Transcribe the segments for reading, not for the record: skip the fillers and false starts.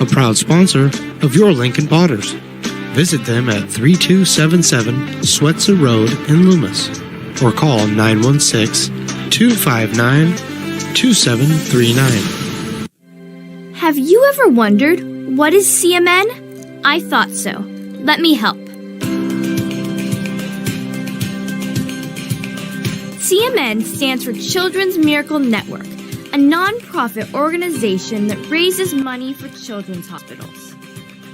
a proud sponsor of your Lincoln Potters. Visit them at 3277 Swetzer Road in Loomis or call 916-259-2739. Have you ever wondered, what is CMN? I thought so. Let me help. CMN stands for Children's Miracle Network, a non-profit organization that raises money for children's hospitals.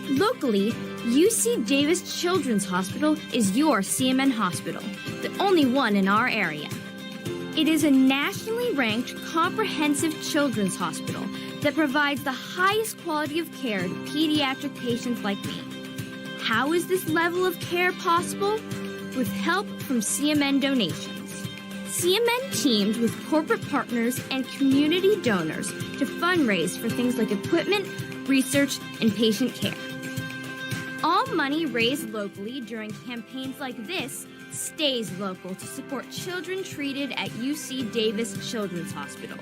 Locally, UC Davis Children's Hospital is your CMN hospital, the only one in our area. It is a nationally ranked comprehensive children's hospital that provides the highest quality of care to pediatric patients like me. How is this level of care possible? With help from CMN donations. CMN teamed with corporate partners and community donors to fundraise for things like equipment, research, and patient care. All money raised locally during campaigns like this stays local to support children treated at UC Davis Children's Hospital.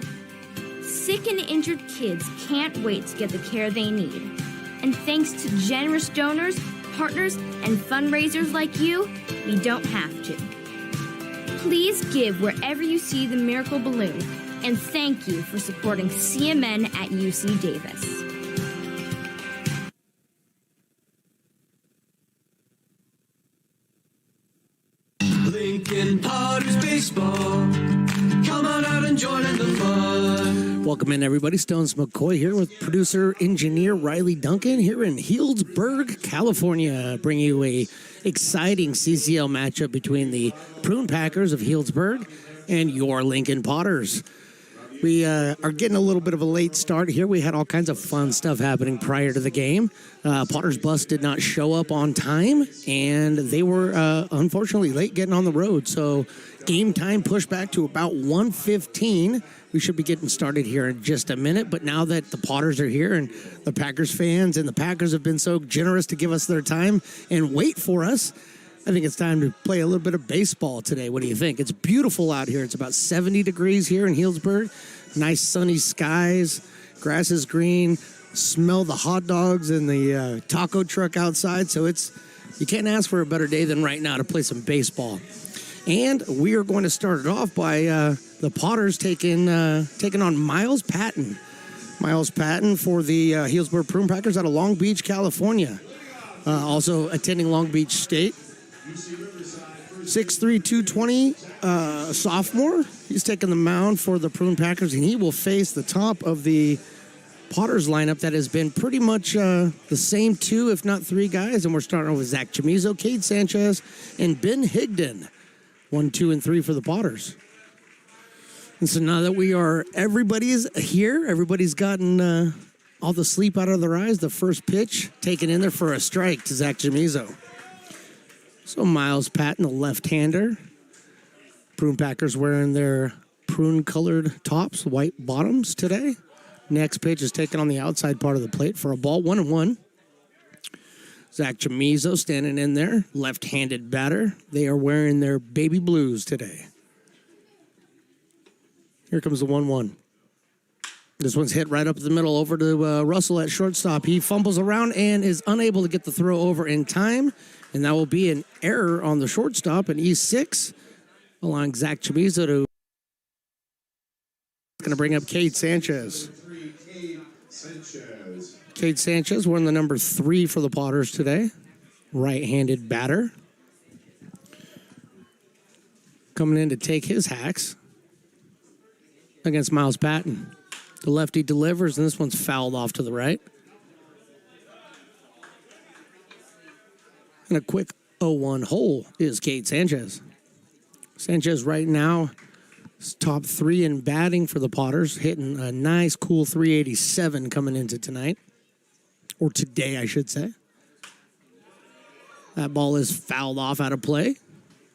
Sick and injured kids can't wait to get the care they need. And thanks to generous donors, partners, and fundraisers like you, we don't have to. Please give wherever you see the miracle balloon, and thank you for supporting CMN at UC Davis. Lincoln Potters Baseball. Come on out and join in the fun. Welcome in, everybody. Stones McCoy here with producer engineer Riley Duncan here in Healdsburg, California, bringing you a exciting CCL matchup between the Prune Packers of Healdsburg and your Lincoln Potters. We are getting a little bit of a late start here. We had all kinds of fun stuff happening prior to the game. Potter's bus did not show up on time, and they were unfortunately late getting on the road. So game time pushed back to about 1:15. We should be getting started here in just a minute. But now that the Potters are here and the Packers fans and the Packers have been so generous to give us their time and wait for us, I think it's time to play a little bit of baseball today. What do you think? It's beautiful out here. It's about 70 degrees here in Healdsburg. Nice sunny skies. Grass is green. Smell the hot dogs and the taco truck outside. So you can't ask for a better day than right now to play some baseball. And we are going to start it off by the Potters taking on Miles Patton. Miles Patton for the Healdsburg Prune Packers out of Long Beach, California. Also attending Long Beach State. 6'3", 220, sophomore. He's taking the mound for the Prune Packers, and he will face the top of the Potters lineup that has been pretty much the same two, if not three guys. And we're starting with Zach Chamizo, Cade Sanchez, and Ben Higdon. 1, 2, and 3 for the Potters. And so now that everybody's here, everybody's gotten all the sleep out of their eyes. The first pitch taken in there for a strike to Zach Chamizo. So Miles Patton, the left-hander. Prune Packers wearing their prune-colored tops, white bottoms today. Next pitch is taken on the outside part of the plate for a ball, 1-1. Zach Chamizo standing in there, left-handed batter. They are wearing their baby blues today. Here comes the 1-1. This one's hit right up the middle over to Russell at shortstop. He fumbles around and is unable to get the throw over in time. And that will be an error on the shortstop, an E6, allowing Zach Chamizo to going to bring up Cade Sanchez. Cade Sanchez wearing the number 3 for the Potters today. Right-handed batter. Coming in to take his hacks against Miles Patton. The lefty delivers, and this one's fouled off to the right. And a quick 0-1 hole is Cade Sanchez. Sanchez right now is top 3 in batting for the Potters, hitting a nice, cool 387 coming into tonight. Or today, I should say. That ball is fouled off out of play.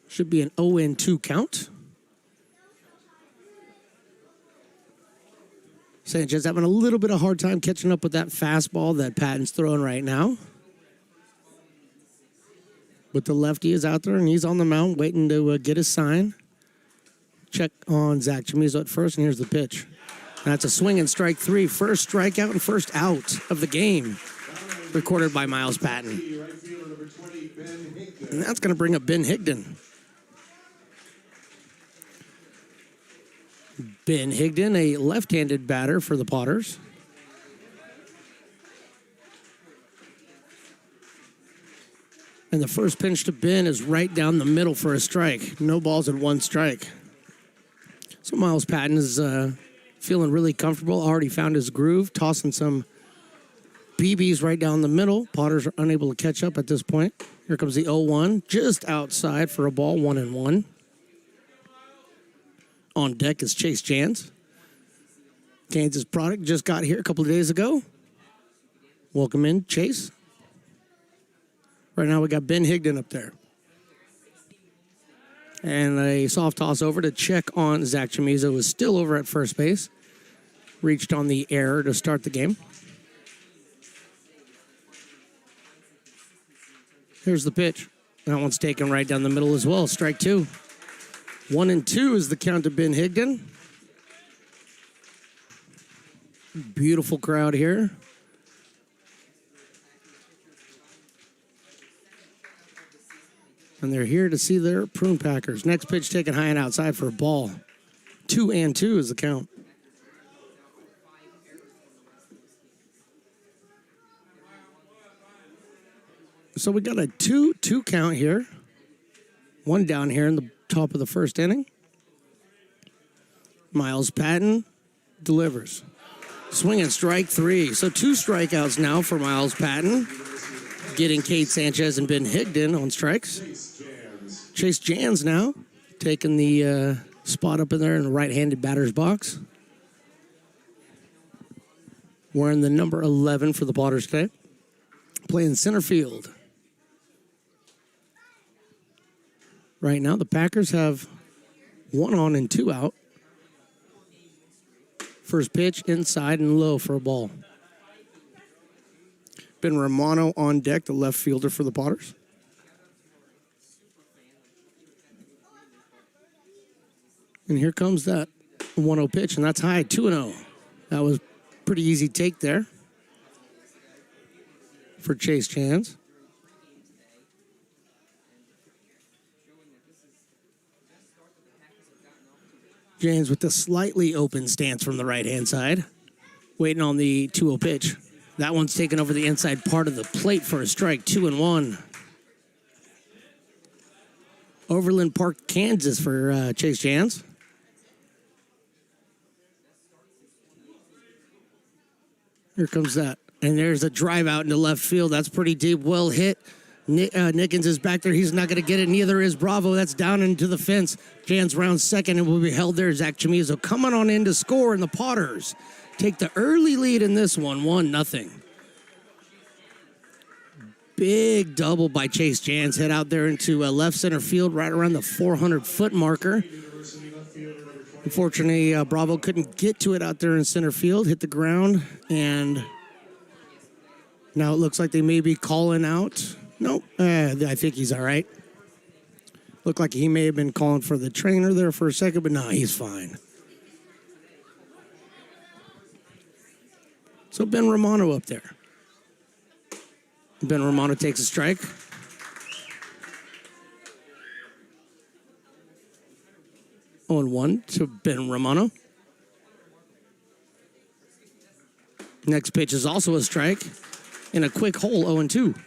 Should be an 0-2 count. Sanchez having a little bit of hard time catching up with that fastball that Patton's throwing right now. But the lefty is out there, and he's on the mound waiting to get his sign. Check on Zach Chamizo at first, and here's the pitch. That's a swing and strike 3. First strikeout and first out of the game. Recorded by Miles Patton. And that's going to bring up Ben Higdon. Ben Higdon, a left-handed batter for the Potters. And the first pitch to Ben is right down the middle for a strike. No balls and 1 strike. So Miles Patton is feeling really comfortable. Already found his groove, tossing some BBs right down the middle. Potters are unable to catch up at this point. Here comes the 0-1, just outside for a ball, 1-1. On deck is Chase Jans. Kansas product just got here a couple of days ago. Welcome in, Chase. Right now we got Ben Higdon up there. And a soft toss over to check on Zach Chamizo, who is still over at first base. Reached on the error to start the game. Here's the pitch. That one's taken right down the middle as well. Strike 2. 1-2 is the count to Ben Higdon. Beautiful crowd here. And they're here to see their Prune Packers. Next pitch taken high and outside for a ball. 2-2 is the count. So we got a 2-2 count here. One down here in the top of the first inning. Miles Patton delivers. Swing and strike 3. So 2 strikeouts now for Miles Patton. Getting Kate Sanchez and Ben Higdon on strikes. Chase Jans now taking the spot up in there in the right-handed batter's box. Wearing the number 11 for the Potters today. Playing center field. Right now, the Packers have 1 on and 2 out. First pitch inside and low for a ball. Ben Romano on deck, the left fielder for the Potters. And here comes that 1-0 pitch, and that's high, 2-0. That was pretty easy take there for Chase Jans. James with the slightly open stance from the right-hand side. Waiting on the 2-0 pitch. That one's taken over the inside part of the plate for a strike, 2-1. Overland Park, Kansas for Chase Jans. Here comes that. And there's a drive out into left field. That's pretty deep. Well hit. Nickens is back there. He's not going to get it. Neither is Bravo. That's down into the fence. Jans rounds second and will be held there. Zach Chamizo coming on in to score, and the Potters take the early lead in this one, 1-0. Big double by Chase Jans. Hit out there into left center field right around the 400-foot marker. Unfortunately, Bravo couldn't get to it out there in center field. Hit the ground, and now it looks like they may be calling out. Nope, I think he's all right. Looked like he may have been calling for the trainer there for a second, but no, he's fine. So Ben Romano up there. Ben Romano takes a strike. 0-1 to Ben Romano. Next pitch is also a strike. In a quick hole, 0-2.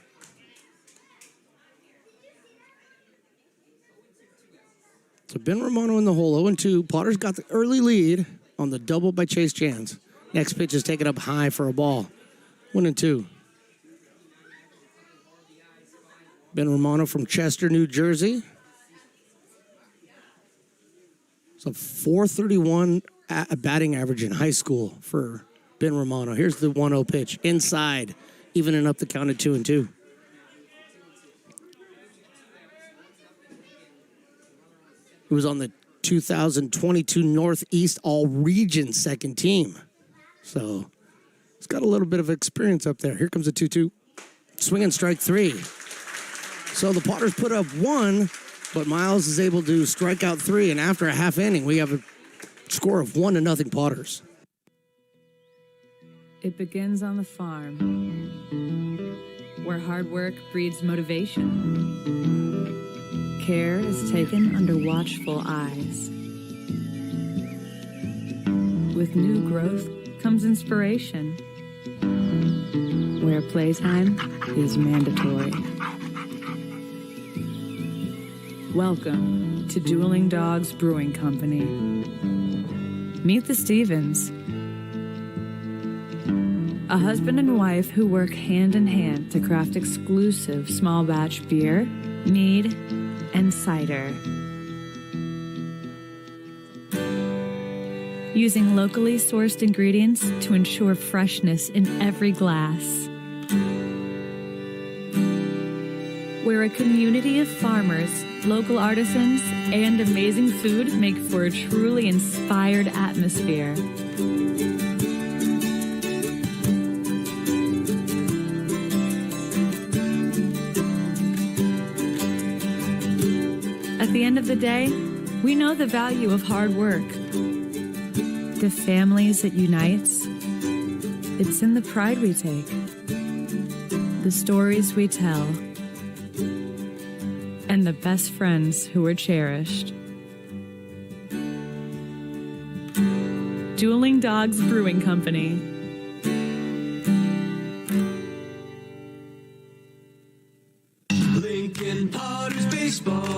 So Ben Romano in the hole, 0-2. Potters got the early lead on the double by Chase Jans. Next pitch is taken up high for a ball. 1-2. Ben Romano from Chester, New Jersey. So 431 batting average in high school for Ben Romano. Here's the 1-0 pitch. Inside, evening up the count at 2-2. He was on the 2022 Northeast All-Region second team. So he's got a little bit of experience up there. Here comes a 2-2. Swing and strike 3. So the Potters put up 1, but Miles is able to strike out 3. And after a half inning, we have a score of 1-0 Potters. It begins on the farm, where hard work breeds motivation. Care is taken under watchful eyes. With new growth comes inspiration, where playtime is mandatory. Welcome to Dueling Dogs Brewing Company. Meet the Stevens, a husband and wife who work hand in hand to craft exclusive small batch beer, mead, and cider. Using locally sourced ingredients to ensure freshness in every glass. Where a community of farmers, local artisans, and amazing food make for a truly inspired atmosphere. At the end of the day, we know the value of hard work. The families it unites, it's in the pride we take, the stories we tell, and the best friends who are cherished. Dueling Dogs Brewing Company. Lincoln Potters Baseball.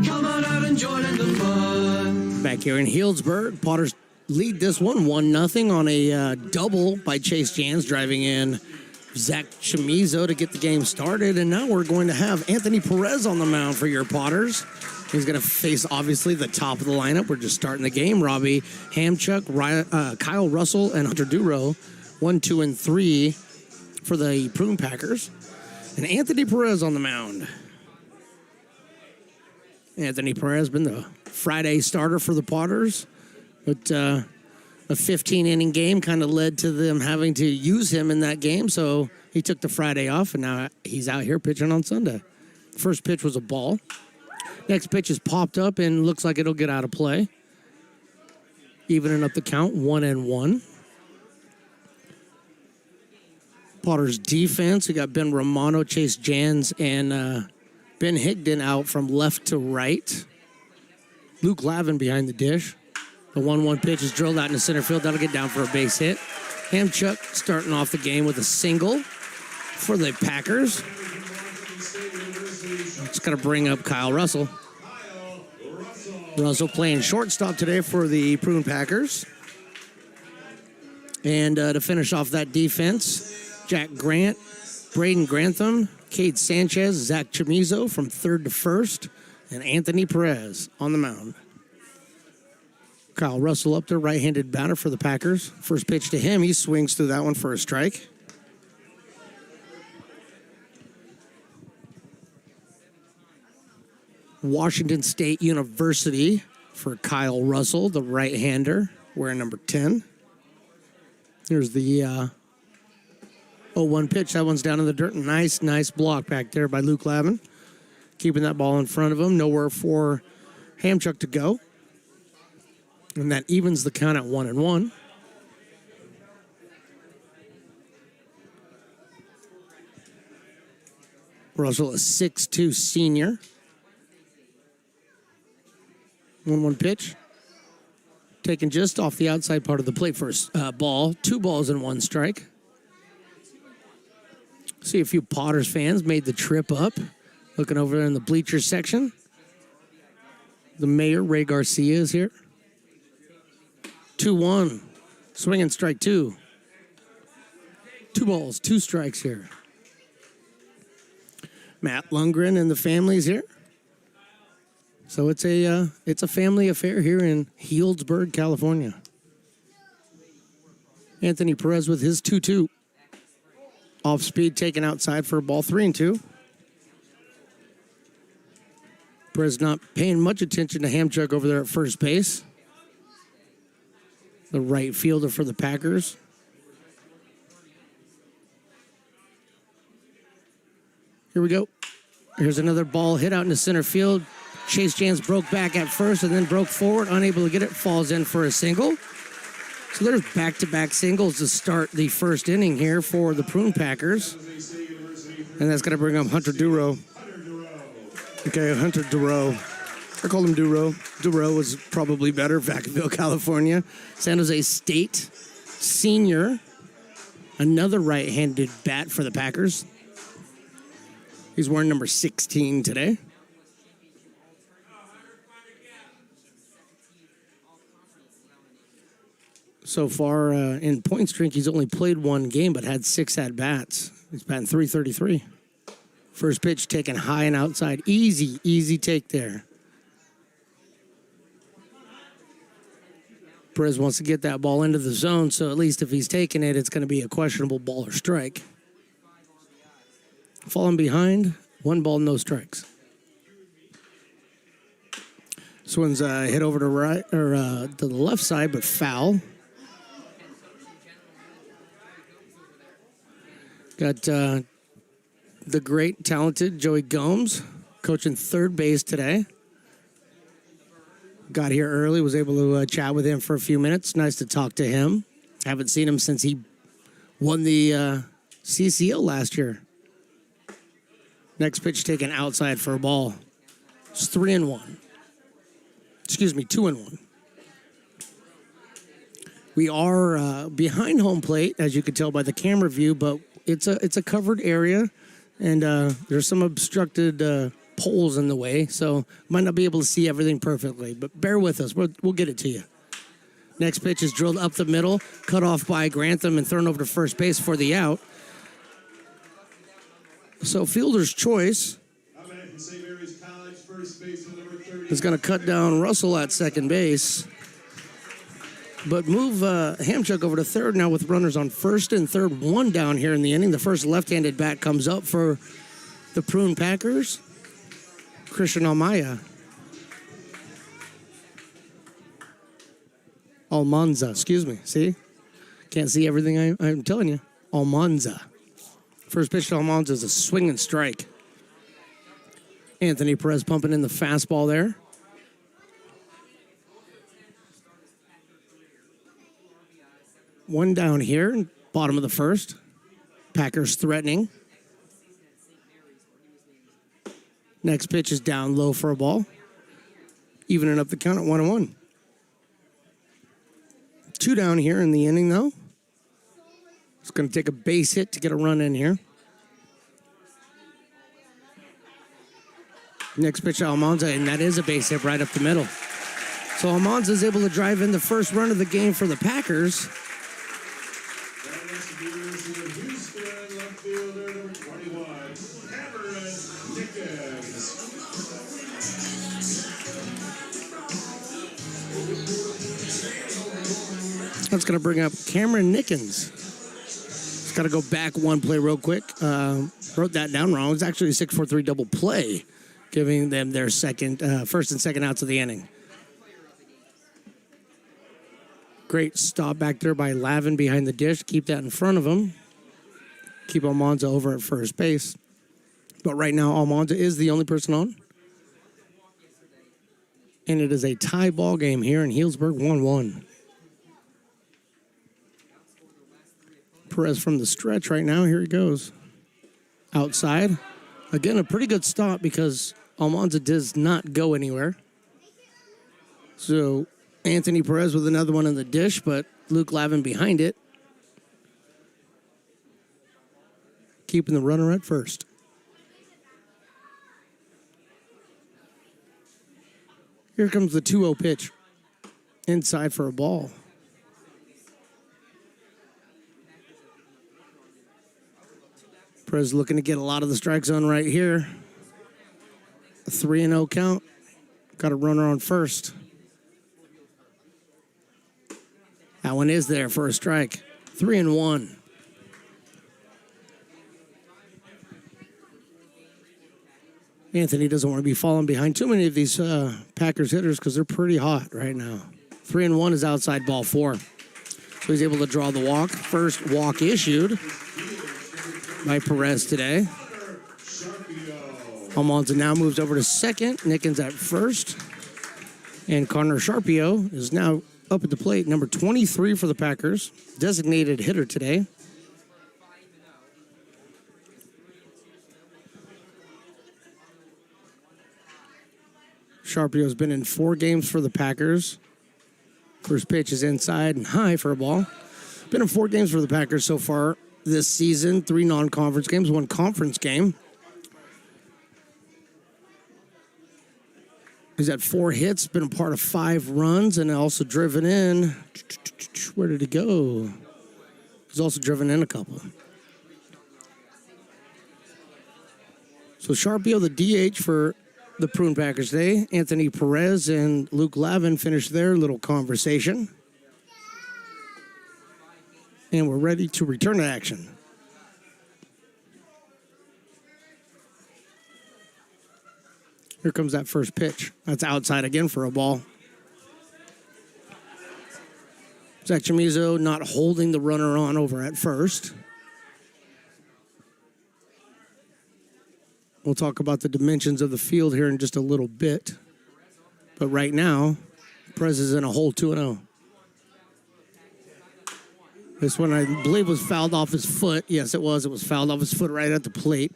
Come on out and join in the fun. Back here in Healdsburg, Potters lead this one 1-0 on a double by Chase Jans, driving in Zach Chamizo to get the game started. And now we're going to have Anthony Perez on the mound for your Potters. He's going to face, obviously, the top of the lineup. We're just starting the game. Robbie Hamchuk, Kyle Russell, and Hunter Duro, 1, 2, and 3 for the Prune Packers. And Anthony Perez on the mound. Anthony Perez been the Friday starter for the Potters. But a 15-inning game kind of led to them having to use him in that game. So he took the Friday off, and now he's out here pitching on Sunday. First pitch was a ball. Next pitch is popped up and looks like it'll get out of play. Evening up the count, 1-1. Potters defense, we got Ben Romano, Chase Jans, and Ben Higdon out from left to right. Luke Lavin behind the dish. The 1-1 pitch is drilled out into center field. That'll get down for a base hit. Hamchuk starting off the game with a single for the Packers. It's going to bring up Kyle Russell. Russell playing shortstop today for the Prune Packers. And to finish off that defense, Jack Grant, Braden Grantham, Cade Sanchez, Zach Chamizo from third to first, and Anthony Perez on the mound. Kyle Russell up there, right-handed batter for the Packers. First pitch to him, he swings through that one for a strike. Washington State University for Kyle Russell, the right-hander, wearing number 10. Here's the 0-1 pitch. That one's down in the dirt. Nice block back there by Luke Lavin. Keeping that ball in front of him. Nowhere for Hamchuk to go. And that evens the count at 1-1. Russell, a 6'2" senior. 1-1 pitch. Taken just off the outside part of the plate for a ball. 2 balls and 1 strike. See a few Potters fans made the trip up. Looking over there in the bleachers section. The mayor, Ray Garcia, is here. 2-1. Swing and strike 2. 2 balls, 2 strikes here. Matt Lundgren and the family's here. So it's a family affair here in Healdsburg, California. Anthony Perez with his 2-2. Off speed, taken outside for a ball, 3-2. Perez not paying much attention to Hamchuk over there at first base. The right fielder for the Packers. Here we go. Here's another ball hit out into center field. Chase Jans broke back at first and then broke forward, unable to get it. Falls in for a single. So there's back-to-back singles to start the first inning here for the Prune Packers. And that's going to bring up Hunter Duro. Okay, Hunter Duro. I call him Duro. Duro is probably better, Vacaville, California. San Jose State senior. Another right-handed bat for the Packers. He's wearing number 16 today. So far in point streak, he's only played one game, but had 6 at-bats. He's batting .333. First pitch taken high and outside. Easy take there. Perez wants to get that ball into the zone, so at least if he's taking it, it's going to be a questionable ball or strike. Falling behind, 1 ball, no strikes. This one's hit over to right or to the left side, but foul. Got the great, talented Joey Gomes coaching third base today. Got here early, was able to chat with him for a few minutes. Nice to talk to him. Haven't seen him since he won the CCO last year. Next pitch taken outside for a ball. It's 3-1. Excuse me, 2-1. We are behind home plate, as you can tell by the camera view, but it's a covered area, and there's some obstructed poles in the way, so might not be able to see everything perfectly, but bear with us. We'll get it to you. Next pitch is drilled up the middle, cut off by Grantham and thrown over to first base for the out. So fielder's choice is going to cut down Russell at second base, but move Hamchuk over to third now with runners on first and third, 1 down here in the inning. The first left-handed bat comes up for the Prune Packers. Christian Almanza. Excuse me. See? Can't see everything I'm telling you. Almanza. First pitch to Almanza is a swing and strike. Anthony Perez pumping in the fastball there. One down here, bottom of the first. Packers threatening. Next pitch is down low for a ball. Evening up the count at 1-1. 2 down here in the inning, though. It's going to take a base hit to get a run in here. Next pitch to Almanza, and that is a base hit right up the middle. So Almanza is able to drive in the first run of the game for the Packers. That's going to bring up Cameron Nickens. He's got to go back one play real quick. Wrote that down wrong. It's actually a 6-4-3 double play, giving them their first and second outs of the inning. Great stop back there by Lavin behind the dish. Keep that in front of him. Keep Almanza over at first base. But right now, Almanza is the only person on. And it is a tie ball game here in Healdsburg, 1-1. Perez from the stretch right now. Here he goes. Outside. Again, a pretty good stop because Almanza does not go anywhere. So Anthony Perez with another one in the dish, but Luke Lavin behind it. Keeping the runner at first. Here comes the 2-0 pitch. Inside for a ball. Perez looking to get a lot of the strike zone right here. A 3-0 count. Got a runner on first. That one is there for a strike. 3-1. Anthony doesn't want to be falling behind too many of these Packers hitters because they're pretty hot right now. 3-1 is outside ball 4. So he's able to draw the walk. First walk issued by Perez today. Almanza now moves over to second. Nickens at first. And Connor Sharpio is now up at the plate, number 23 for the Packers, designated hitter today. Sharpio's been in 4 games for the Packers. First pitch is inside and high for a ball. Been in 4 games for the Packers so far this season. 3 non-conference games, 1 conference game. He's had 4 hits, been a part of 5 runs, and also driven in. Where did he go? He's also driven in a couple. So Sharpio, the DH for the Prune Packers today. Anthony Perez and Luke Lavin finished their little conversation. And we're ready to return to action. Here comes that first pitch. That's outside again for a ball. Zach Chamizo not holding the runner on over at first. We'll talk about the dimensions of the field here in just a little bit. But right now, Perez is in a hole 2-0. This one, I believe, was fouled off his foot. Yes, it was. It was fouled off his foot right at the plate.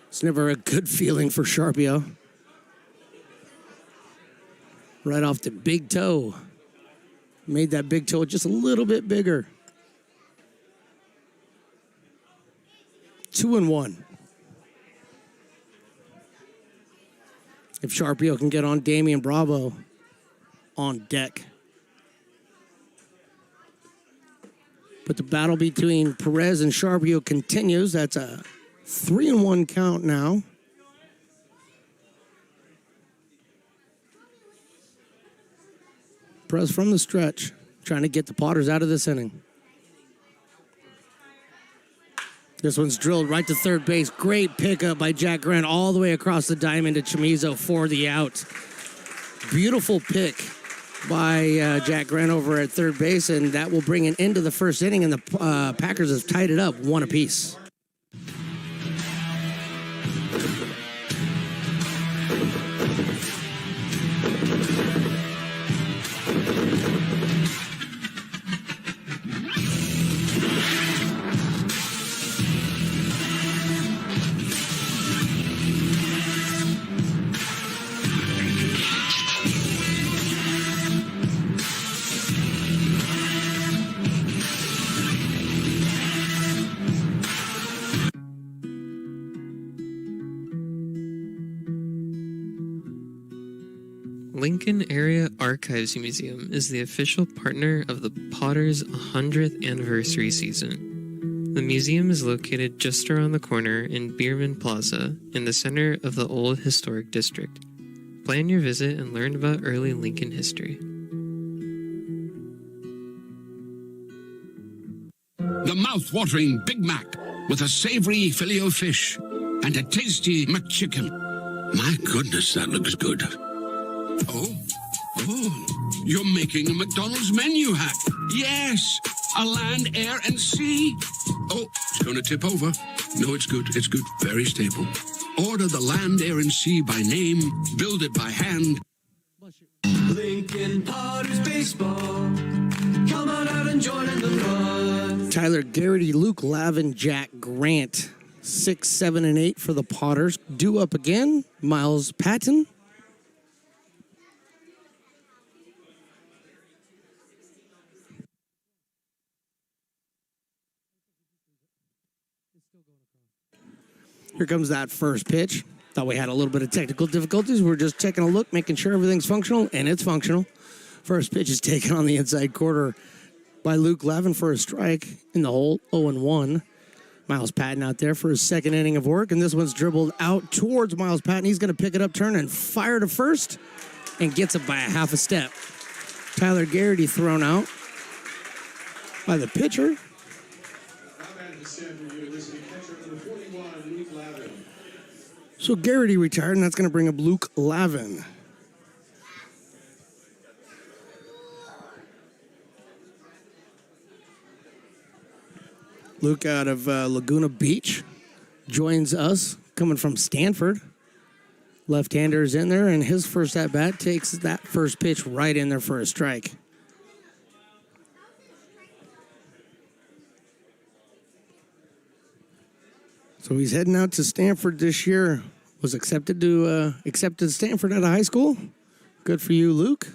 It's never a good feeling for Sharpio. Right off the big toe. Made that big toe just a little bit bigger. 2-1. If Sharpio can get on Damian Bravo on deck. But the battle between Perez and Sharpio continues. That's a 3-1 count now. Perez from the stretch, trying to get the Potters out of this inning. This one's drilled right to third base. Great pickup by Jack Grant all the way across the diamond to Chamizo for the out. Beautiful pick by Jack Grant over at third base, and that will bring an end to the first inning, and the Packers have tied it up 1 apiece. Lincoln Area Archives Museum is the official partner of the Potters' 100th anniversary season. The museum is located just around the corner in Bierman Plaza in the center of the Old Historic District. Plan your visit and learn about early Lincoln history. The mouth-watering Big Mac with a savory Filet-O-Fish and a tasty McChicken. My goodness, that looks good. Oh, you're making a McDonald's menu hack. Yes, a land, air, and sea. Oh, it's going to tip over. No, it's good. It's good. Very stable. Order the land, air, and sea by name. Build it by hand. Lincoln Potters Baseball. Come on out and join in the fun. Tyler Garrity, Luke Lavin, Jack Grant. 6, 7, and 8 for the Potters. Due up again, Miles Patton. Here comes that first pitch. Thought we had a little bit of technical difficulties. We're just taking a look, making sure everything's functional, and it's functional. First pitch is taken on the inside quarter by Luke Lavin for a strike in the hole, 0-1. Miles Patton out there for his second inning of work, and this one's dribbled out towards Miles Patton. He's going to pick it up, turn, and fire to first, and gets it by a half a step. Tyler Garrity thrown out by the pitcher. So Garrity retired, and that's going to bring up Luke Lavin. Luke out of Laguna Beach joins us, coming from Stanford. Left-hander's in there, and his first at-bat takes that first pitch right in there for a strike. So he's heading out to Stanford this year. Was accepted to Stanford out of high school. Good for you, Luke.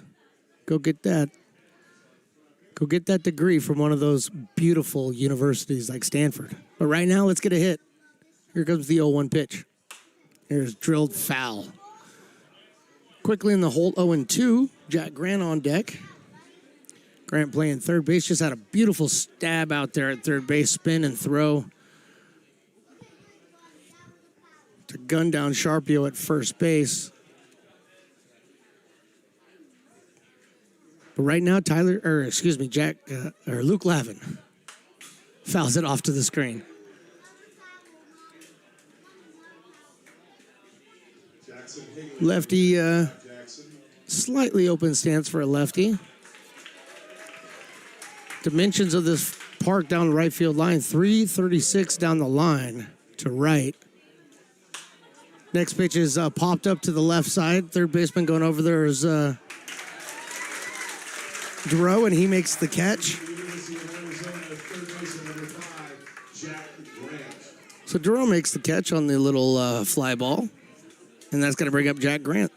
Go get that. Go get that degree from one of those beautiful universities like Stanford. But right now, let's get a hit. Here comes the 0-1 pitch. Here's drilled foul. Quickly in the hole, 0-2. Jack Grant on deck. Grant playing third base. Just had a beautiful stab out there at third base. Spin and throw. To gun down Sharpio at first base. But right now, Luke Lavin fouls it off to the screen. Lefty, slightly open stance for a lefty. Dimensions of this park down the right field line, 336 down the line to right. Next pitch is popped up to the left side. Third baseman going over there is Duro, and he makes the catch. So Duro makes the catch on the little fly ball, and that's going to bring up Jack Grant.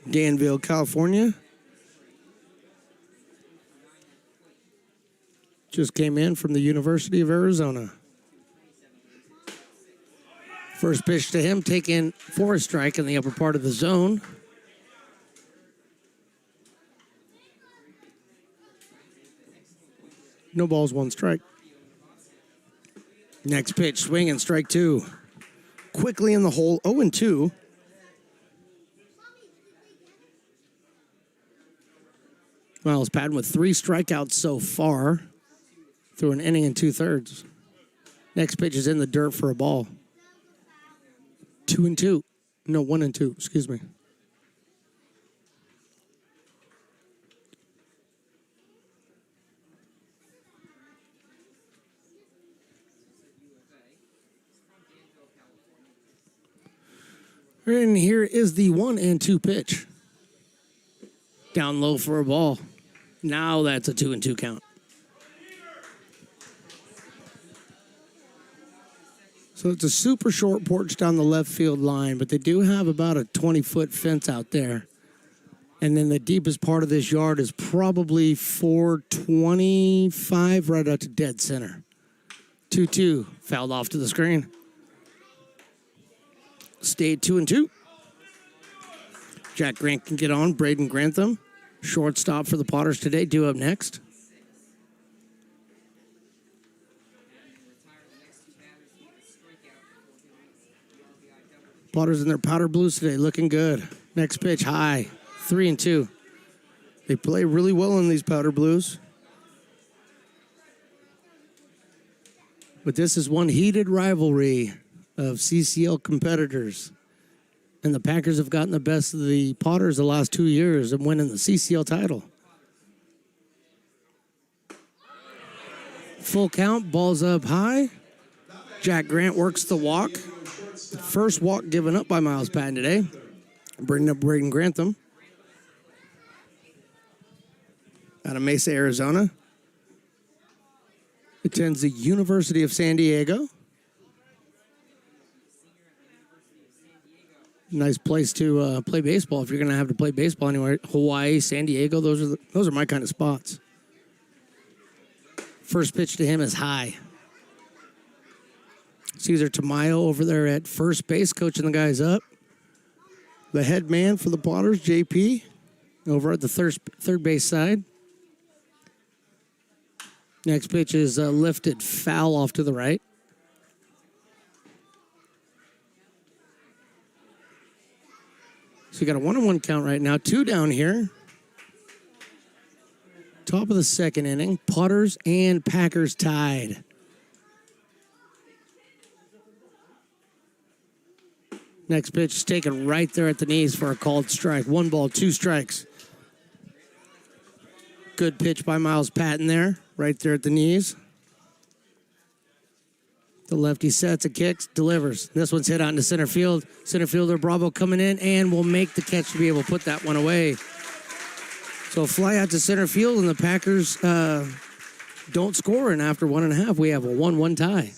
Danville, California. Just came in from the University of Arizona. First pitch to him, taken for a strike in the upper part of the zone. No balls, one strike. Next pitch, swing and strike two. Quickly in the hole, 0-2. Miles Patton with 3 strikeouts so far through an inning and 2/3. Next pitch is in the dirt for a ball. 2-2. No, 1-2. Excuse me. And here is the 1-2 pitch. Down low for a ball. Now that's a 2-2 count. So it's a super short porch down the left field line, but they do have about a 20-foot fence out there. And then the deepest part of this yard is probably 425 right out to dead center. 2-2, fouled off to the screen. Stayed 2-2. Jack Grant can get on. Braden Grantham, shortstop for the Potters today, due up next. Potters in their powder blues today, looking good. Next pitch, high, 3-2. They play really well in these powder blues. But this is one heated rivalry of CCL competitors. And the Packers have gotten the best of the Potters the last 2 years and winning the CCL title. Full count, balls up high. Jack Grant works the walk. The first walk given up by Miles Patton today. Bringing up Braden Grantham out of Mesa, Arizona. Attends the University of San Diego. Nice place to play baseball if you're going to have to play baseball anywhere. Hawaii, San Diego, those are my kind of spots. First pitch to him is high. Cesar Tamayo over there at first base, coaching the guys up. The head man for the Potters, JP, over at the third base side. Next pitch is lifted foul off to the right. So you got a 1-1 count right now. 2 down here. Top of the second inning. Potters and Packers tied. Next pitch is taken right there at the knees for a called strike. 1 ball, 2 strikes. Good pitch by Miles Patton there. Right there at the knees. The lefty sets a kick, delivers. This one's hit out into center field. Center fielder Bravo coming in and will make the catch to be able to put that one away. So fly out to center field, and the Packers don't score. And after 1.5, we have a 1-1 tie.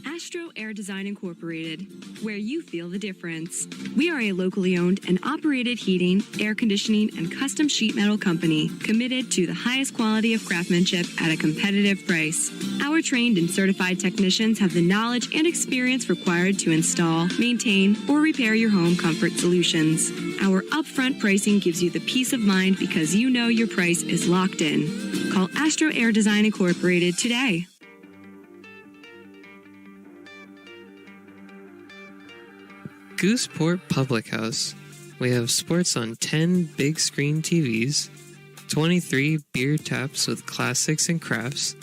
Astro Air Design Incorporated, where you feel the difference. We are a locally owned and operated heating, air conditioning, and custom sheet metal company committed to the highest quality of craftsmanship at a competitive price. Our trained and certified technicians have the knowledge and experience required to install, maintain, or repair your home comfort solutions. Our upfront pricing gives you the peace of mind because you know your price is locked in. Call Astro Air Design Incorporated today. Gooseport Public House. We have sports on 10 big screen TVs, 23 beer taps with classics and crafts,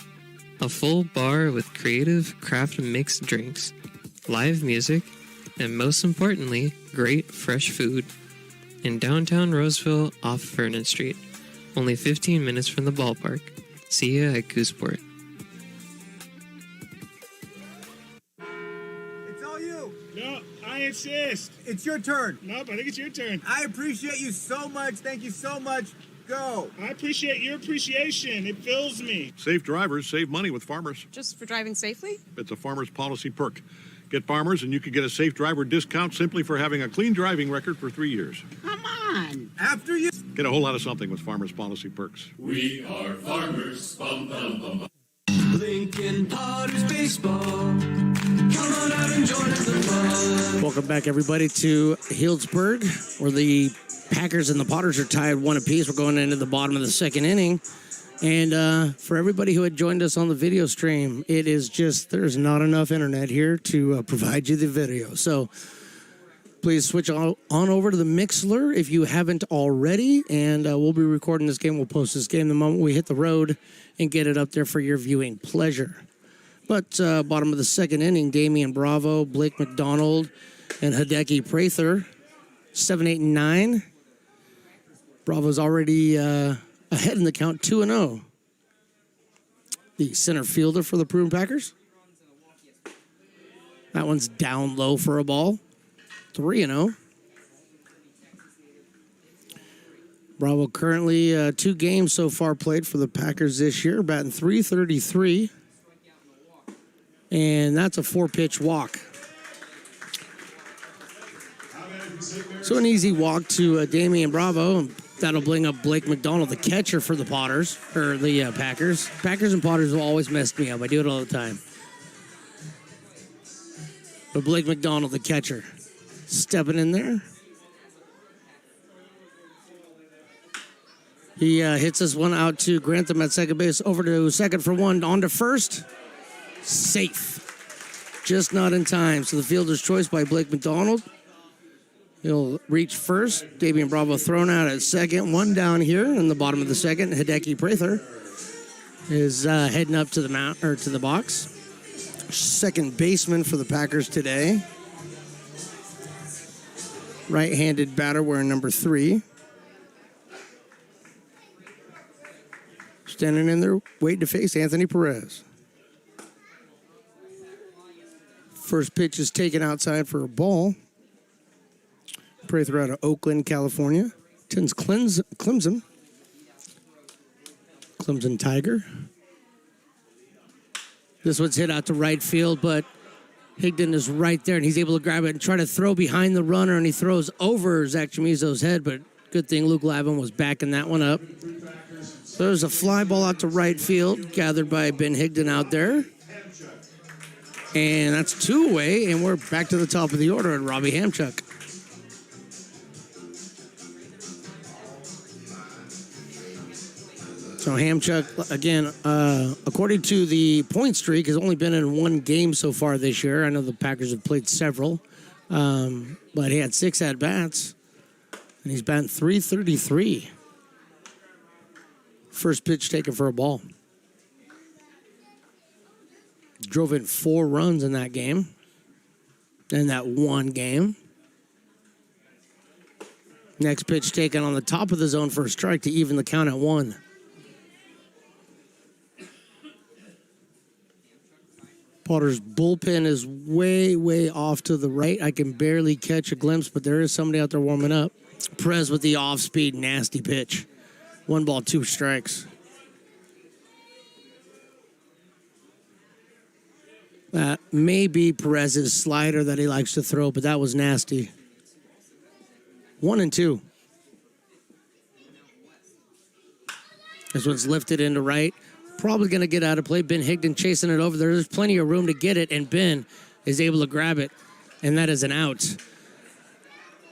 a full bar with creative craft mixed drinks, live music, and most importantly, great fresh food. In downtown Roseville off Vernon Street, only 15 minutes from the ballpark. See ya at Gooseport. It's all you. No, I insist. It's your turn. Nope, I think it's your turn. I appreciate you so much. Thank you so much. Go. I appreciate your appreciation. It fills me. Safe drivers save money with Farmers. Just for driving safely? It's a Farmers policy perk. Get Farmers and you can get a safe driver discount simply for having a clean driving record for 3 years. Come on. After you. Get a whole lot of something with Farmers policy perks. We are farmers. Bum, bum, bum, bum. Lincoln Potters Baseball. Come on out and join us in fun. Welcome back, everybody, to Healdsburg, where the Packers and the Potters are tied 1 apiece. We're going into the bottom of the second inning. And for everybody who had joined us on the video stream, it is just, there's not enough internet here to provide you the video. So please switch on over to the Mixler if you haven't already. And we'll be recording this game. We'll post this game the moment we hit the road and get it up there for your viewing pleasure. But bottom of the second inning, Damian Bravo, Blake McDonald, and Hideki Prather, 7, 8, and 9. Bravo's already ahead in the count, 2-0. The center fielder for the Prune Packers. That one's down low for a ball, 3-0. Bravo currently 2 games so far played for the Packers this year, batting .333. And that's a 4-pitch walk. So an easy walk to Damian Bravo. That'll bring up Blake McDonald, the catcher for the Potters, or the Packers. Packers and Potters will always mess me up. I do it all the time. But Blake McDonald, the catcher, stepping in there. He hits this one out to Grantham at second base. Over to second for one. On to first. Safe. Just not in time. So the fielder's choice by Blake McDonald. He'll reach first. Damian Bravo thrown out at second. One down here in the bottom of the second. Hideki Prather is heading up to the mount or to the box. Second baseman for the Packers today. Right-handed batter wearing number 3. Standing in there, waiting to face Anthony Perez. First pitch is taken outside for a ball. Prather out of Oakland, California. Tins Clemson. Clemson Tiger. This one's hit out to right field, but Higdon is right there, and he's able to grab it and try to throw behind the runner, and he throws over Zach Chamizo's head, but good thing Luke Lavin was backing that one up. So there's a fly ball out to right field, gathered by Ben Higdon out there. And that's 2 away, and we're back to the top of the order at Robbie Hamchuk. So Hamchuk, again, according to the point streak, has only been in 1 game so far this year. I know the Packers have played several, but he had 6 at-bats, and he's batting .333. First pitch taken for a ball. Drove in 4 runs in that game, in that 1 game. Next pitch taken on the top of the zone for a strike to even the count at 1. Potter's bullpen is way, way off to the right. I can barely catch a glimpse, but there is somebody out there warming up. Perez with the off-speed, nasty pitch. 1 ball, 2 strikes. That may be Perez's slider that he likes to throw, but that was nasty. 1-2. This one's lifted into right. Probably going to get out of play. Ben Higdon chasing it over there. There's plenty of room to get it, and Ben is able to grab it, and that is an out.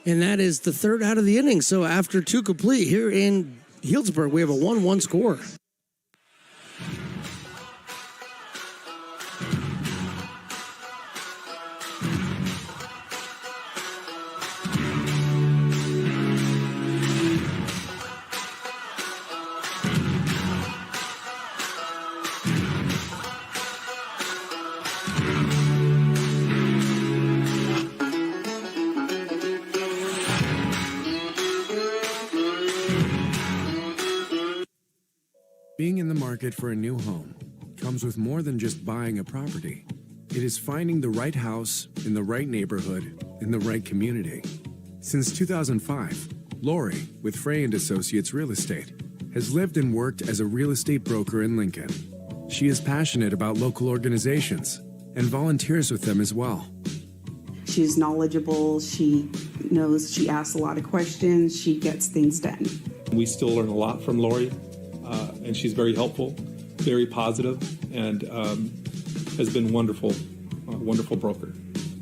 And that is the 3rd out of the inning. So after 2 complete here in Healdsburg, we have a 1-1 score. Being in the market for a new home comes with more than just buying a property. It is finding the right house in the right neighborhood in the right community. Since 2005, Lori, with Frey & Associates Real Estate, has lived and worked as a real estate broker in Lincoln. She is passionate about local organizations and volunteers with them as well. She's knowledgeable, she knows, she asks a lot of questions, she gets things done. We still learn a lot from Lori, and she's very helpful, very positive, and has been wonderful, wonderful broker.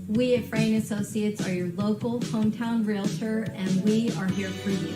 We at Frey & Associates are your local hometown realtor, and we are here for you.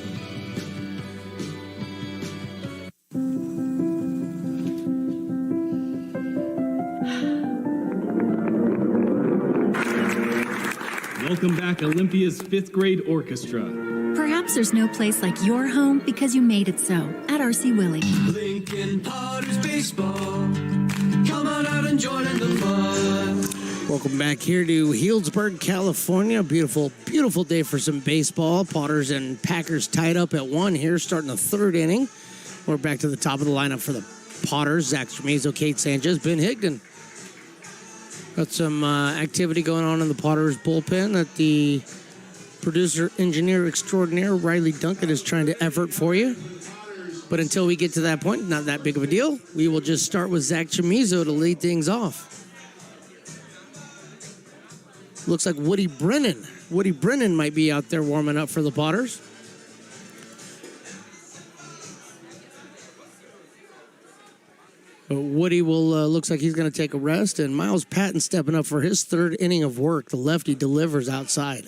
Welcome back, Olympia's 5th grade orchestra. Perhaps there's no place like your home because you made it so at RC Willey. Lincoln Potters Baseball. Come on out and join in the fun. Welcome back here to Healdsburg, California. Beautiful, beautiful day for some baseball. Potters and Packers tied up at 1 here, starting the 3rd inning. We're back to the top of the lineup for the Potters. Zach Tremazo, Kate Sanchez, Ben Higdon. Got some activity going on in the Potters bullpen that the producer, engineer extraordinaire, Riley Duncan, is trying to effort for you. But until we get to that point, not that big of a deal. We will just start with Zach Chamizo to lead things off. Looks like Woody Brennan. Woody Brennan might be out there warming up for the Potters. But Woody will looks like he's going to take a rest, and Miles Patton stepping up for his 3rd inning of work. The lefty delivers outside.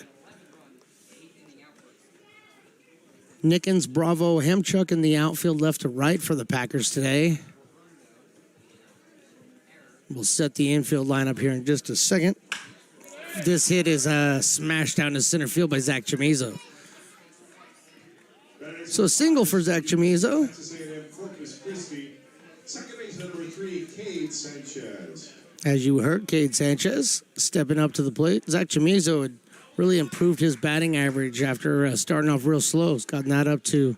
Nickens, Bravo, Hemchuk in the outfield left to right for the Packers today. We'll set the infield lineup here in just a second. This hit is smashed down to center field by Zach Chamizo. So a single for Zach Chamizo. As you heard, Cade Sanchez stepping up to the plate. Zach Chamizo had really improved his batting average after starting off real slow. He's gotten that up to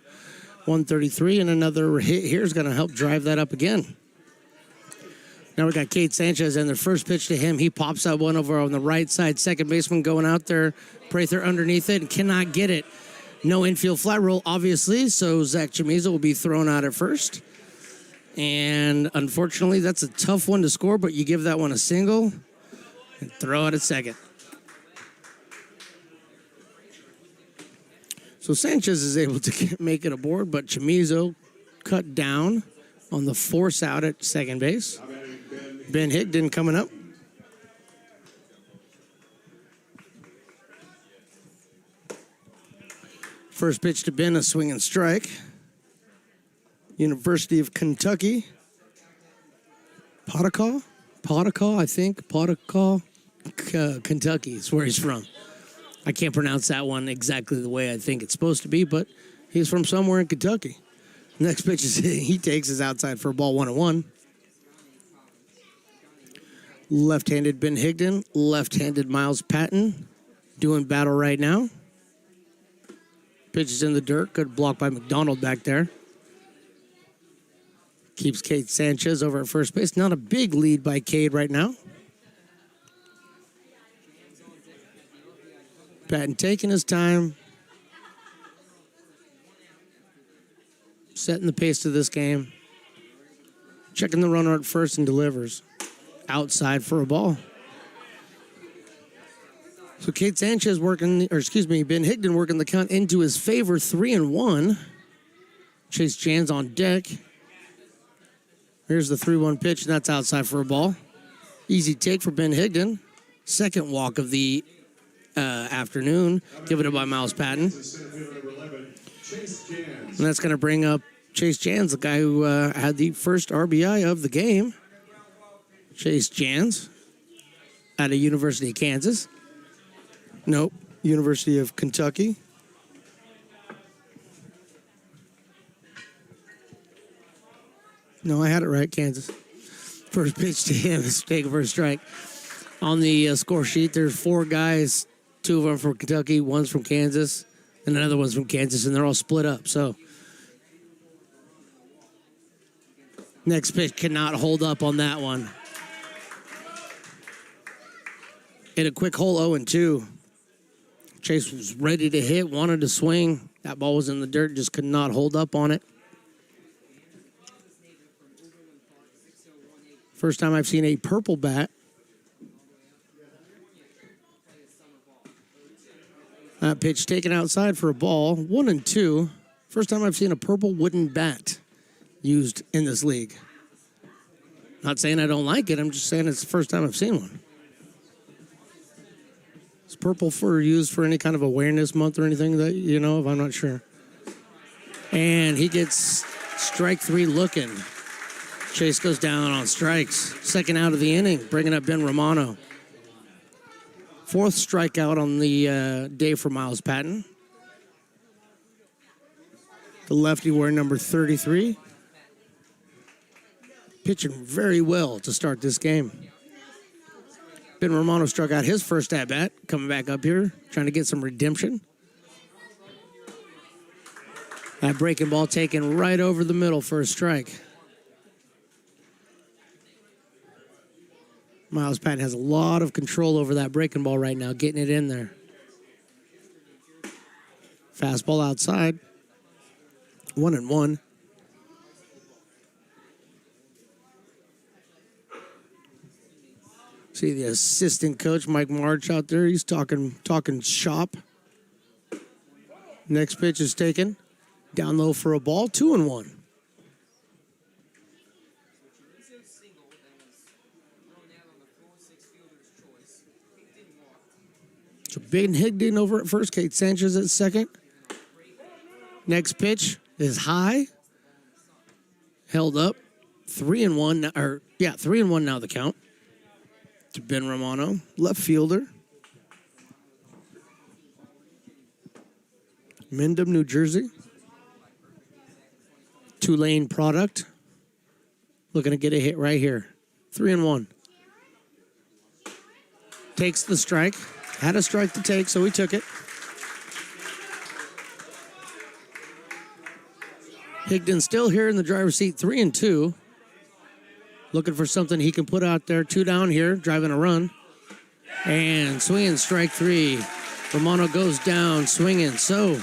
133, and another hit here is going to help drive that up again. Now we got Cade Sanchez, and the first pitch to him, he pops out one over on the right side. Second baseman going out there. Prather underneath it and cannot get it. No infield fly roll, obviously, so Zach Chamizo will be thrown out at first. And unfortunately, that's a tough one to score, but you give that one a single and throw it at second. So Sanchez is able to make it aboard, but Chamizo cut down on the force out at second base. Ben Higdon coming up. First pitch to Ben, a swing and strike. University of Kentucky. Potakaw, I think. Potakaw, Kentucky is where he's from. I can't pronounce that one exactly the way I think it's supposed to be, but he's from somewhere in Kentucky. Next pitch is he takes is outside for a ball, 1-1. Left-handed Ben Higdon, left-handed Miles Patton doing battle right now. Pitch is in the dirt. Good block by McDonald back there. Keeps Cade Sanchez over at first base. Not a big lead by Cade right now. Patton taking his time, setting the pace to this game. Checking the runner at first and delivers. Outside for a ball. So Ben Higdon working the count into his favor, 3-1. Chase Jans on deck. Here's the 3-1 pitch, and that's outside for a ball. Easy take for Ben Higdon. Second walk of the afternoon, given it by Miles Patton. And that's going to bring up Chase Jans, the guy who had the first RBI of the game. Chase Jans out of University of Kansas. Nope, University of Kentucky. No, I had it right, Kansas. First pitch to him is taken for a strike. On the score sheet, there's 4 guys, 2 of them from Kentucky, one's from Kansas, and another one's from Kansas, and they're all split up. So next pitch cannot hold up on that one. Hit a quick hole 0-2. Chase was ready to hit, wanted to swing. That ball was in the dirt, just could not hold up on it. First time I've seen a purple bat. That pitch taken outside for a ball, 1-2. First time I've seen a purple wooden bat used in this league. Not saying I don't like it, I'm just saying it's the first time I've seen one. Is purple used for any kind of awareness month or anything that you know of? I'm not sure. And he gets strike 3 looking. Chase goes down on strikes. Second out of the inning, bringing up Ben Romano. 4th strikeout on the day for Miles Patton. The lefty wearing number 33. Pitching very well to start this game. Ben Romano struck out his first at-bat, coming back up here, trying to get some redemption. That breaking ball taken right over the middle for a strike. Miles Patton has a lot of control over that breaking ball right now, getting it in there. Fastball outside. 1-1. See the assistant coach, Mike March, out there. He's talking shop. Next pitch is taken. Down low for a ball. 2-1. So Ben Higdon over at first, Kate Sanchez at second. Next pitch is high. Held up. 3-1, 3-1 now the count. To Ben Romano, left fielder. Mendham, New Jersey. Tulane product. Looking to get a hit right here. 3-1. Takes the strike. Had a strike to take, so he took it. Higdon still here in the driver's seat, 3-2. Looking for something he can put out there. 2 down here, driving a run. And swinging, strike 3. Romano goes down, swinging. So,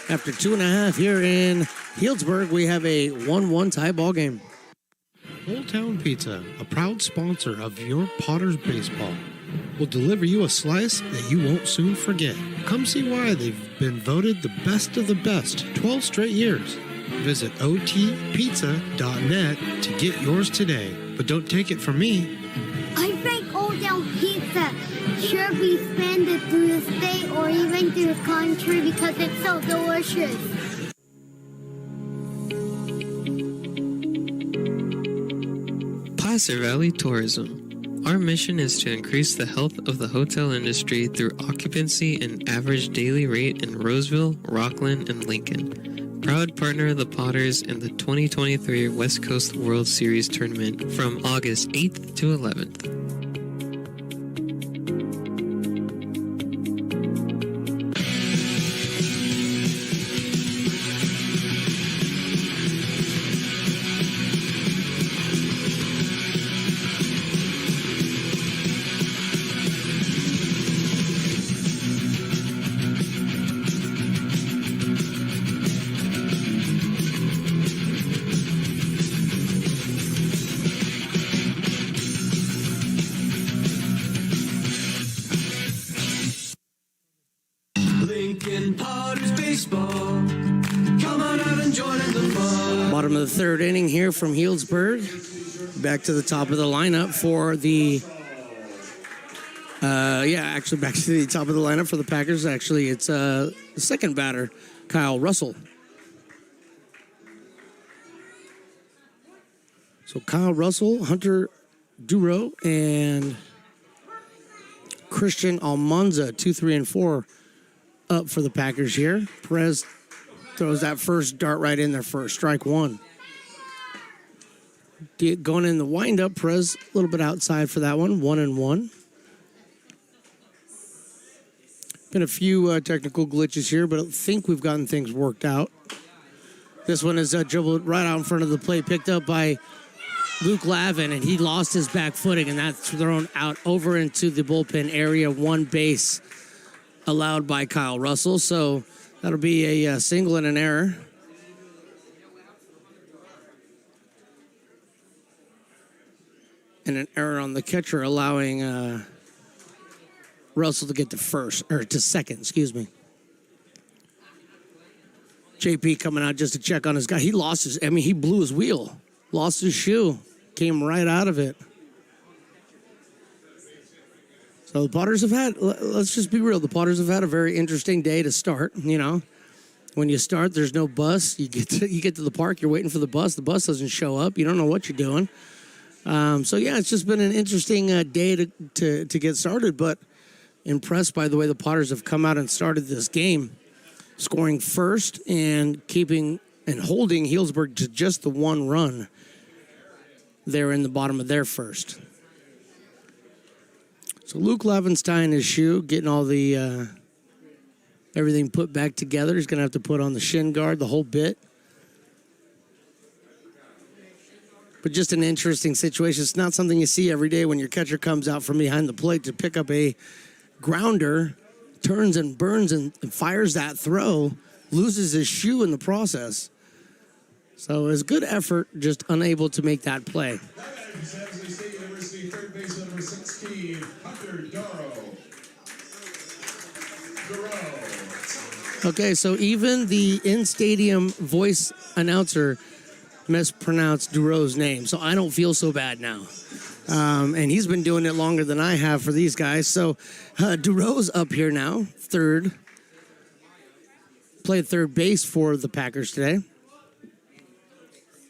after 2.5 here in Healdsburg, we have a 1-1 tie ball game. Old Town Pizza, a proud sponsor of your Potters baseball, will deliver you a slice that you won't soon forget. Come see why they've been voted the best of the best 12 straight years. Visit otpizza.net to get yours today. But don't take it from me. I think Old Town Pizza should be expanded through the state or even through the country because it's so delicious. Placer Valley Tourism. Our mission is to increase the health of the hotel industry through occupancy and average daily rate in Roseville, Rockland, and Lincoln. Proud partner of the Potters in the 2023 West Coast World Series Tournament from August 8th to 11th. baseball. Come on out and join in the fun. Bottom of the third inning here from Healdsburg. Back to the top of the lineup for the... back to the top of the lineup for the Packers. Actually, it's the second batter, Kyle Russell. So Kyle Russell, Hunter Duro, and Christian Almanza, 2, 3, and 4 up for the Packers here. Perez throws that first dart right in there for strike one. Going in the windup, Perez a little bit outside for that one, 1-1. Been a few technical glitches here, but I think we've gotten things worked out. This one is dribbled right out in front of the plate, picked up by Luke Lavin, and he lost his back footing, and that's thrown out over into the bullpen area. One base allowed by Kyle Russell, so that'll be a single and an error. And an error on the catcher, allowing Russell to get to second, excuse me. JP coming out just to check on his guy. He he blew his wheel, lost his shoe, came right out of it. So the Potters have had, let's just be real, the Potters have had a very interesting day to start, you know. When you start, there's no bus. You get to the park, you're waiting for the bus doesn't show up, you don't know what you're doing. It's just been an interesting day to get started, but impressed by the way the Potters have come out and started this game, scoring first and keeping and holding Healdsburg to just the one run there in the bottom of their first. So Luke Lavin's tying his shoe, getting all the everything put back together. He's going to have to put on the shin guard, the whole bit. But just an interesting situation. It's not something you see every day when your catcher comes out from behind the plate to pick up a grounder, turns and burns and fires that throw, loses his shoe in the process. So it was good effort, just unable to make that play. University third base number 16, Hunter Duro. Okay, so even the in-stadium voice announcer mispronounced Duro's name, so I don't feel so bad now. And he's been doing it longer than I have for these guys. So Duro's up here now, third. Played third base for the Packers today.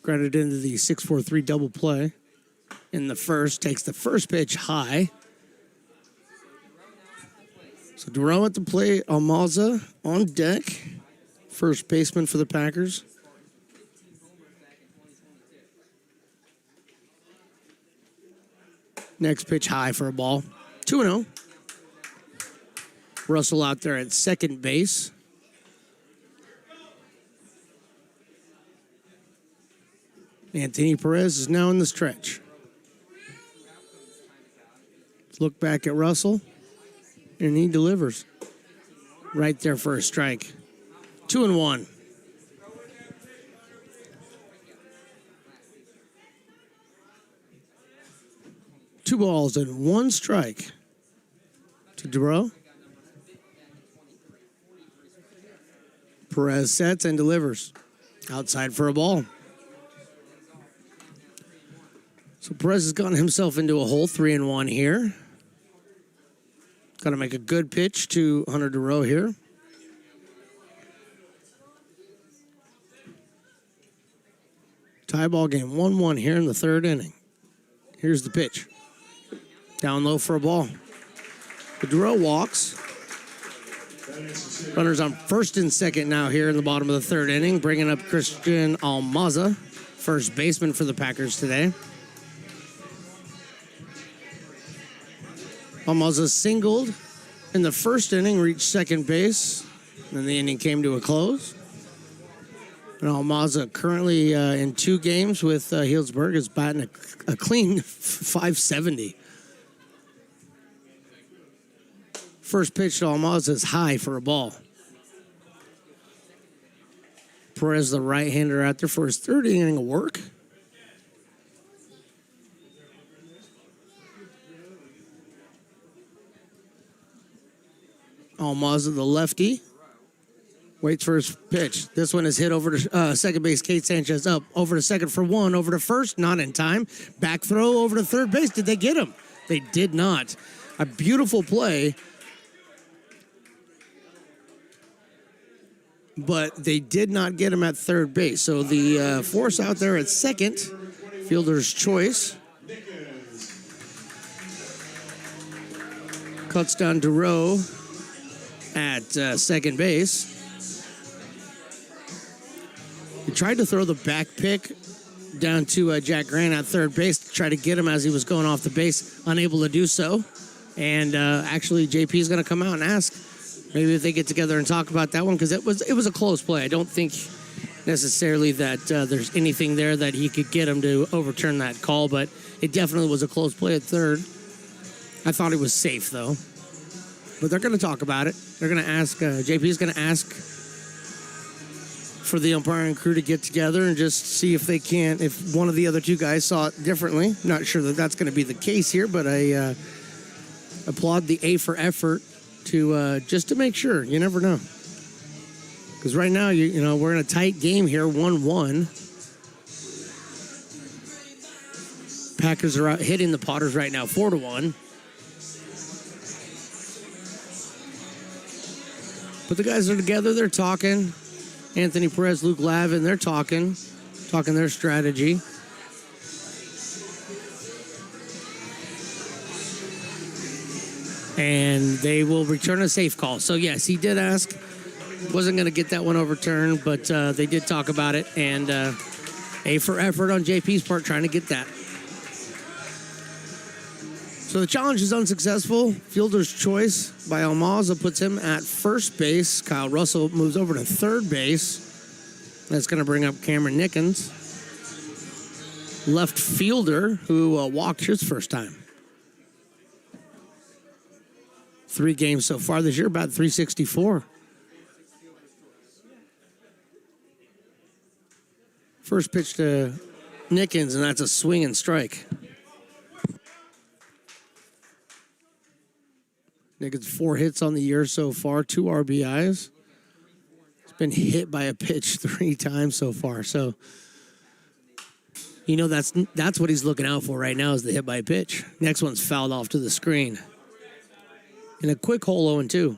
Grounded into the 6-4-3 double play in the first. Takes the first pitch high. So Duro at the plate, Almanza on deck. First baseman for the Packers. Next pitch high for a ball. 2-0. Russell out there at second base. Anthony Perez is now in the stretch. Look back at Russell, and he delivers. Right there for a strike. 2-1. Two balls and one strike to Duro. Perez sets and delivers. Outside for a ball. So Perez has gotten himself into a hole, 3-1 here. Got to make a good pitch to Hunter Duro here. Tie ball game, 1-1 here in the third inning. Here's the pitch. Down low for a ball. The Duro walks. Runners on first and second now here in the bottom of the third inning, bringing up Christian Almanza, first baseman for the Packers today. Almanza singled in the first inning, reached second base. Then the inning came to a close. And Almanza currently in 2 games with Healdsburg is batting a clean .570. First pitch to Almanza is high for a ball. Perez, the right-hander, out there for his third inning of work. Almanza, the lefty. Waits for his pitch. This one is hit over to second base. Kate Sanchez up. Over to second for one. Over to first. Not in time. Back throw over to third base. Did they get him? They did not. A beautiful play. But they did not get him at third base. So the force out there at second. Fielder's choice. Cuts down to Rowe at second base. He tried to throw the back pick down to Jack Grant at third base to try to get him as he was going off the base, unable to do so. And actually, JP is going to come out and ask maybe if they get together and talk about that one, because it was a close play. I don't think necessarily that there's anything there that he could get him to overturn that call, but it definitely was a close play at third. I thought it was safe, though. But they're going to talk about it. They're going to ask, JP is going to ask for the umpiring crew to get together and just see if they can, if one of the other two guys saw it differently. Not sure that that's going to be the case here, but I applaud the A for effort to just to make sure. You never know. Because right now, you know, we're in a tight game here, 1-1. Packers are out hitting the Potters right now, 4-1. But the guys are together, they're talking. Anthony Perez, Luke Lavin, they're talking their strategy. And they will return a safe call. So, yes, he did ask. Wasn't going to get that one overturned, but they did talk about it. And A for effort on JP's part, trying to get that. So the challenge is unsuccessful. Fielder's choice by Almaza puts him at first base. Kyle Russell moves over to third base. That's going to bring up Cameron Nickens. Left fielder who walked his first time. 3 games so far this year, about .364. First pitch to Nickens, and that's a swing and strike. Nickens 4 hits on the year so far, 2 RBIs. He's been hit by a pitch 3 times so far. So, you know, that's what he's looking out for right now is the hit by a pitch. Next one's fouled off to the screen. And a quick hole 0-2.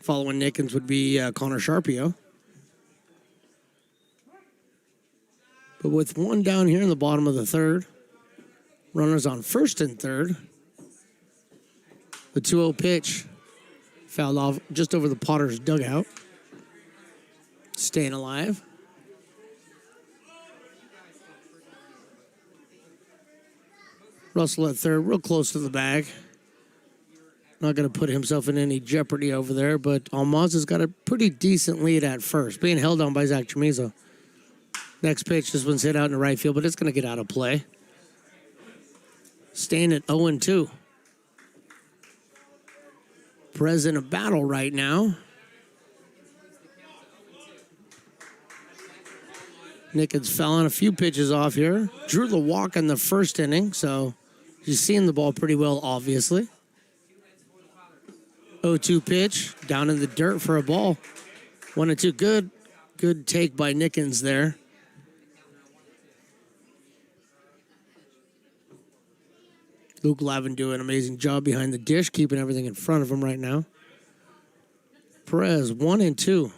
Following Nickens would be Connor Sharpio. But with 1 down here in the bottom of the third, runners on first and third. The 2-0 pitch fouled off just over the Potters' dugout. Staying alive. Russell at third, real close to the bag. Not going to put himself in any jeopardy over there, but Almaza's got a pretty decent lead at first, being held on by Zach Chamizo. Next pitch, this one's hit out in the right field, but it's going to get out of play. Staying at 0-2. Perez in a battle right now. Nickens fell on a few pitches off here. Drew the walk in the first inning, so he's seeing the ball pretty well, obviously. 0-2 pitch, down in the dirt for a ball. 1-2, good take by Nickens there. Luke Lavin doing an amazing job behind the dish, keeping everything in front of him right now. Perez, 1-2.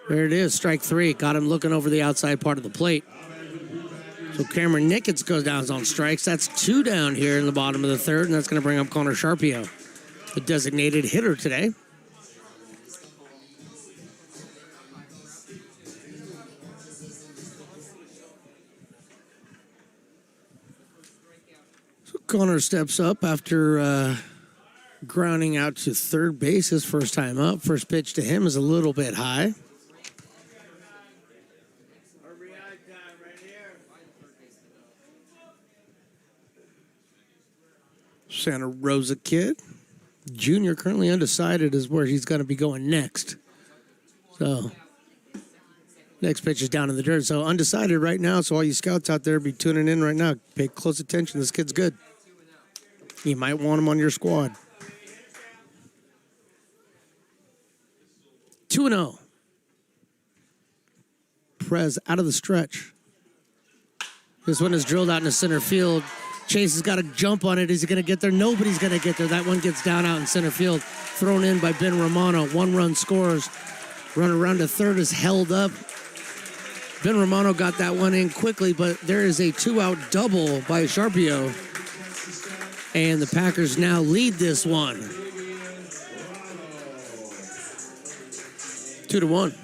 There it is, strike 3. Got him looking over the outside part of the plate. So Cameron Nickens goes down on strikes. That's 2 down here in the bottom of the third, and that's going to bring up Connor Sharpio, the designated hitter today. Connor steps up after grounding out to third base his first time up. First pitch to him is a little bit high. Santa Rosa kid. Junior currently undecided is where he's going to be going next. So next pitch is down in the dirt. So undecided right now. So all you scouts out there be tuning in right now. Pay close attention. This kid's good. You might want him on your squad. 2-0. Perez out of the stretch. This one is drilled out into center field. Chase has got to jump on it. Is he going to get there? Nobody's going to get there. That one gets down out in center field. Thrown in by Ben Romano. 1-run scores. Run around to third is held up. Ben Romano got that one in quickly, but there is a 2-out double by Sharpio. And the Packers now lead this one. 2-1.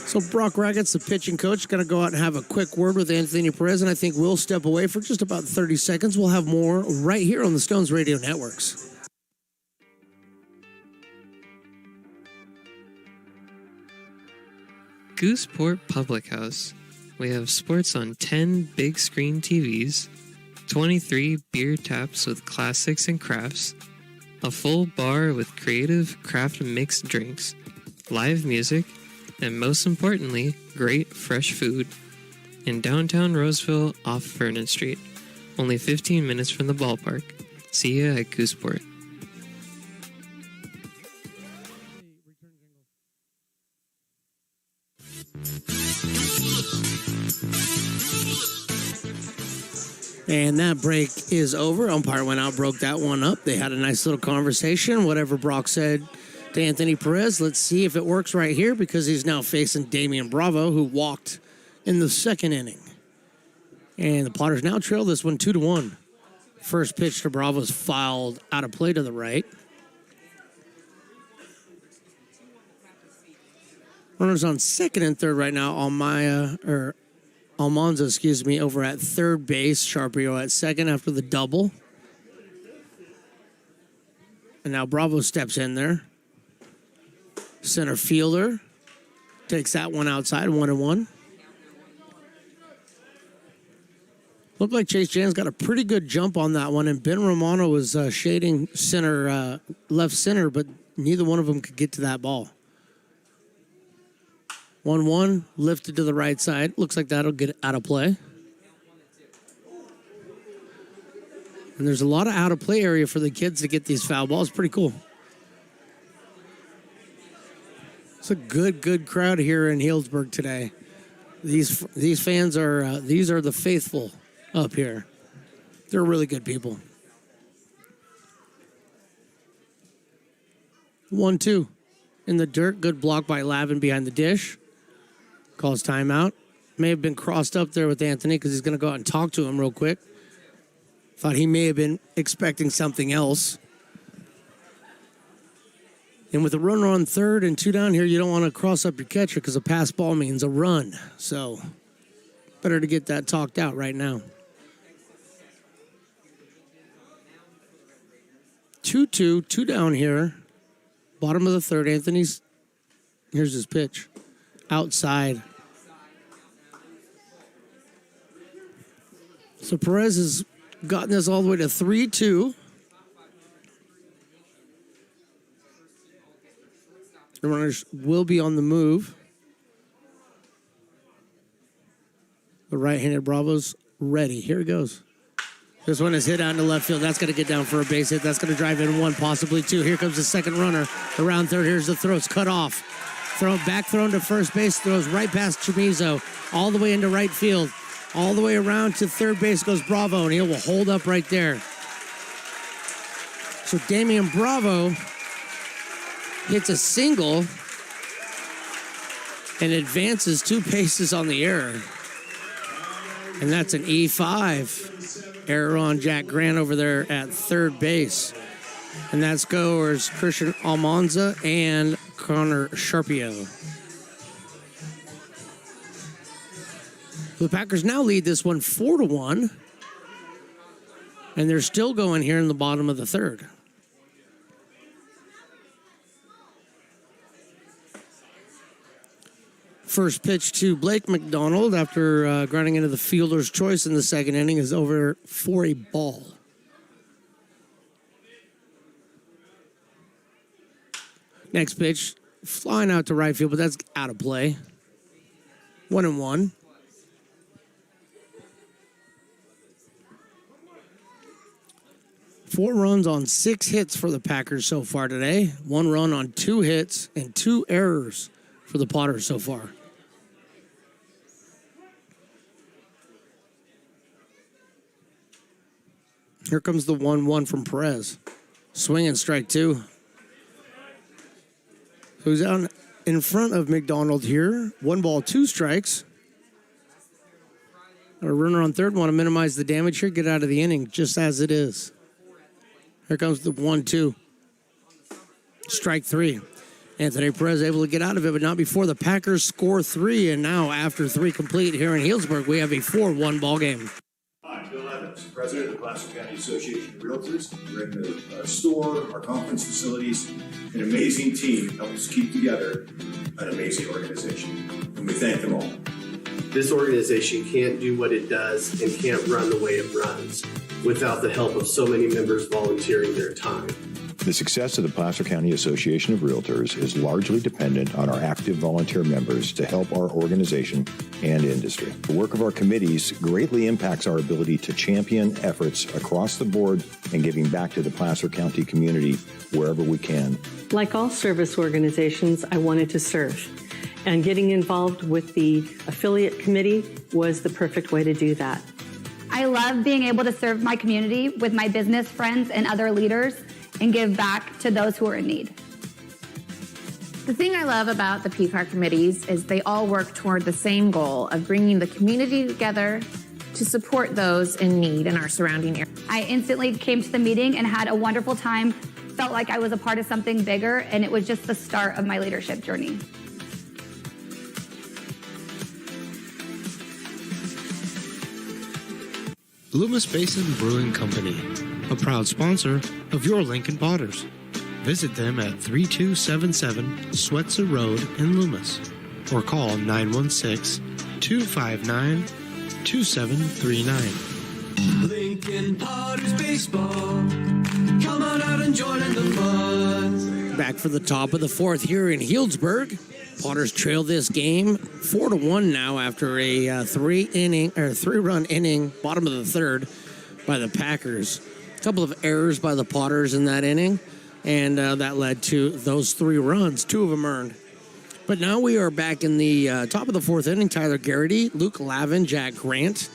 So Brock Rackett's the pitching coach, going to go out and have a quick word with Anthony Perez, and I think we'll step away for just about 30 seconds. We'll have more right here on the Stones Radio Networks. Gooseport Public House. We have sports on 10 big screen TVs, 23 beer taps with classics and crafts, a full bar with creative craft mixed drinks, live music, and most importantly, great fresh food. In downtown Roseville off Vernon Street, only 15 minutes from the ballpark. See ya at Gooseport. And that break is over. Umpire went out, broke that one up. They had a nice little conversation. Whatever Brock said to Anthony Perez, let's see if it works right here because he's now facing Damian Bravo, who walked in the second inning. And the Potters now trail this one 2-1. First pitch to Bravo's fouled out of play to the right. Runners on second and third right now. Almanza, over at third base. Sharpio at second after the double. And now Bravo steps in there. Center fielder takes that one outside, 1-1. Looked like Chase Jan's got a pretty good jump on that one, and Ben Romano was shading center, left center, but neither one of them could get to that ball. 1-1, lifted to the right side. Looks like that'll get out of play. And there's a lot of out of play area for the kids to get these foul balls. Pretty cool. It's a good crowd here in Healdsburg today. These fans are these are the faithful up here. They're really good people. 1-2 in the dirt. Good block by Lavin behind the dish. Calls timeout. May have been crossed up there with Anthony because he's going to go out and talk to him real quick. Thought he may have been expecting something else. And with a runner on third and 2 down here, you don't want to cross up your catcher because a pass ball means a run. So better to get that talked out right now. 2-2, 2 down here. Bottom of the third. Anthony's, here's his pitch. Outside. So Perez has gotten this all the way to 3-2. The runners will be on the move. The right-handed Bravo's ready. Here it goes. This one is hit out into left field. That's going to get down for a base hit. That's going to drive in 1, possibly 2. Here comes the second runner. Around third, here's the throw. It's cut off. Thrown to first base. Throws right past Chamizo. All the way into right field. All the way around to third base goes Bravo, and he will hold up right there. So Damian Bravo hits a single and advances 2 paces on the error. And that's an E5. Error on Jack Grant over there at third base. And that scores Christian Almanza and Connor Sharpio. The Packers now lead this one 4-1. And they're still going here in the bottom of the third. First pitch to Blake McDonald after grounding into the fielder's choice in the second inning is over for a ball. Next pitch, flying out to right field, but that's out of play. 1-1. 4 runs on 6 hits for the Packers so far today. 1 run on 2 hits and 2 errors for the Potters so far. Here comes the 1-1 from Perez. Swing and strike 2. Who's out in front of McDonald here. 1 ball, 2 strikes. A runner on third. Want to minimize the damage here. Get out of the inning just as it is. Here comes the 1-2. Strike 3. Anthony Perez able to get out of it, but not before the Packers score 3. And now, after 3 complete here in Healdsburg, we have a 4-1 ball game. Hi, Bill Evans, President of the Placer County Association of Realtors. We're in the store, our conference facilities, an amazing team help us keep together an amazing organization. And we thank them all. This organization can't do what it does and can't run the way it runs without the help of so many members volunteering their time. The success of the Placer County Association of Realtors is largely dependent on our active volunteer members to help our organization and industry. The work of our committees greatly impacts our ability to champion efforts across the board and giving back to the Placer County community wherever we can. Like all service organizations, I wanted to serve. And getting involved with the affiliate committee was the perfect way to do that. I love being able to serve my community with my business friends and other leaders and give back to those who are in need. The thing I love about the PCAR committees is they all work toward the same goal of bringing the community together to support those in need in our surrounding area. I instantly came to the meeting and had a wonderful time, felt like I was a part of something bigger, and it was just the start of my leadership journey. Loomis Basin Brewing Company, a proud sponsor of your Lincoln Potters. Visit them at 3277 Swetzer Road in Loomis or call 916-259-2739. Lincoln Potters Baseball. Come on out and join in the fun. Back for the top of the 4th here in Healdsburg. Potters trail this game 4-1 now after a 3-run inning, bottom of the 3rd, by the Packers. A couple of errors by the Potters in that inning, and that led to those 3 runs, 2 of them earned. But now we are back in the top of the 4th inning. Tyler Garrity, Luke Lavin, Jack Grant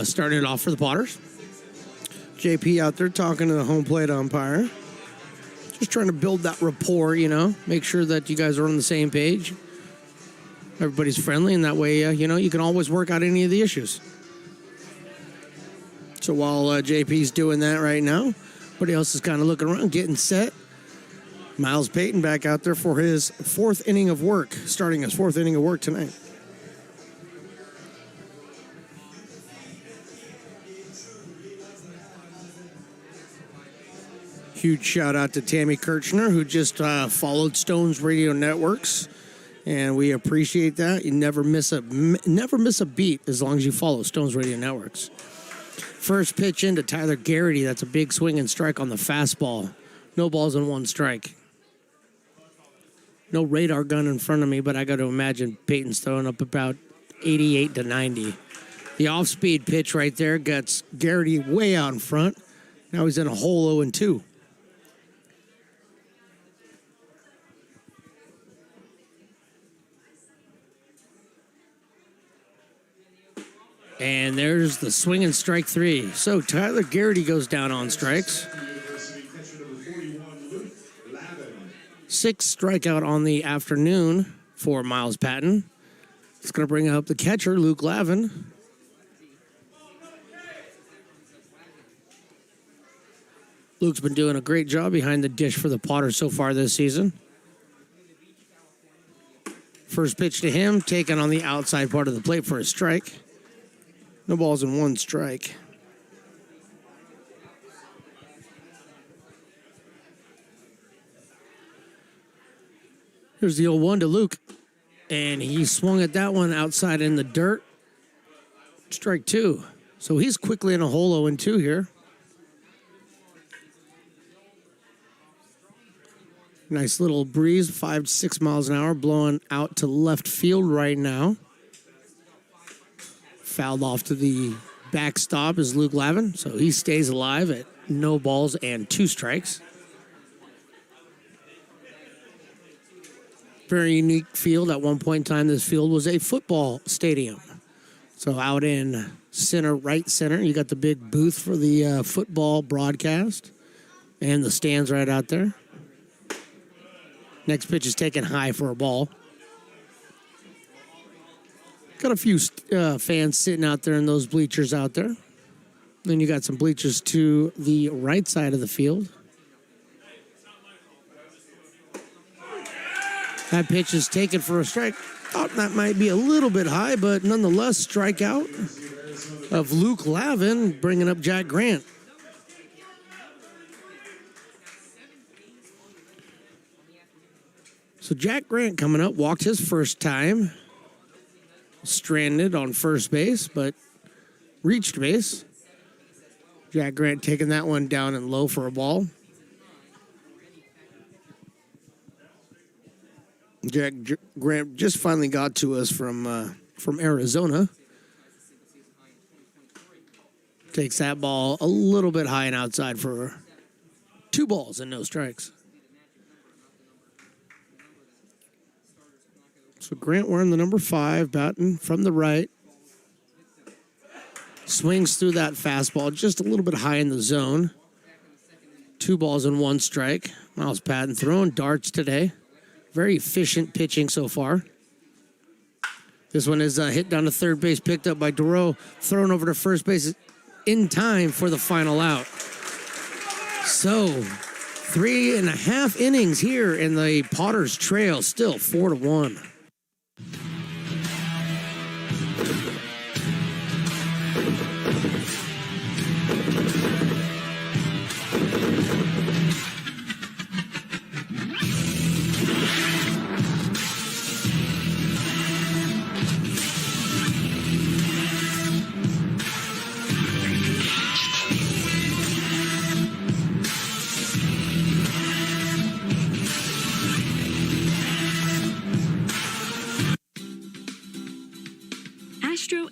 starting it off for the Potters. JP out there talking to the home plate umpire. Just trying to build that rapport, make sure that you guys are on the same page. Everybody's friendly, and that way, you can always work out any of the issues. So while JP's doing that right now, everybody else is kind of looking around, getting set. Miles Payton back out there for his 4th inning of work, starting his 4th inning of work tonight. Huge shout out to Tammy Kirchner, who just followed Stones Radio Networks, and we appreciate that. You never miss a beat as long as you follow Stones Radio Networks. First pitch into Tyler Garrity. That's a big swing and strike on the fastball. No balls and 1 strike. No radar gun in front of me, but I got to imagine Peyton's throwing up about 88 to 90. The off-speed pitch right there gets Garrity way out in front. Now he's in a hole 0-2. And there's the swing and strike 3. So Tyler Garrity goes down on strikes. 6th strikeout on the afternoon for Miles Patton. It's going to bring up the catcher, Luke Lavin. Luke's been doing a great job behind the dish for the Potters so far this season. First pitch to him, taken on the outside part of the plate for a strike. No balls and 1 strike. Here's the 0-1 to Luke. And he swung at that one outside in the dirt. Strike 2. So he's quickly in a hole 0-2 here. Nice little breeze, 5 to 6 miles an hour, blowing out to left field right now. Fouled off to the backstop is Luke Lavin, so he stays alive at No balls and 2 strikes. Very unique field. At one point in time, this field was a football stadium. So out in right center, you got the big booth for the football broadcast and the stands right out there. Next pitch is taken high for a ball. Got a few fans sitting out there in those bleachers out there. Then you got some bleachers to the right side of the field. That pitch is taken for a strike. Thought that might be a little bit high, but nonetheless, strikeout of Luke Lavin, bringing up Jack Grant. So Jack Grant coming up, walked his first time. Stranded on first base, but reached base. Jack Grant taking that one down and low for a ball. Jack Grant just finally got to us from Arizona. Takes that ball a little bit high and outside for 2 balls and no strikes. So Grant wearing the number 5, batting from the right. Swings through that fastball just a little bit high in the zone. 2 balls and 1 strike. Miles Patton throwing darts today. Very efficient pitching so far. This one is hit down to third base, picked up by Duro, thrown over to first base in time for the final out. So, 3.5 innings here in the Potters trail, still 4-1.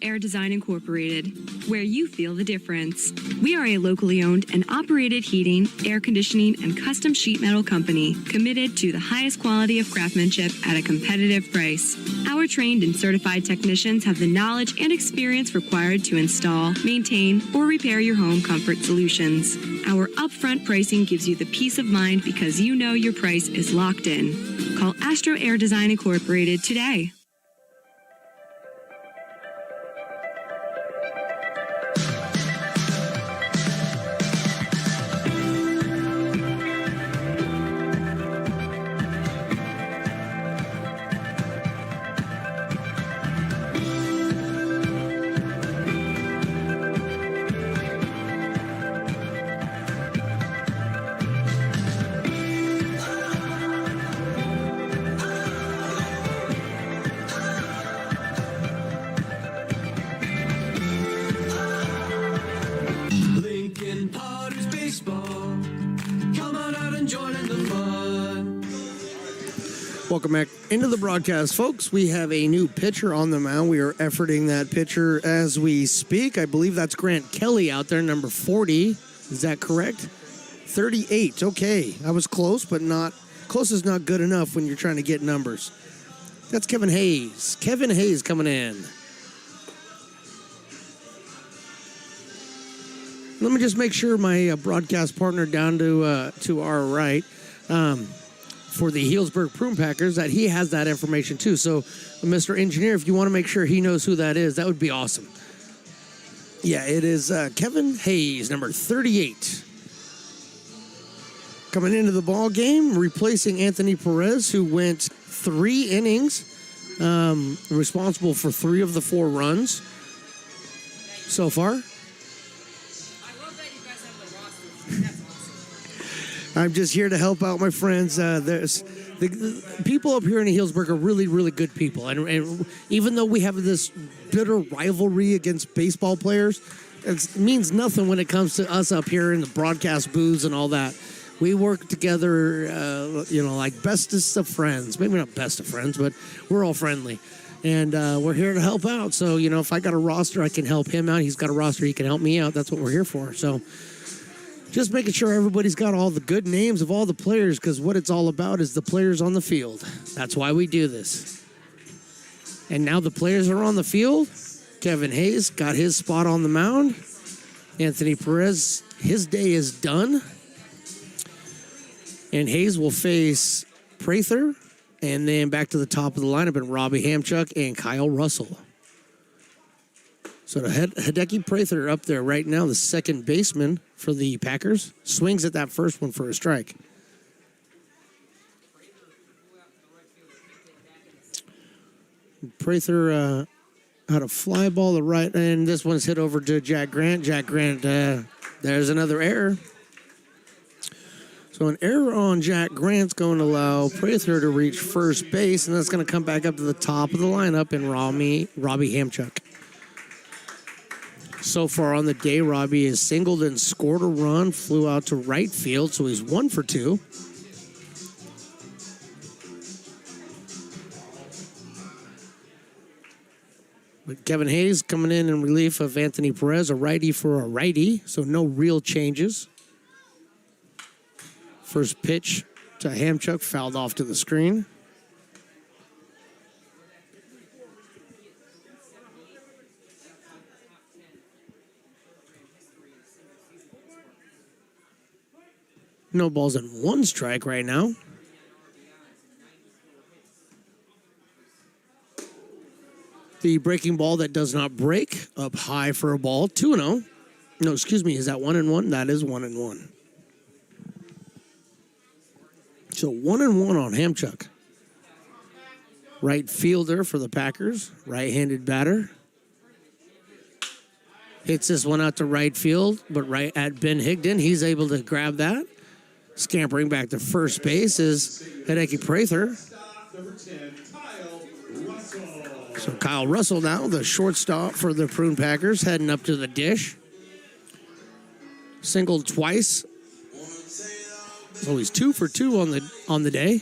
Air Design Incorporated, where you feel the difference. We are a locally owned and operated heating, air conditioning, and custom sheet metal company committed to the highest quality of craftsmanship at a competitive price. Our trained and certified technicians have the knowledge and experience required to install, maintain, or repair your home comfort solutions. Our upfront pricing gives you the peace of mind because you know your price is locked in. Call Astro Air Design Incorporated today. Welcome back into the broadcast, folks. We have a new pitcher on the mound. We are efforting that pitcher as we speak. I believe that's Grant Kelly out there, number 40. Is that correct? 38. Okay. I was close, but not close is not good enough when you're trying to get numbers. That's Kevin Hayes. Kevin Hayes coming in. Let me just make sure my broadcast partner down to our right, for the Healdsburg Prune Packers, that he has that information too. So, Mr. Engineer, if you want to make sure he knows who that is, that would be awesome. Yeah, it is Kevin Hayes, number 38. Coming into the ball game, replacing Anthony Perez, who went 3 innings, responsible for 3 of the 4 runs so far. I'm just here to help out my friends. There's the people up here in Healdsburg are really, really good people. And even though we have this bitter rivalry against baseball players, it means nothing when it comes to us up here in the broadcast booths and all that. We work together, like bestest of friends. Maybe not best of friends, but we're all friendly. And we're here to help out. So, if I got a roster, I can help him out. He's got a roster, he can help me out. That's what we're here for. So, Just making sure everybody's got all the good names of all the players, because what it's all about is the players on the field. That's why we do this. And now the players are on the field. Kevin Hayes got his spot on the mound. Anthony Perez, his day is done. And Hayes will face Prather, and then back to the top of the lineup, and Robbie Hamchuk and Kyle Russell. So Hideki Prather up there right now, the second baseman for the Packers, swings at that first one for a strike. Prather had a fly ball to right, and this one's hit over to Jack Grant. Jack Grant, there's another error. So an error on Jack Grant's going to allow Prather to reach first base, and that's going to come back up to the top of the lineup in Robbie Hamchuk. So far on the day, Robbie has singled and scored a run, flew out to right field, so he's 1 for 2. But Kevin Hayes coming in relief of Anthony Perez, a righty for a righty, so no real changes. First pitch to Hamchuk, fouled off to the screen. No balls and 1 strike right now. The breaking ball that does not break, up high for a ball, 2-0. No, excuse me, is that 1-1? That is 1-1. So 1-1 on Hamchuk. Right fielder for the Packers, right-handed batter. Hits this one out to right field, but right at Ben Higdon, he's able to grab that. Scampering back to first base is Hideki Prather. So Kyle Russell now, the shortstop for the Prune Packers, heading up to the dish. Singled twice. So he's 2 for 2 on the day.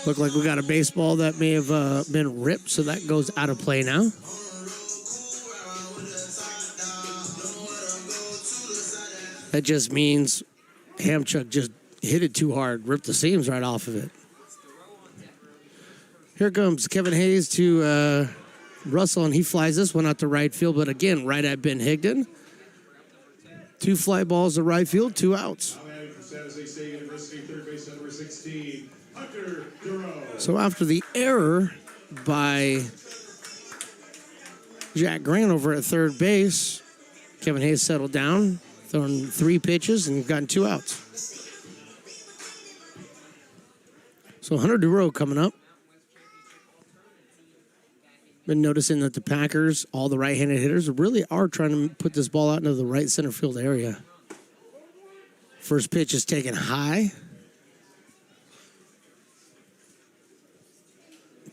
Look like we got a baseball that may have been ripped, so that goes out of play now. That just means Hamchuk just hit it too hard, ripped the seams right off of it. Here comes Kevin Hayes to Russell, and he flies this one out to right field, but again, right at Ben Higdon. 2 fly balls to right field, 2 outs. So after the error by Jack Grant over at third base, Kevin Hayes settled down, thrown 3 pitches, and gotten 2 outs. So Hunter Duro coming up. Been noticing that the Packers, all the right-handed hitters, really are trying to put this ball out into the right center field area. First pitch is taken high.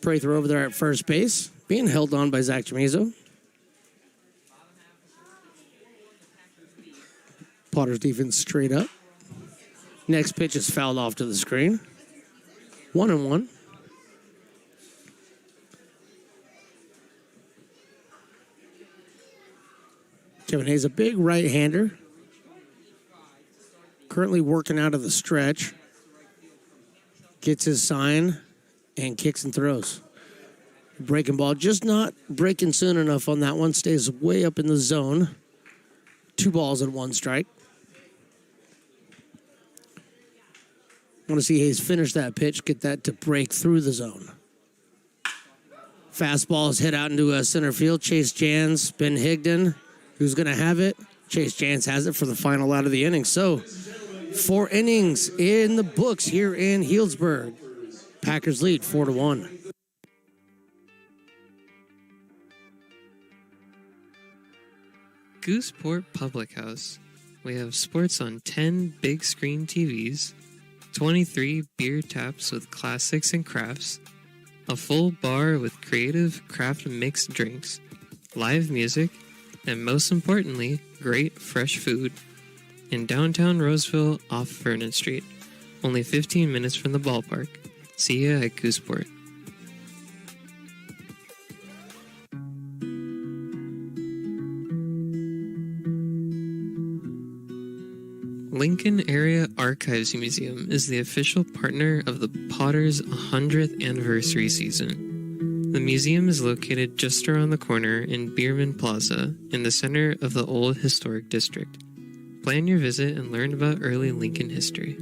Prather over there at first base, being held on by Zach Chamizo. Potter's defense straight up. Next pitch is fouled off to the screen. 1-1. Kevin Hayes, a big right-hander. Currently working out of the stretch. Gets his sign and kicks and throws. Breaking ball, just not breaking soon enough on that one. Stays way up in the zone. 2 balls and 1 strike. Want to see Hayes finish that pitch, get that to break through the zone. Fastball is hit out into center field. Chase Jans, Ben Higdon, who's going to have it? Chase Jans has it for the final out of the inning. So 4 innings in the books here in Healdsburg. Packers lead 4-1. Gooseport Public House. We have sports on 10 big screen TVs, 23 beer taps with classics and crafts, a full bar with creative craft mixed drinks, live music, and most importantly, great fresh food. In downtown Roseville off Vernon Street, only 15 minutes from the ballpark. See ya at Gooseport. Lincoln Area Archives Museum is the official partner of the Potters' 100th anniversary season. The museum is located just around the corner in Bierman Plaza in the center of the Old Historic District. Plan your visit and learn about early Lincoln history.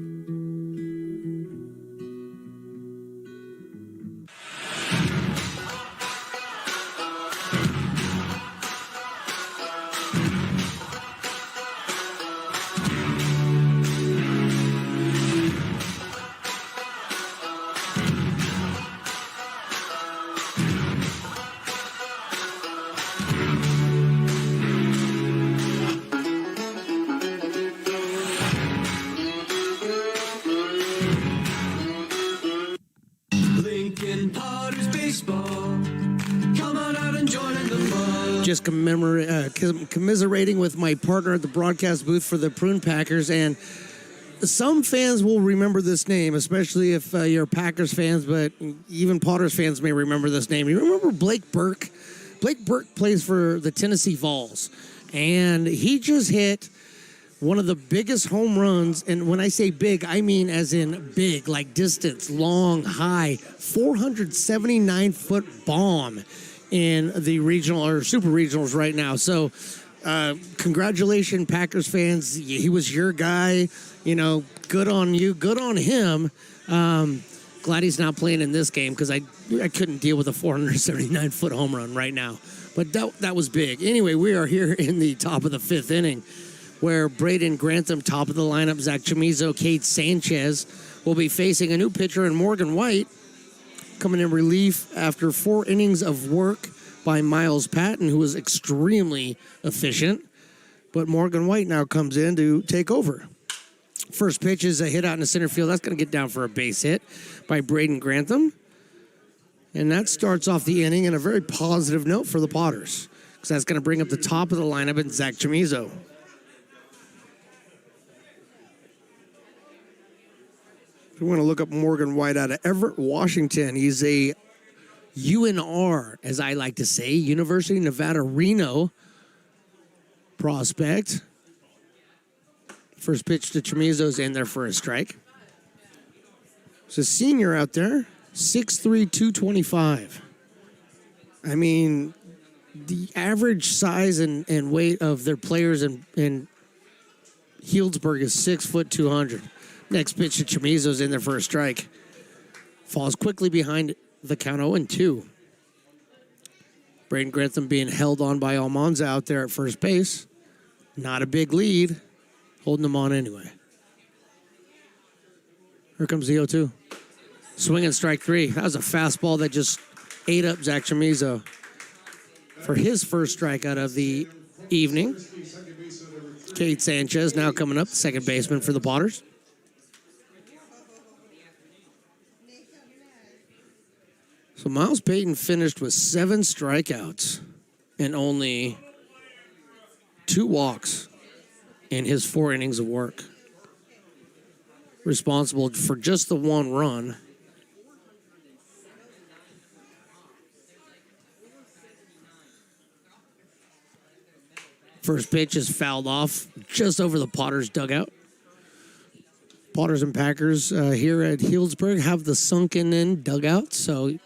Lincoln Potters baseball. Come on out and join in the fun. Just commiserating with my partner at the broadcast booth for the Prune Packers, and some fans will remember this name, especially if you're Packers fans, but even Potters fans may remember this name. You remember Blake Burke? Blake Burke plays for the Tennessee Vols, and he just hit one of the biggest home runs, and when I say big, I mean as in big, like distance, long, high, 479-foot bomb in the regional or super regionals right now. So congratulations, Packers fans. He was your guy. You know, good on you, good on him. Glad he's not playing in this game because I couldn't deal with a 479-foot home run right now. But that was big. Anyway, we are here in the top of the fifth inning, where Braden Grantham, top of the lineup, Zach Chamizo, Kate Sanchez will be facing a new pitcher in Morgan White, coming in relief after 4 innings of work by Miles Patton, who was extremely efficient. But Morgan White now comes in to take over. First pitch is a hit out in the center field. That's going to get down for a base hit by Braden Grantham. And that starts off the inning in a very positive note for the Potters, because that's going to bring up the top of the lineup in Zach Chamizo. We want to look up Morgan White out of Everett, Washington. He's a UNR, as I like to say, University of Nevada, Reno prospect. First pitch to Chamizo's in there for a strike. It's a senior out there, 6'3", 225. I mean, the average size and weight of their players in Healdsburg is 6 foot 200. Next pitch to Chamizo's in there for a strike. Falls quickly behind the count 0-2. Braden Grantham being held on by Almanza out there at first base. Not a big lead. Holding them on anyway. Here comes the 0-2. Swing and strike 3. That was a fastball that just ate up Zach Chamizo for his first strikeout of the evening. Kate Sanchez now coming up, second baseman for the Potters. So Miles Payton finished with 7 strikeouts and only 2 walks in his 4 innings of work. Responsible for just the 1 run. First pitch is fouled off just over the Potters dugout. Potters and Packers here at Healdsburg have the sunken-in dugout, so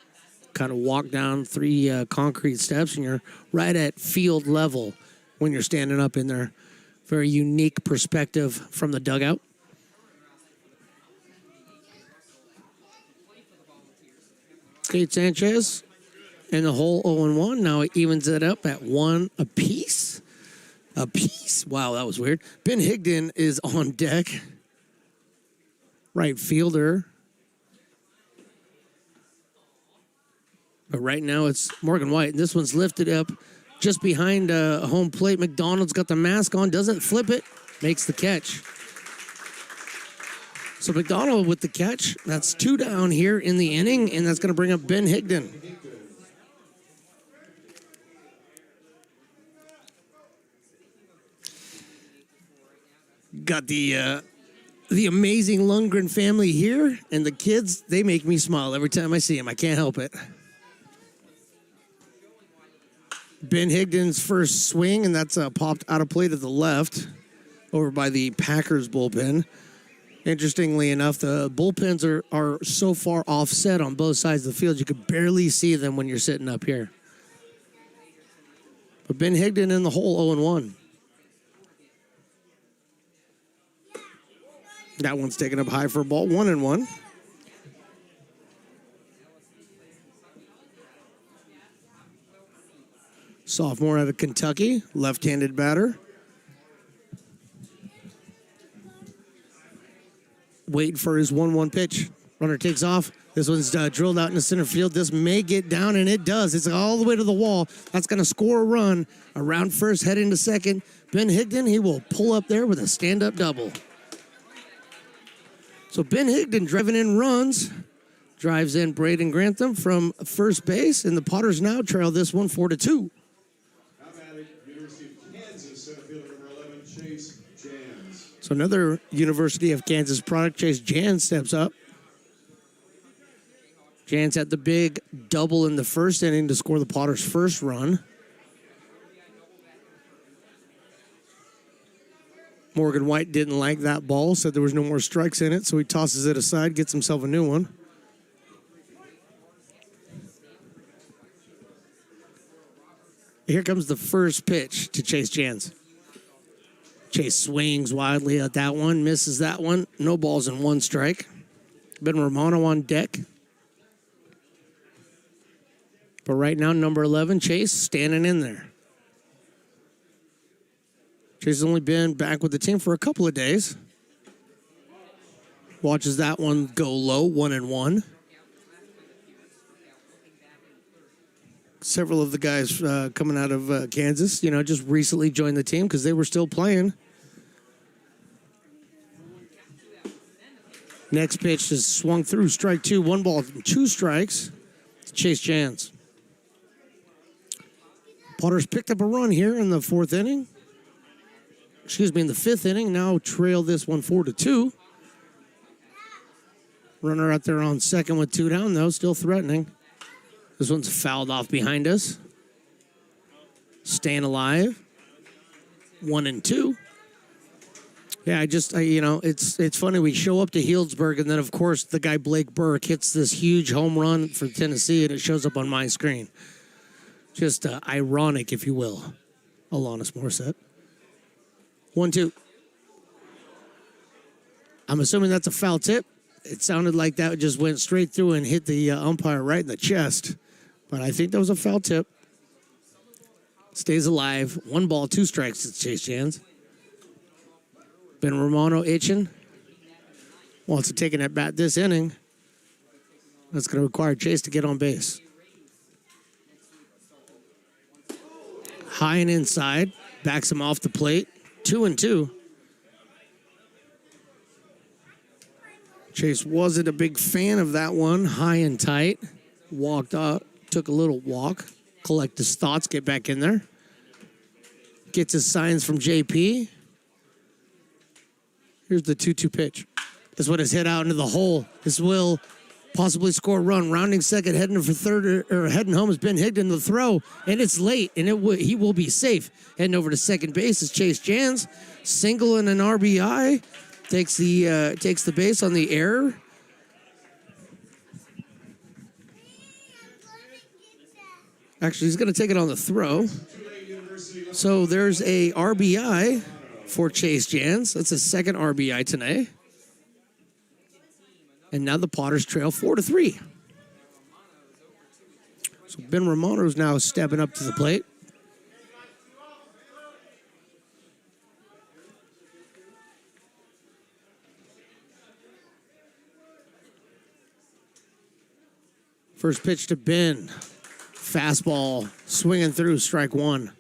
kind of walk down 3 concrete steps, and you're right at field level when you're standing up in there. Very unique perspective from the dugout. Kate Sanchez in the hole 0-1. Now it evens it up at 1 apiece. Wow, that was weird. Ben Higdon is on deck. Right fielder. But right now it's Morgan White. And this one's lifted up just behind home plate. McDonald's got the mask on, doesn't flip it, makes the catch. So McDonald with the catch. That's 2 down here in the inning, and that's going to bring up Ben Higdon. Got the amazing Lundgren family here, and the kids, they make me smile every time I see them. I can't help it. Ben Higdon's first swing, and that's popped out of play to the left. over by the Packers bullpen. Interestingly enough, the bullpens are so far offset on both sides of the field, you could barely see them when you're sitting up here. But Ben Higdon in the hole, 0-1. That one's taken up high for a ball, 1-1. Sophomore out of Kentucky, left-handed batter. Waiting for his 1-1 pitch. Runner takes off. This one's drilled out into center field. This may get down, and it does. It's all the way to the wall. That's going to score a run. Around first, head into second. Ben Higdon, he will pull up there with a stand-up double. So Ben Higdon driving in runs. Drives in Braden Grantham from first base, and the Potters now trail this one 4-2. So another University of Kansas product, Chase Jans, steps up. Jans had the big double in the first inning to score the Potters' first run. Morgan White didn't like that ball, said there was no more strikes in it, so he tosses it aside, gets himself a new one. Here comes the first pitch to Chase Jans. Chase swings wildly at that one, misses that one. No balls and one strike. Ben Romano on deck. But right now, number 11, Chase, standing in there. Chase has only been back with the team for a couple of days. Watches that one go low, 1-1. Several of the guys coming out of Kansas, just recently joined the team because they were still playing. Next pitch is swung through, strike two, 1 ball, 2 strikes to Chase Jans. Potters picked up a run here in the in the 5th inning. Now trail this one 4-2. Runner out there on second with 2 down, though, still threatening. This one's fouled off behind us. Staying alive. 1-2. Yeah, it's funny. We show up to Healdsburg, and then, of course, the guy Blake Burke hits this huge home run for Tennessee, and it shows up on my screen. Just ironic, if you will. Alanis Morissette. 1-2. I'm assuming that's a foul tip. It sounded like that just went straight through and hit the umpire right in the chest. But I think that was a foul tip. Stays alive. 1 ball, 2 strikes to Chase Jans. Ben Romano itching. Wants to take an at bat this inning. That's going to require Chase to get on base. High and inside. Backs him off the plate. 2-2. Chase wasn't a big fan of that one. High and tight. Walked up. Took a little walk. Collect his thoughts. Get back in there. Gets his signs from JP. Here's the 2-2 pitch. This one is hit out into the hole. This will possibly score a run. Rounding second, heading for third, or heading home has been Higdon. The throw, and it's late, and he will be safe. Heading over to second base is Chase Jans. Single and an RBI. Takes the base on the error. Actually, he's going to take it on the throw. So there's a RBI for Chase Jans. That's his second RBI tonight. And now the Potters trail 4-3. So Ben Romano's now stepping up to the plate. First pitch to Ben. Fastball swinging through, strike 1.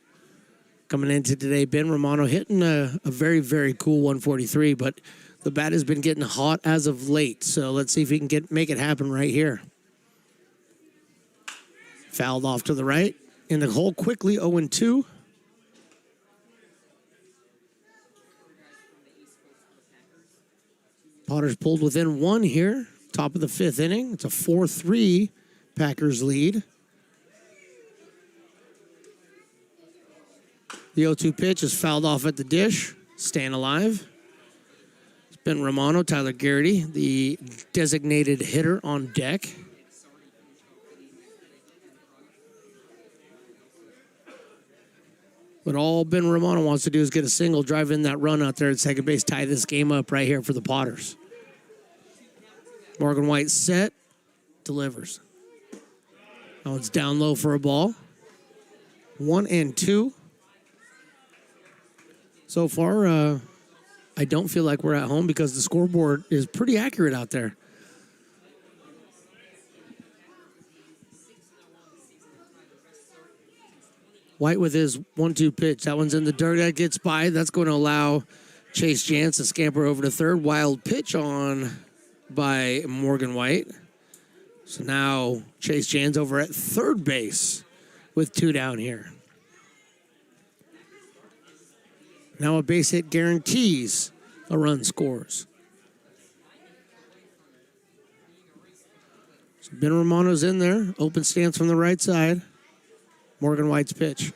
Coming into today, Ben Romano hitting a very, very cool 143, but the bat has been getting hot as of late. So let's see if he can make it happen right here. Fouled off to the right. In the hole quickly, 0-2. Potters pulled within 1 here. Top of the 5th inning. It's a 4-3 Packers lead. The 0-2 pitch is fouled off at the dish. staying alive. It's Ben Romano, Tyler Garrity, the designated hitter on deck. But all Ben Romano wants to do is get a single, drive in that run out there at second base, tie this game up right here for the Potters. Morgan White set, delivers. Now it's down low for a ball. 1-2. So far, I don't feel like we're at home because the scoreboard is pretty accurate out there. White with his 1-2 pitch. That one's in the dirt. That gets by. That's going to allow Chase Jantz to scamper over to third. Wild pitch on by Morgan White. So now Chase Jantz over at third base with 2 down here. Now a base hit guarantees a run scores. So Ben Romano's in there. Open stance from the right side. Morgan White's pitch.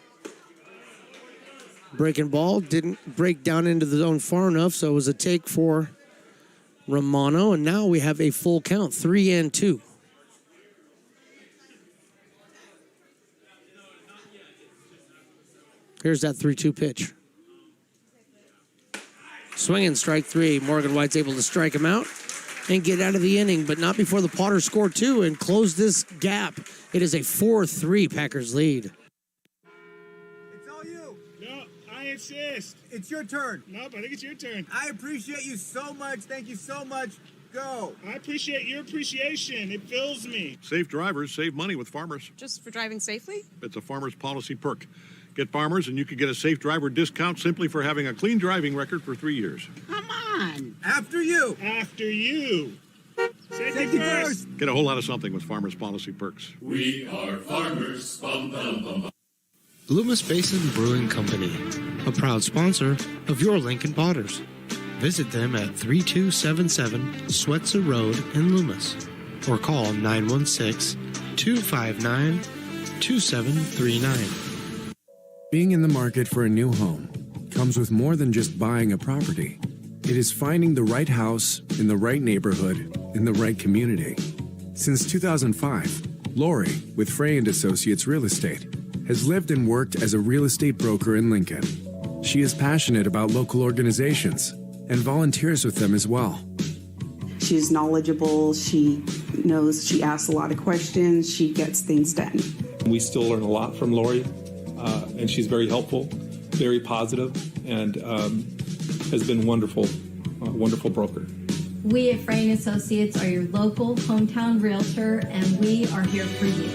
Breaking ball. Didn't break down into the zone far enough, so it was a take for Romano. And now we have a full count, 3-2. Here's that 3-2 pitch. Swinging strike 3. Morgan White's able to strike him out and get out of the inning, but not before the Potters score 2 and close this gap. It is a 4-3 Packers lead. It's all you. No, I insist. It's your turn. Nope, I think it's your turn. I appreciate you so much. Thank you so much. Go. I appreciate your appreciation. It fills me. Safe drivers save money with Farmers. Just for driving safely? It's a Farmers policy perk. Get Farmers and you can get a safe driver discount simply for having a clean driving record for 3 years. Come on. After you. After you. Safety first. Get a whole lot of something with Farmers policy perks. We are farmers. Bum, bum, bum, bum. Loomis Basin Brewing Company, a proud sponsor of your Lincoln Potters. Visit them at 3277 Swetzer Road in Loomis or call 916-259-2739. Being in the market for a new home comes with more than just buying a property. It is finding the right house in the right neighborhood in the right community. Since 2005, Lori, with Frey & Associates Real Estate, has lived and worked as a real estate broker in Lincoln. She is passionate about local organizations and volunteers with them as well. She's knowledgeable. She knows, she asks a lot of questions. She gets things done. We still learn a lot from Lori, and she's very helpful, very positive, and has been wonderful, wonderful broker. We at Frey & Associates are your local hometown realtor, and we are here for you.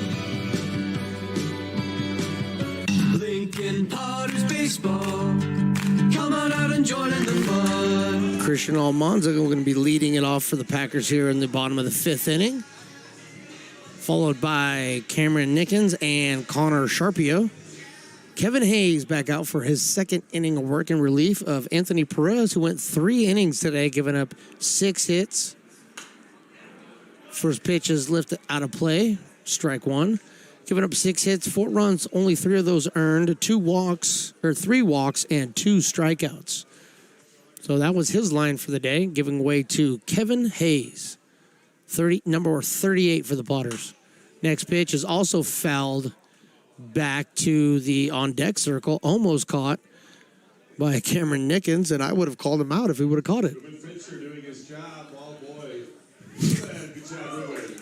Lincoln Potters Baseball. Come on out and join in the fun. Christian Almanza going to be leading it off for the Packers here in the bottom of the 5th inning, followed by Cameron Nickens and Connor Sharpio. Kevin Hayes back out for his 2nd inning of work in relief of Anthony Perez, who went 3 innings today, giving up 6 hits. First pitch is lifted out of play, strike 1. Giving up 6 hits, 4 runs, only 3 of those earned, 3 walks, and 2 strikeouts. So that was his line for the day, giving way to Kevin Hayes, number 38 for the Potters. Next pitch is also fouled back to the on-deck circle, almost caught by Cameron Nickens, and I would have called him out if he would have caught it. Pitcher doing his job. Oh, boy. Good job, everybody.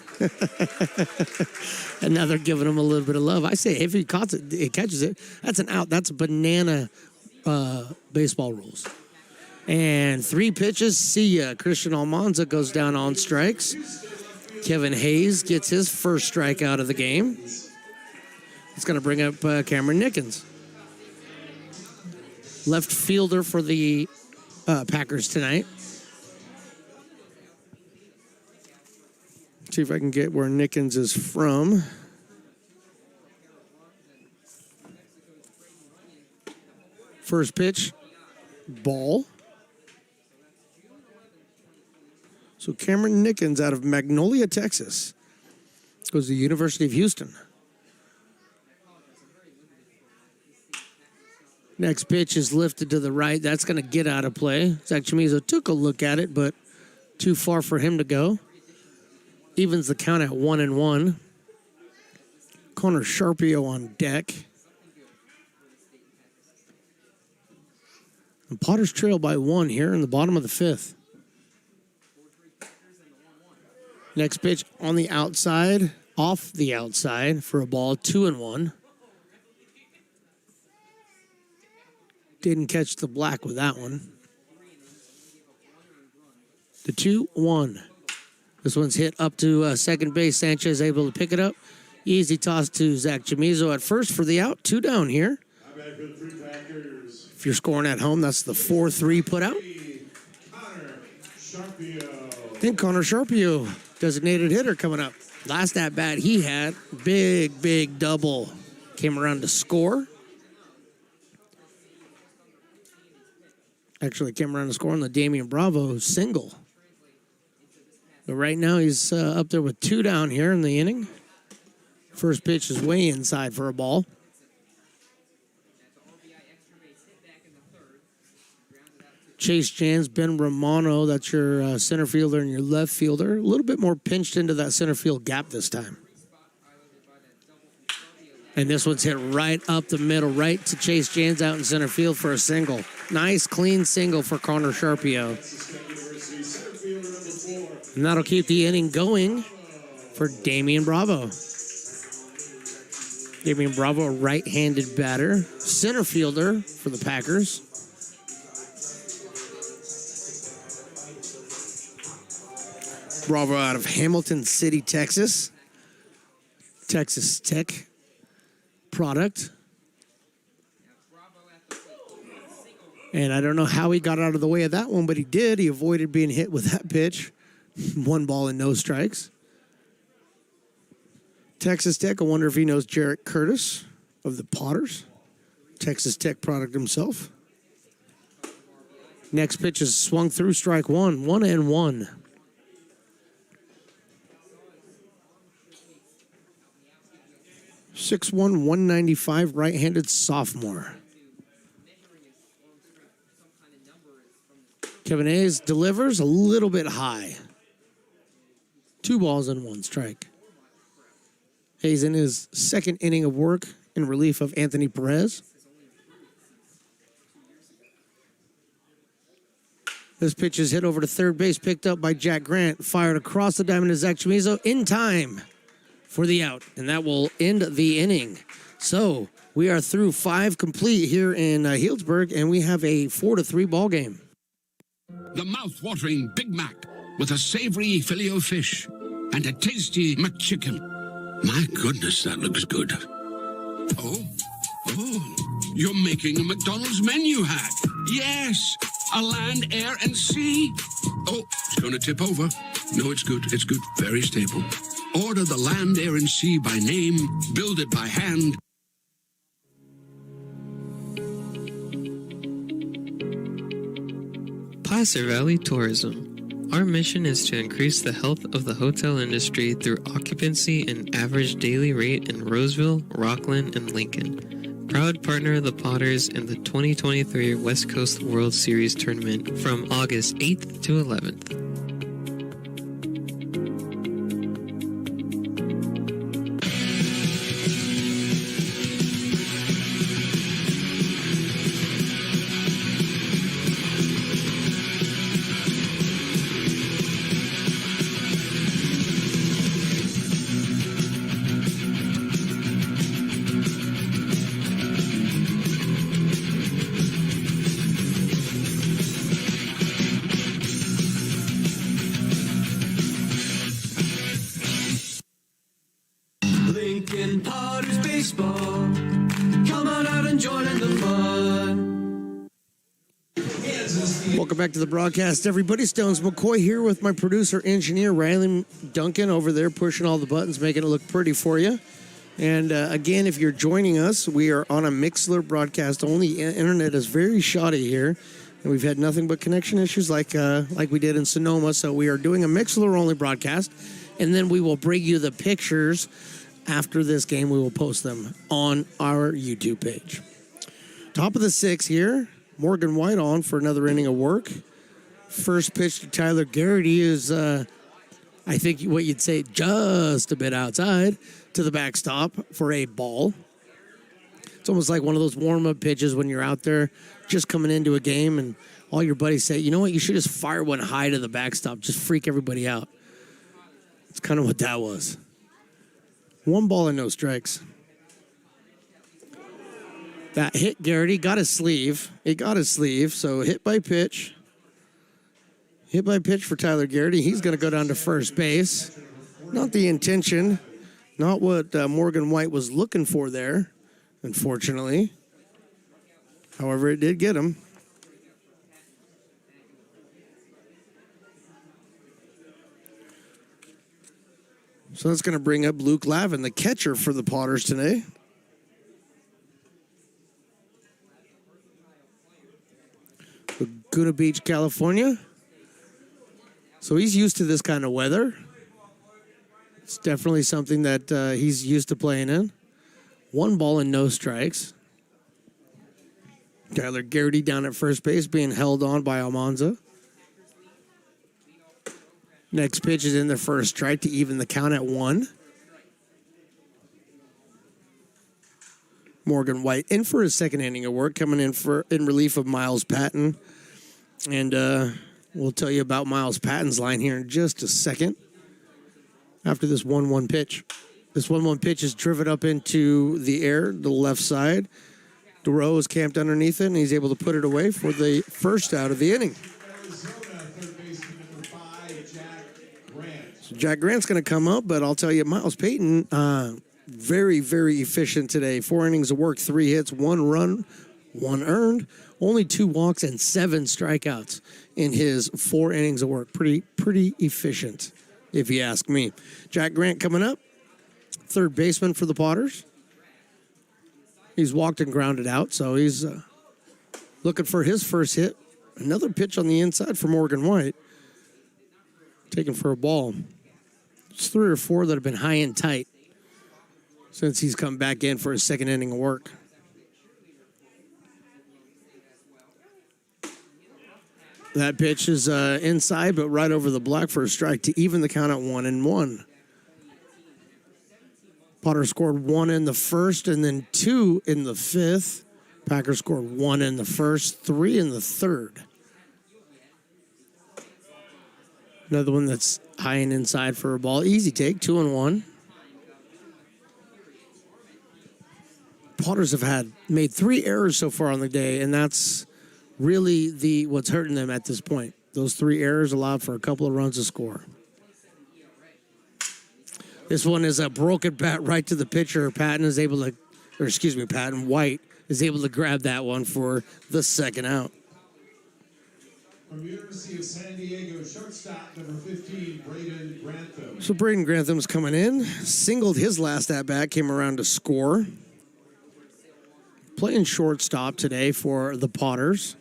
And now they're giving him a little bit of love. I say if he catches it, that's an out. That's banana baseball rules. And 3 pitches. See ya. Christian Almanza goes down on strikes. Kevin Hayes gets his first strikeout of the game. It's going to bring up Cameron Nickens. Left fielder for the Packers tonight. See if I can get where Nickens is from. First pitch, ball. So Cameron Nickens out of Magnolia, Texas, goes to the University of Houston. Next pitch is lifted to the right. That's going to get out of play. Zach Chamizo took a look at it, but too far for him to go. Evens the count at 1-1. Connor Sharpio on deck. The Potters trail by 1 here in the bottom of the 5th. Next pitch on the outside, off the outside for a ball, 2-1. Didn't catch the black with that one. The 2-1. This one's hit up to second base. Sanchez able to pick it up. Easy toss to Zach Chamizo at first for the out. 2 down here. If you're scoring at home, that's the 4-3 put out. Then Connor Sharpio, designated hitter coming up. Last at bat he had, big double. Came around to score. Actually came around to score on the Damian Bravo single. But right now he's up there with 2 down here in the inning. First pitch is way inside for a ball. Chase Jans, Ben Romano, that's your center fielder and your left fielder. A little bit more pinched into that center field gap this time. And this one's hit right up the middle, right to Chase Jans out in center field for a single. Nice, clean single for Connor Sharpio. And that'll keep the inning going for Damian Bravo. Damian Bravo, a right-handed batter, center fielder for the Packers. Bravo out of Hamilton City, Texas. Texas Tech product. And I don't know how he got out of the way of that one, but he did. He avoided being hit with that pitch. 1 ball and no strikes. Texas Tech, I wonder if he knows Jarrett Curtis of the Potters. Texas Tech product himself. Next pitch is swung through, strike 1. 1-1. .6'1", 195, right-handed sophomore. Kevin Hayes delivers a little bit high. 2 balls and 1 strike. Hayes in his second inning of work in relief of Anthony Perez. This pitch is hit over to third base, picked up by Jack Grant, fired across the diamond to Zach Chamizo in time for the out, and that will end the inning. So we are through 5 complete here in Healdsburg, and we have a 4-3 ball game. The mouth-watering Big Mac with a savory Filet-O-Fish and a tasty McChicken. My goodness, that looks good. Oh, you're making a McDonald's menu hack. Yes, a land, air, and sea. Oh, it's going to tip over. No, it's good. It's good. Very stable. Order the land, air, and sea by name. Build it by hand. Placer Valley Tourism. Our mission is to increase the health of the hotel industry through occupancy and average daily rate in Roseville, Rockland, and Lincoln. Proud partner of the Potters in the 2023 West Coast World Series Tournament from August 8th to 11th. Lincoln Potters Baseball. Come on out and join in the fun. Welcome back to the broadcast, everybody. Stones McCoy here with my producer, engineer, Riley Duncan over there pushing all the buttons, making it look pretty for you. And again, if you're joining us, we are on a Mixlr broadcast only. Internet is very shoddy here, and we've had nothing but connection issues like we did in Sonoma. So we are doing a Mixlr only broadcast, and then we will bring you the pictures after this game. We will post them on our YouTube page. Top of the 6th here. Morgan White on for another inning of work. First pitch to Tyler Garrity is, I think what you'd say, just a bit outside to the backstop for a ball. It's almost like one of those warm-up pitches when you're out there just coming into a game and all your buddies say, you know what, you should just fire one high to the backstop. Just freak everybody out. It's kind of what that was. 1 ball and no strikes. That hit Garrity, got his sleeve. It got his sleeve, so hit by pitch. Hit by pitch for Tyler Garrity. He's going to go down to first base. Not the intention. Not what Morgan White was looking for there, unfortunately. However, it did get him. So that's going to bring up Luke Lavin, the catcher for the Potters today. Laguna Beach, California. So he's used to this kind of weather. It's definitely something that he's used to playing in. 1 ball and no strikes. Tyler Garrity down at first base being held on by Almanza. Next pitch is in the first strike to even the count at 1. Morgan White in for his second inning of work, coming in relief of Miles Patton. And we'll tell you about Miles Patton's line here in just a second after this 1-1 pitch. This 1-1 pitch is driven up into the air, the left side. DeRoe is camped underneath it, and he's able to put it away for the first out of the inning. So Jack Grant's going to come up, but I'll tell you, Miles Patton, very, very efficient today. 4 innings of work, 3 hits, 1 run, 1 earned, only 2 walks and 7 strikeouts in his 4 innings of work. Pretty efficient, if you ask me. Jack Grant coming up, third baseman for the Potters. He's walked and grounded out, so he's looking for his first hit. Another pitch on the inside for Morgan White. Taken for a ball. It's 3 or 4 that have been high and tight since he's come back in for his second inning of work. That pitch is inside, but right over the block for a strike to even the count at 1-1. Potter scored 1 in the first and then 2 in the 5th. Packers scored 1 in the first, 3 in the 3rd. Another one that's high and inside for a ball. Easy take, 2-1. Potters have made 3 errors so far on the day, and that's really what's hurting them at this point. Those 3 errors allowed for a couple of runs to score. This one is a broken bat right to the pitcher. White is able to grab that one for the second out. From the University of San Diego, shortstop number 15, Braden Grantham. So Braden Grantham's coming in, singled his last at-bat, came around to score. Playing shortstop today for the Potters.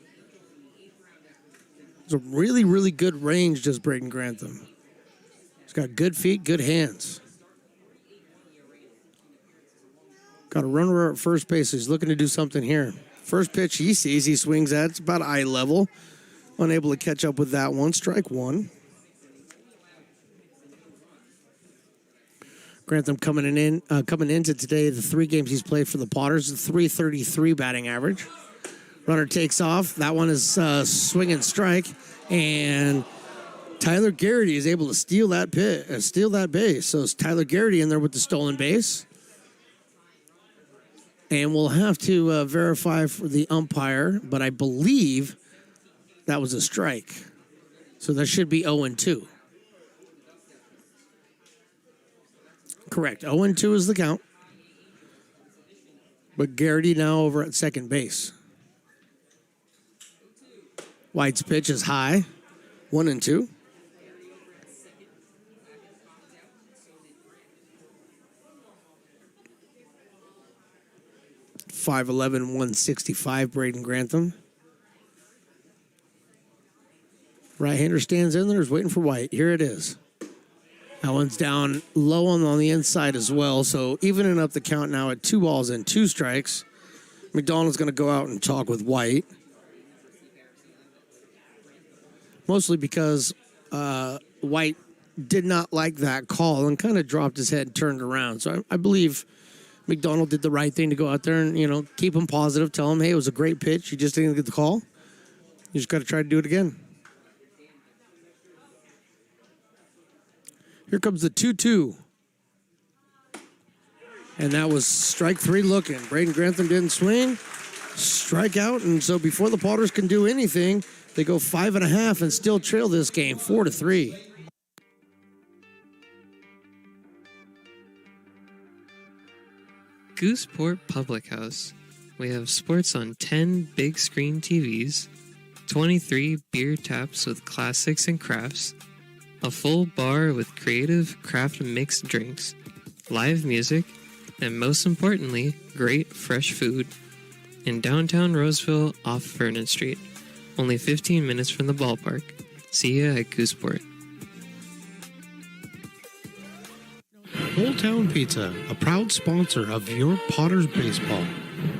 It's a really, really good range, does Braden Grantham. He's got good feet, good hands. Got a runner at first base. He's looking to do something here. First pitch he sees, he swings at. It's about eye level. Unable to catch up with that one. Strike 1. Grantham coming into today, the 3 games he's played for the Potters, a .333 batting average. Runner takes off. That one is swing and strike. And Tyler Garrity is able to steal that base. So it's Tyler Garrity in there with the stolen base. And we'll have to verify for the umpire, but I believe that was a strike. So that should be 0-2. Correct. 0-2 is the count. But Garrity now over at second base. White's pitch is high. 1-2. .511, 165, Braden Grantham. Right-hander stands in there, is waiting for White. Here it is. That one's down low on the inside as well, so evening up the count now at 2 balls and 2 strikes. McDonald's going to go out and talk with White. Mostly because White did not like that call and kind of dropped his head and turned around. So I believe McDonald did the right thing to go out there and, keep him positive, tell him, hey, it was a great pitch. You just didn't get the call. You just got to try to do it again. Here comes the 2-2. And that was strike 3 looking. Braden Grantham didn't swing. Strike out. And so before the Potters can do anything, they go 5.5 and still trail this game 4-3. Gooseport Public House. We have sports on 10 big screen TVs, 23 beer taps with classics and crafts, a full bar with creative craft mixed drinks, live music, and most importantly, great fresh food. In downtown Roseville off Vernon Street, only 15 minutes from the ballpark. See ya at Gooseport. Old Town Pizza, a proud sponsor of your Potters baseball,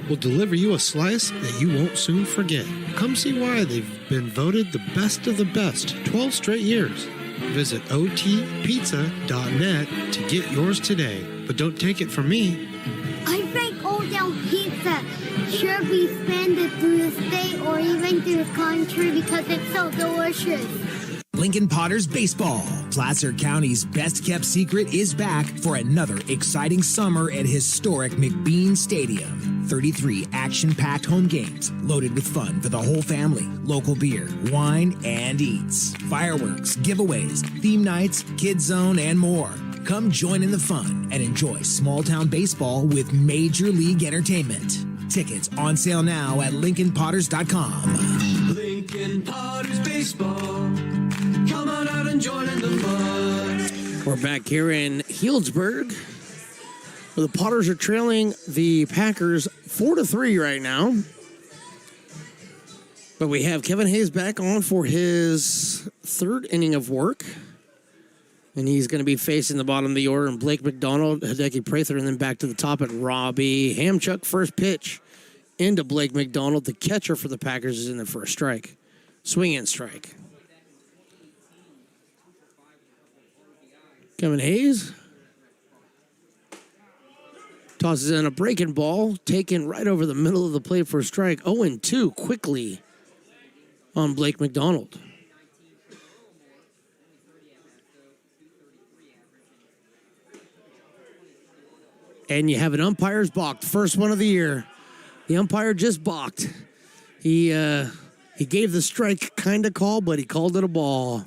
will deliver you a slice that you won't soon forget. Come see why they've been voted the best of the best 12 straight years. Visit otpizza.net to get yours today. But don't take it from me. I think Old Town Pizza should be expanded through the state or even through the country because it's so delicious. Lincoln Potters Baseball. Placer County's best-kept secret is back for another exciting summer at historic McBean Stadium. 33 action-packed home games loaded with fun for the whole family. Local beer, wine, and eats. Fireworks, giveaways, theme nights, kids zone, and more. Come join in the fun and enjoy small-town baseball with Major League Entertainment. Tickets on sale now at LincolnPotters.com. Lincoln Potters Baseball. Come on out and join in the fun. We're back here in Healdsburg, where the Potters are trailing the Packers 4-3 right now. But we have Kevin Hayes back on for his third inning of work. And he's going to be facing the bottom of the order, and Blake McDonald, Hideki Prather, and then back to the top at Robbie Hamchuk. First pitch into Blake McDonald. The catcher for the Packers is in there for a strike. Swing and strike. Kevin Hayes tosses in a breaking ball, taken right over the middle of the plate for a strike. 0-2 quickly on Blake McDonald. And you have an umpire's balked. First one of the year. The umpire just balked. He gave the strike kind of call, but he called it a ball.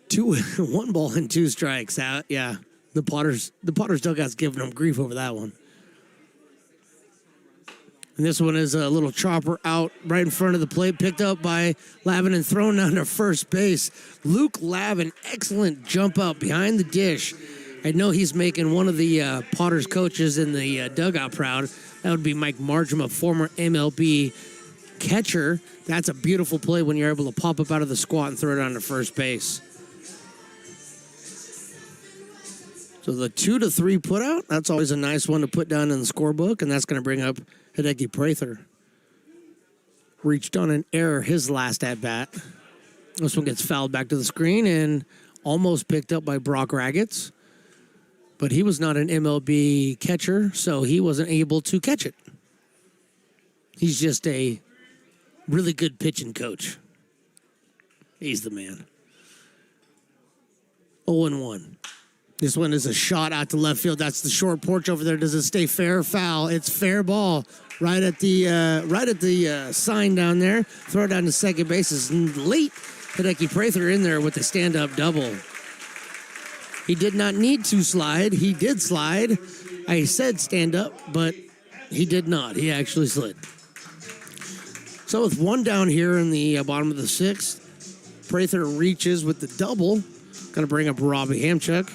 1 ball and 2 strikes out. Yeah, the Potters dugout's giving them grief over that one. And this one is a little chopper out right in front of the plate, picked up by Lavin and thrown down to first base. Luke Lavin, excellent jump out behind the dish. I know he's making one of the Potters coaches in the dugout proud. That would be Mike Margim, a former MLB catcher. That's a beautiful play when you're able to pop up out of the squat and throw it down to first base. So the 2-3 put out, that's always a nice one to put down in the scorebook, and that's going to bring up Hideki Prather. Reached on an error his last at-bat. This one gets fouled back to the screen and almost picked up by Brock Raggets. But he was not an MLB catcher, so he wasn't able to catch it. He's just a really good pitching coach. He's the man. 0-1. This one is a shot out to left field. That's the short porch over there. Does it stay fair or foul? It's fair ball. Right at the sign down there. Throw it down to second base. Is late. Hideki Prather in there with the stand-up double. He did not need to slide. He did slide. I said stand up, but he did not. He actually slid. So with one down here in the bottom of the 6th, Prather reaches with the double. Going to bring up Robbie Hamchuk.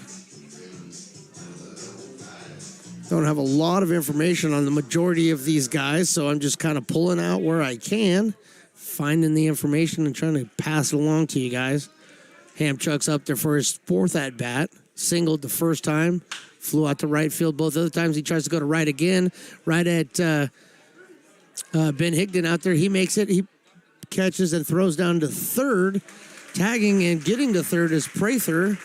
Don't have a lot of information on the majority of these guys, so I'm just kind of pulling out where I can, finding the information and trying to pass it along to you guys. Hamchuk's up there for his 4th at-bat. Singled the first time, flew out to right field both other times. He tries to go to right again, right at Ben Higdon out there. He makes it. He catches and throws down to third. Tagging and getting to third is Prather.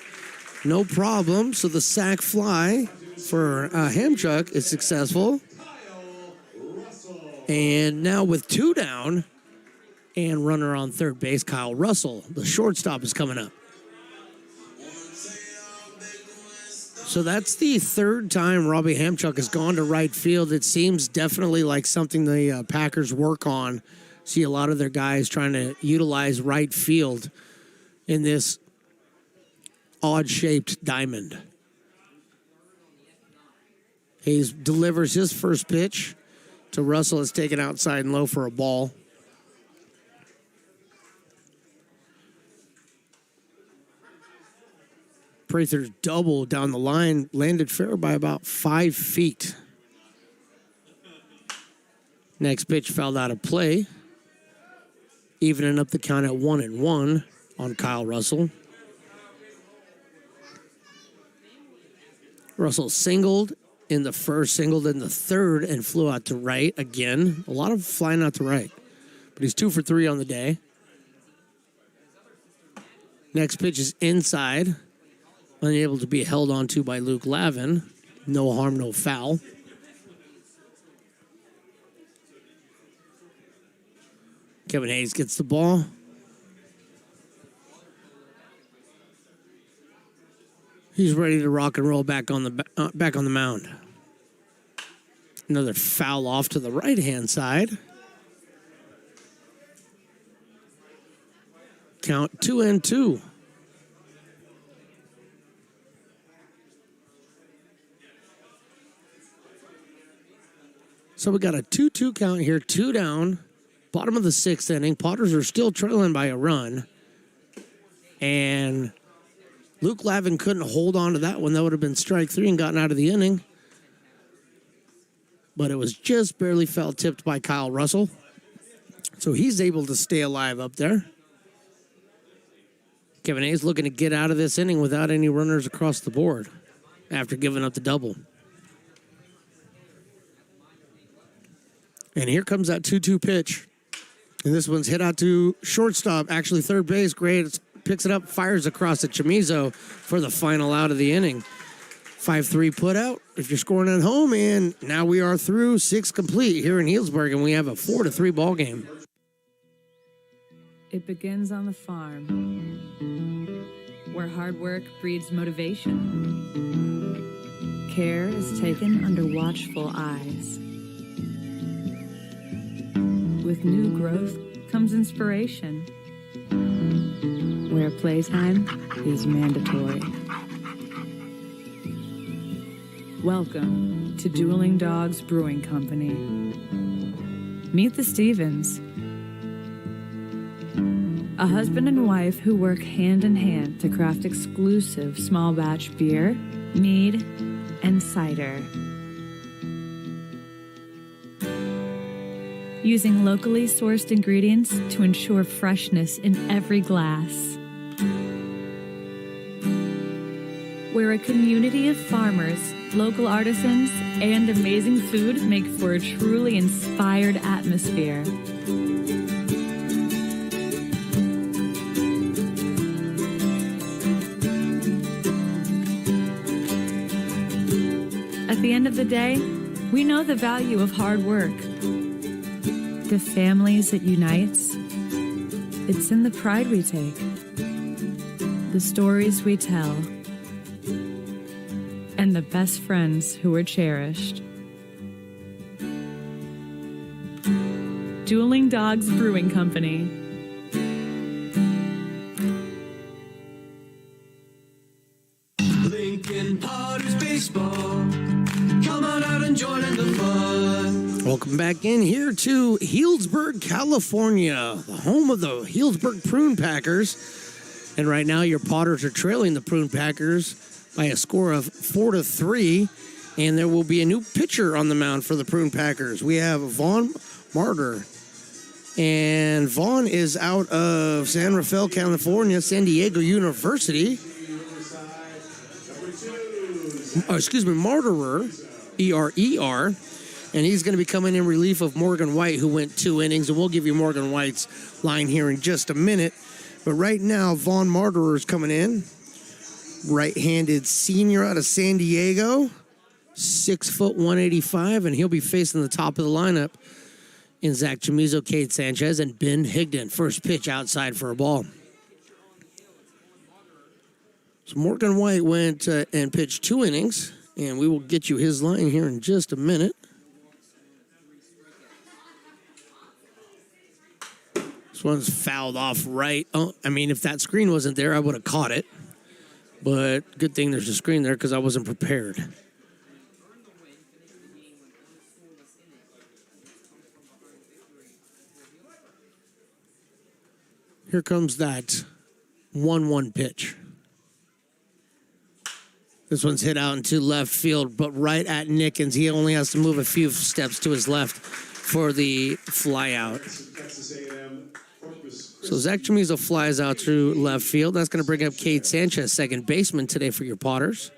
No problem. So the sack fly for Hamchuk is successful. And now with 2 down and runner on third base, Kyle Russell. The shortstop is coming up. So that's the third time Robbie Hamchuk has gone to right field. It seems definitely like something the Packers work on. See a lot of their guys trying to utilize right field in this odd-shaped diamond. Hayes delivers his first pitch to Russell. Is taken outside and low for a ball. Prather's double down the line landed fair by about 5 feet. Next pitch fouled out of play, evening up the count at 1-1 on Kyle Russell. Russell singled in the first, singled in the third, and flew out to right again. A lot of flying out to right, but he's 2 for 3 on the day. Next pitch is inside. Unable to be held onto by Luke Lavin. No harm, no foul. Kevin Hayes gets the ball. He's ready to rock and roll back on the mound. Another foul off to the right-hand side. Count 2-2. So we got a 2-2 count here, 2 down, bottom of the 6th inning. Potters are still trailing by a run. And Luke Lavin couldn't hold on to that one. That would have been strike 3 and gotten out of the inning. But it was just barely foul tipped by Kyle Russell. So he's able to stay alive up there. Kevin Hayes looking to get out of this inning without any runners across the board after giving up the double. And here comes that 2-2 pitch. And this one's hit out to shortstop, actually third base. Great, picks it up, fires across to Chamizo for the final out of the inning. 5-3 put out if you're scoring at home. And now we are through 6 complete here in Healdsburg, and we have a 4-3 ball game. It begins on the farm, where hard work breeds motivation. Care is taken under watchful eyes. With new growth comes inspiration, where playtime is mandatory. Welcome to Dueling Dogs Brewing Company. Meet the Stevens, a husband and wife who work hand in hand to craft exclusive small batch beer, mead, and cider. Using locally sourced ingredients to ensure freshness in every glass. Where a community of farmers, local artisans, and amazing food make for a truly inspired atmosphere. At the end of the day, we know the value of hard work. The families it unites, it's in the pride we take, the stories we tell, and the best friends who are cherished. Dueling Dogs Brewing Company. Lincoln Potters Baseball. Come on out and join in the fun. Welcome back in here to Healdsburg, California, the home of the Healdsburg Prune Packers. And right now your Potters are trailing the Prune Packers by a score of 4-3. And there will be a new pitcher on the mound for the Prune Packers. We have Vaughn Martyr. And Vaughn is out of San Rafael, California, San Diego University. Martyrer, E-R-E-R. And he's going to be coming in relief of Morgan White, who went 2 innings. And we'll give you Morgan White's line here in just a minute. But right now, Vaughn Marderer is coming in. Right-handed senior out of San Diego. 6 foot 185, and he'll be facing the top of the lineup in Zach Chamizo, Cade Sanchez, and Ben Higdon. First pitch outside for a ball. So Morgan White went and pitched 2 innings, and we will get you his line here in just a minute. This one's fouled off right. Oh, I mean, if that screen wasn't there, I would have caught it. But good thing there's a screen there because I wasn't prepared. Here comes that 1-1 pitch. This one's hit out into left field, but right at Nickens. He only has to move a few steps to his left for the fly out. So Zach Chamizo flies out to left field. That's going to bring up Cade Sanchez, second baseman today for your Potters.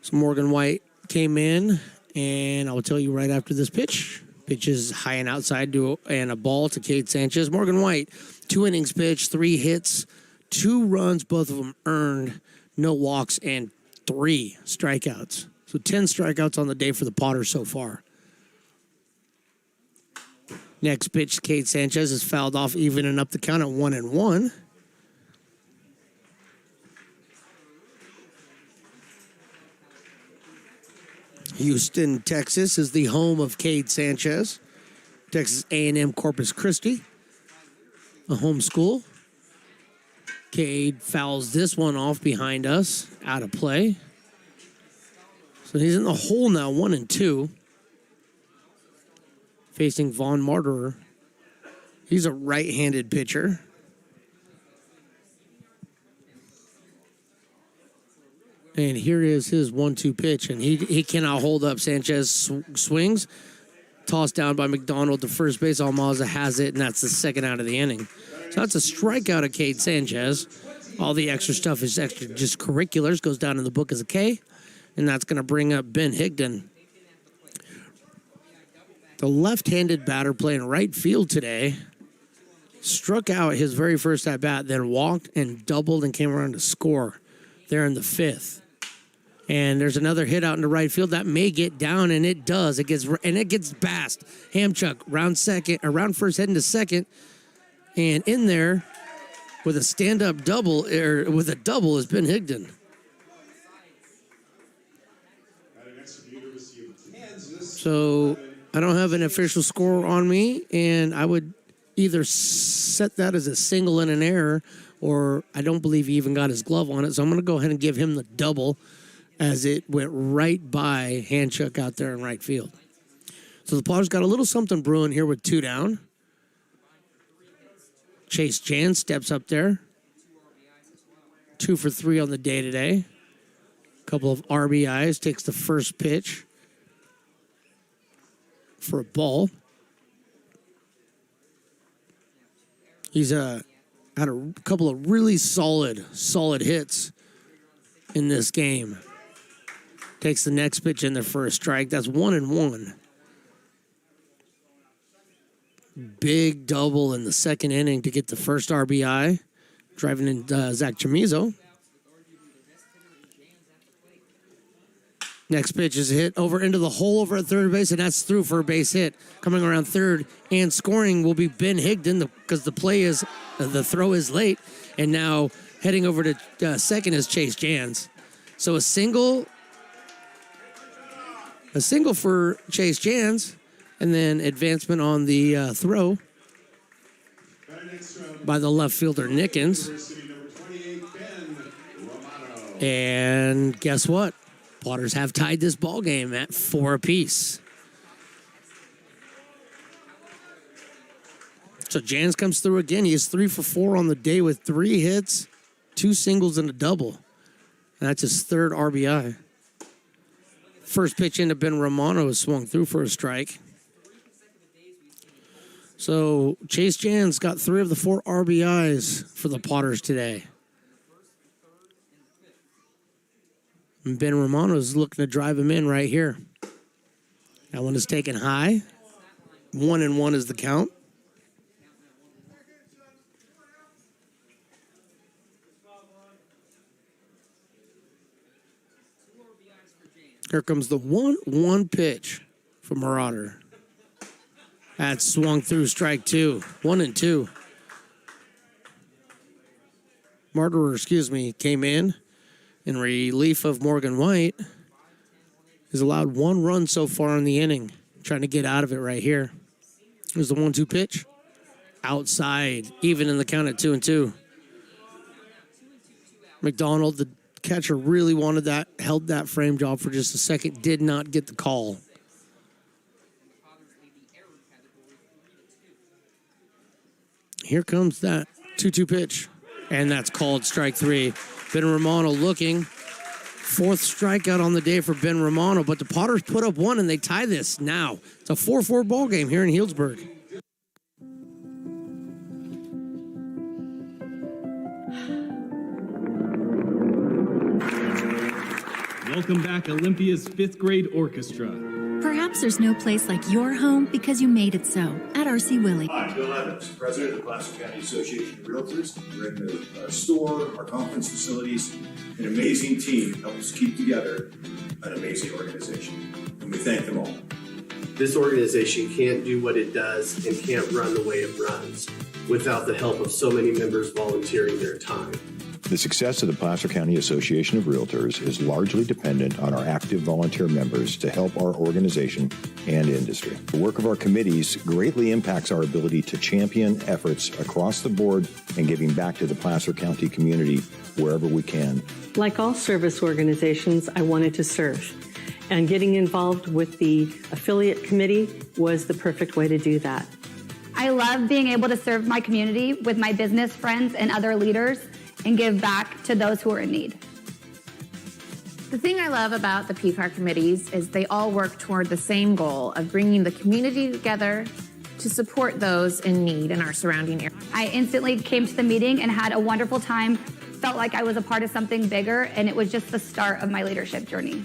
So Morgan White came in, and I will tell you right after this pitch. Pitch is high and outside and a ball to Cade Sanchez. Morgan White, 2 innings pitched, 3 hits, 2 runs, both of them earned, no walks, and 3 strikeouts. So 10 strikeouts on the day for the Potters so far. Next pitch, Cade Sanchez is fouled off, evening up the count at 1-1. Houston, Texas is the home of Cade Sanchez. Texas A&M Corpus Christi, a home school. Cade fouls this one off behind us, out of play. So he's in the hole now, 1-2. Facing Vaughn Marderer. He's a right-handed pitcher. And here is his 1-2 pitch, and he cannot hold up. Sanchez swings, tossed down by McDonald to first base. Almaza has it, and that's the second out of the inning. So that's a strikeout of Cade Sanchez. All the extra stuff is extra, just curriculars, goes down in the book as a K, and that's going to bring up Ben Higdon. The left-handed batter playing right field today struck out his very first at-bat, then walked and doubled and came around to score there in the 5th. And there's another hit out into right field that may get down, and it does. It gets past Hamchuk round first, heading to second, and in there with a stand-up double or with a double is Ben Higdon. So I don't have an official score on me, and I would either set that as a single and an error, or I don't believe he even got his glove on it. So I'm going to go ahead and give him the double as it went right by Hanchuk out there in right field. So the Potters got a little something brewing here with 2 down. Chase Jan steps up there. 2 for 3 on the day today. A couple of RBIs, takes the first pitch for a ball. He's had a couple of really solid hits in this game. Takes the next pitch in there for a strike. That's 1-1. Big double in the second inning to get the first RBI, driving in Zach Chamizo. Next pitch is hit over into the hole over at third base, and that's through for a base hit. Coming around third and scoring will be Ben Higdon because the throw is late, and now heading over to second is Chase Jans. So a single for Chase Jans, and then advancement on the throw by the left fielder Nickens. And guess what? Potters have tied this ball game at 4 apiece. So Jans comes through again. He is 3 for 4 on the day with 3 hits, 2 singles, and a double. And that's his 3rd RBI. First pitch into Ben Romano is swung through for a strike. So Chase Jans got 3 of the 4 RBIs for the Potters today. And Ben Romano's looking to drive him in right here. That one is taken high. 1-1 is the count. Here comes the 1-1 pitch from Marauder. That's swung through strike 2. 1-2. Marauder, came in relief of Morgan White. He's allowed 1 run so far in the inning. Trying to get out of it right here. Here's the 1-2 pitch. Outside, even in the count at 2-2. McDonald, the catcher, really wanted that, held that frame job for just a second, did not get the call. Here comes that 2-2 pitch, and that's called strike 3. Ben Romano looking. 4th strikeout on the day for Ben Romano, but the Potters put up 1 and they tie this now. It's a 4-4 ball game here in Healdsburg. Welcome back, Olympia's 5th grade orchestra. Perhaps there's no place like your home because you made it so at RC Willey. I'm Bill Evans, president of the Placer County Association of Realtors. We're in our store, our conference facilities, an amazing team helps us keep together an amazing organization, and we thank them all. This organization can't do what it does and can't run the way it runs without the help of so many members volunteering their time. The success of the Placer County Association of Realtors is largely dependent on our active volunteer members to help our organization and industry. The work of our committees greatly impacts our ability to champion efforts across the board and giving back to the Placer County community wherever we can. Like all service organizations, I wanted to serve. And getting involved with the affiliate committee was the perfect way to do that. I love being able to serve my community with my business friends and other leaders and give back to those who are in need. The thing I love about the PCAR committees is they all work toward the same goal of bringing the community together to support those in need in our surrounding area. I instantly came to the meeting and had a wonderful time, felt like I was a part of something bigger, and it was just the start of my leadership journey.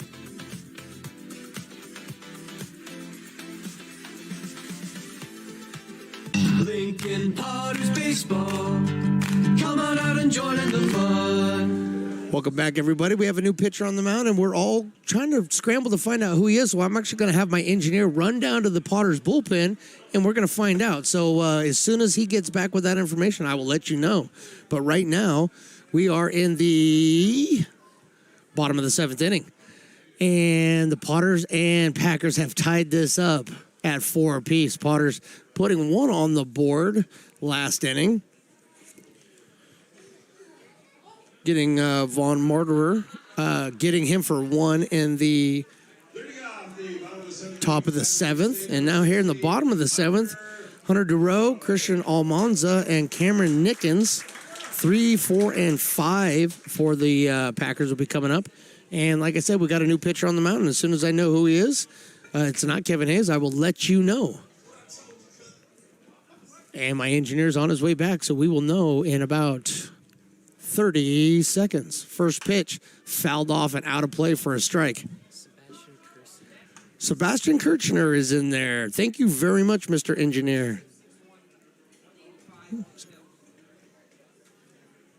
Lincoln Potters Baseball. Come on out and join in the fun. Welcome back, everybody. We have a new pitcher on the mound, and we're all trying to scramble to find out who he is. So I'm actually going to have my engineer run down to the Potters bullpen, and we're going to find out. So as soon as he gets back with that information, I will let you know. But right now, we are in the bottom of the 7th inning. And the Potters and Packers have tied this up at 4 apiece. Potters putting 1 on the board last inning. Getting Von Marderer, getting him for 1 in the top of the 7th. And now here in the bottom of the 7th, Hunter Durow, Christian Almanza, and Cameron Nickens. 3, 4, and 5 for the Packers will be coming up. And like I said, we got a new pitcher on the mound. As soon as I know who he is, it's not Kevin Hayes, I will let you know. And my engineer's on his way back, so we will know in about 30 seconds. First pitch, fouled off and out of play for a strike. Sebastian Kirchner is in there. Thank you very much, Mr. Engineer.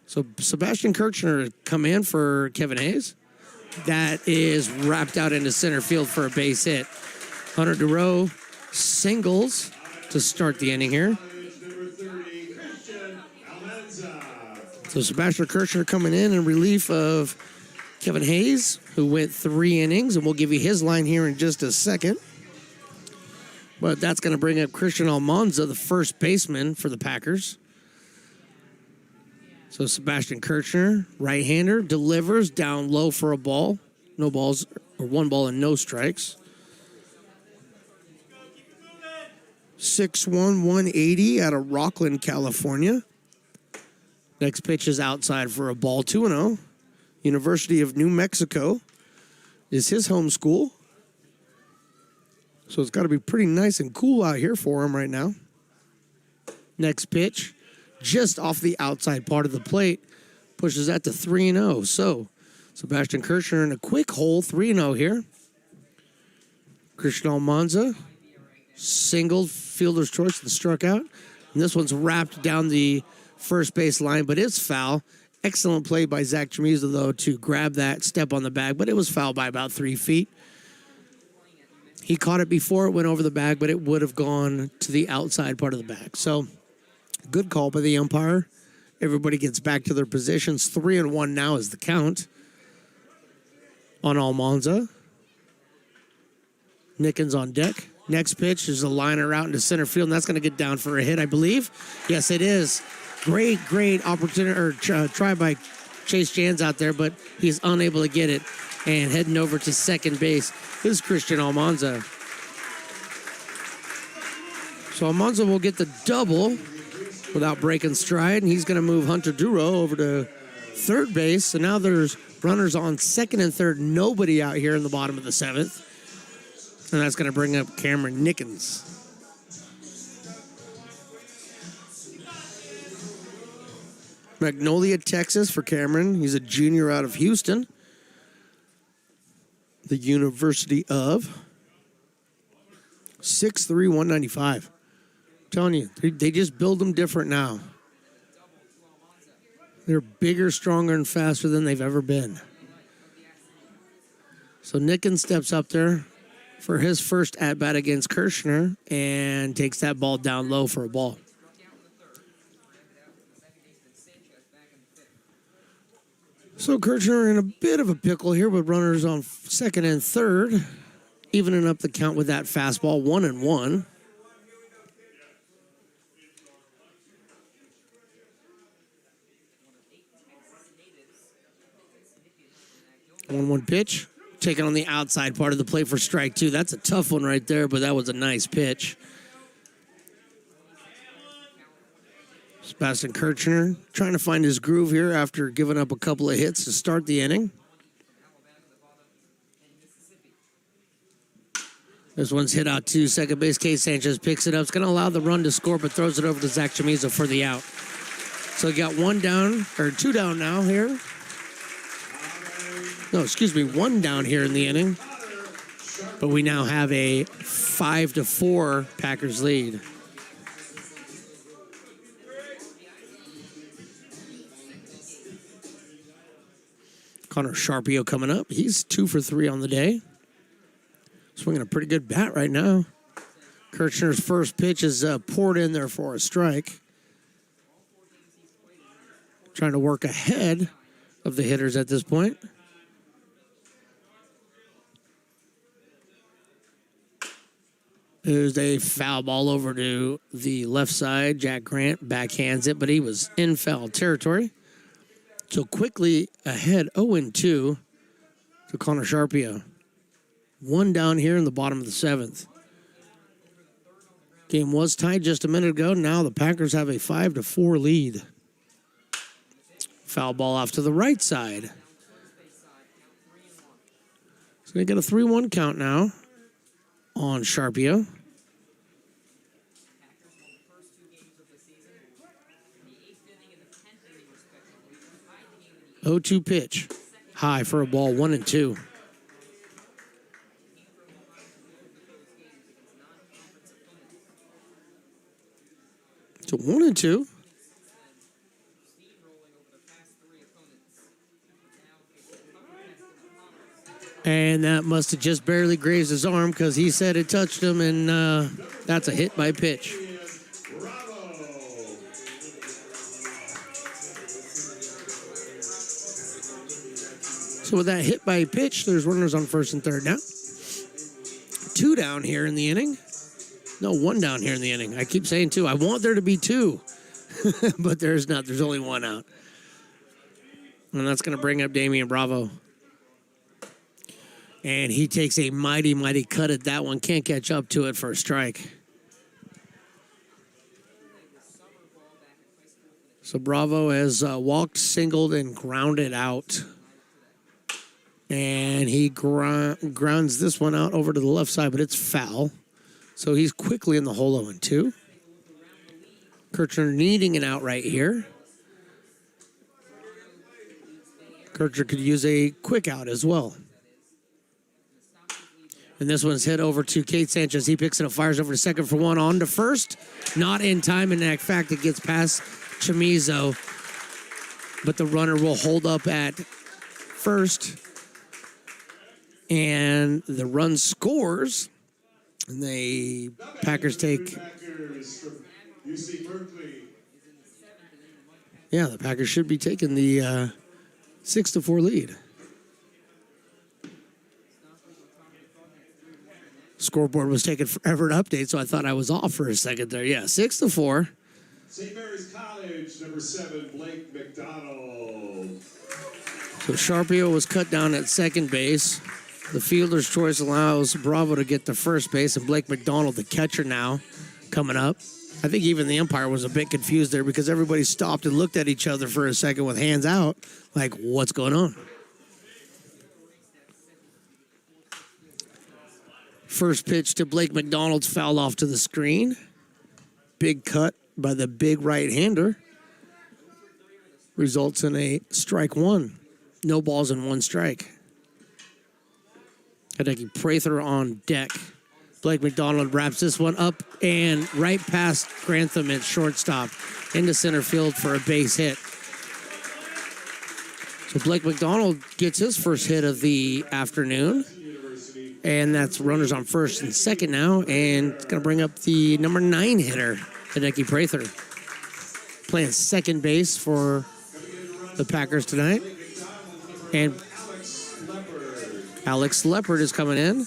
So Sebastian Kirchner come in for Kevin Hayes. That is wrapped out into center field for a base hit. Hunter Durow singles to start the inning here. So Sebastian Kirchner coming in relief of Kevin Hayes, who went 3 innings, and we'll give you his line here in just a second. But that's going to bring up Christian Almanza, the first baseman for the Packers. So Sebastian Kirchner, right-hander, delivers down low for a ball. No balls, or 1 ball and no strikes. 6'1", 180 out of Rockland, California. Next pitch is outside for a ball, 2-0. University of New Mexico is his home school. So it's got to be pretty nice and cool out here for him right now. Next pitch, just off the outside part of the plate, pushes that to 3-0. So Sebastian Kirchner in a quick hole, 3-0 here. Christian Almanza singled, fielder's choice, and struck out. And this one's wrapped down the first base line, but it's foul. Excellent play by Zach Chamizo, though, to grab that step on the bag, but it was foul by about 3 feet. He caught it before it went over the bag, but it would have gone to the outside part of the bag. So, good call by the umpire. Everybody gets back to their positions. 3-1 now is the count on Almanza. Nickens on deck. Next pitch is a liner out into center field, and that's going to get down for a hit, I believe. Yes, it is. Great opportunity, or try by Chase Jans out there, but he's unable to get it. And heading over to second base is Christian Almanza. So Almanza will get the double without breaking stride, and he's going to move Hunter Duro over to third base. So now there's runners on second and third, nobody out here in the bottom of the seventh. And that's going to bring up Cameron Nickens. Magnolia, Texas for Cameron. He's a junior out of Houston. The University of 6'3", 195. I'm telling you, they just build them different now. They're bigger, stronger, and faster than they've ever been. So Nickens steps up there for his first at-bat against Kirchner and takes that ball down low for a ball. So Kirchner in a bit of a pickle here with runners on second and third, evening up the count with that fastball, 1-1. One pitch, taken on the outside part of the plate for strike two. That's a tough one right there, but that was a nice pitch. Sebastian Kirchner trying to find his groove here after giving up a couple of hits to start the inning. This one's hit out to second base. Case Sanchez picks it up. It's going to allow the run to score, but throws it over to Zach Chamizo for the out. So we got one down now here. No, excuse me, one down here in the inning. But we now have a 5-4 Packers lead. Connor Sharpio coming up. He's 2 for 3 on the day. Swinging a pretty good bat right now. Kirchner's first pitch is poured in there for a strike. Trying to work ahead of the hitters at this point. There's a foul ball over to the left side. Jack Grant backhands it, but he was in foul territory. So quickly ahead, 0-2 to Connor Sharpia. One down here in the bottom of the seventh. Game was tied just a minute ago. Now the Packers have a 5-4 lead. Foul ball off to the right side. So they get a 3-1 count now on Sharpia. Oh-2 pitch. High for a ball, 1-2. So 1-2. And that must have just barely grazed his arm because he said it touched him, and that's a hit by pitch. So with that hit by pitch, there's runners on first and third now. 2 down here in the inning. No, 1 down here in the inning. I keep saying 2. I want there to be 2, but there's not. There's only 1 out. And that's going to bring up Damian Bravo. And he takes a mighty, mighty cut at that one. Can't catch up to it for a strike. So Bravo has walked, singled, and grounded out. And he grounds this one out over to the left side, but it's foul. So he's quickly in the hole 0-2. Kirchner needing an out right here. Kircher could use a quick out as well. And this one's hit over to Kate Sanchez. He picks it up, fires over to second for one, on to first. Not in time, and in fact, it gets past Chamizo. But the runner will hold up at first. And the run scores. And the Packers take... Yeah, the Packers should be taking the 6-4 lead. Scoreboard was taking forever to update, so I thought I was off for a second there. Yeah, 6-4. St. Mary's College, number 7, Blake McDonald. So Sharpio was cut down at second base. The fielder's choice allows Bravo to get to first base, and Blake McDonald, the catcher now, coming up. I think even the umpire was a bit confused there because everybody stopped and looked at each other for a second with hands out, like, what's going on? First pitch to Blake McDonald's fouled off to the screen. Big cut by the big right-hander. Results in a strike one. No balls and one strike. Hideki Prather on deck. Blake McDonald wraps this one up and right past Grantham at shortstop into center field for a base hit. So Blake McDonald gets his first hit of the afternoon. And that's runners on first and second now. And it's going to bring up the number 9 hitter, Hideki Prather. Playing second base for the Packers tonight. And Alex Leopard is coming in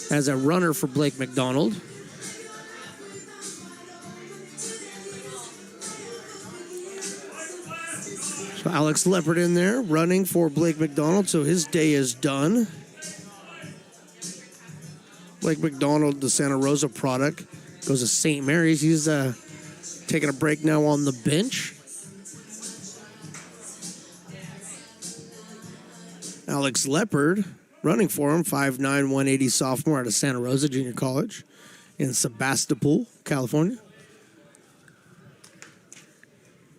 as a runner for Blake McDonald. So Alex Leopard in there running for Blake McDonald, so his day is done. Blake McDonald, the Santa Rosa product, goes to St. Mary's. He's taking a break now on the bench. Alex Leopard running for him, 5'9", 180 sophomore out of Santa Rosa Junior College in Sebastopol, California.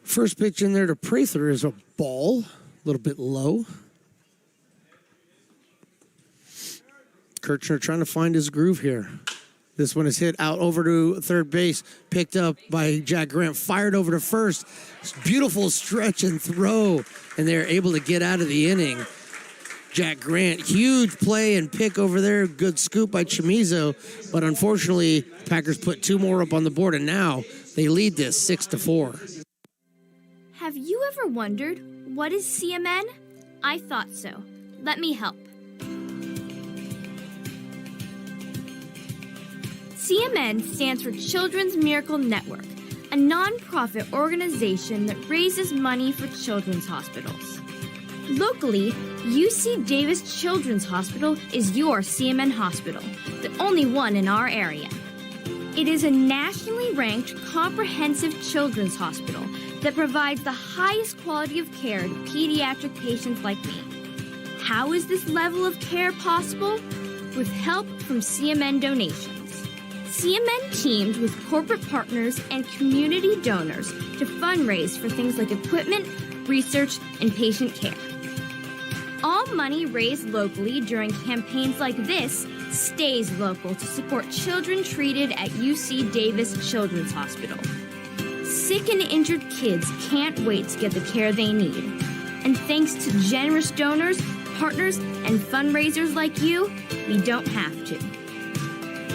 First pitch in there to Prather is a ball, a little bit low. Kirchner trying to find his groove here. This one is hit out over to third base, picked up by Jack Grant, fired over to first. Beautiful stretch and throw, and they're able to get out of the inning. Jack Grant, huge play and pick over there. Good scoop by Chamizo, but unfortunately, Packers put 2 more up on the board, and now they lead this 6-4. Have you ever wondered, what is CMN? I thought so. Let me help. CMN stands for Children's Miracle Network, a non-profit organization that raises money for children's hospitals. Locally, UC Davis Children's Hospital is your CMN hospital, the only one in our area. It is a nationally ranked comprehensive children's hospital that provides the highest quality of care to pediatric patients like me. How is this level of care possible? With help from CMN donations. CMN teamed with corporate partners and community donors to fundraise for things like equipment, research, and patient care. All money raised locally during campaigns like this stays local to support children treated at UC Davis Children's Hospital. Sick and injured kids can't wait to get the care they need. And thanks to generous donors, partners, and fundraisers like you, we don't have to.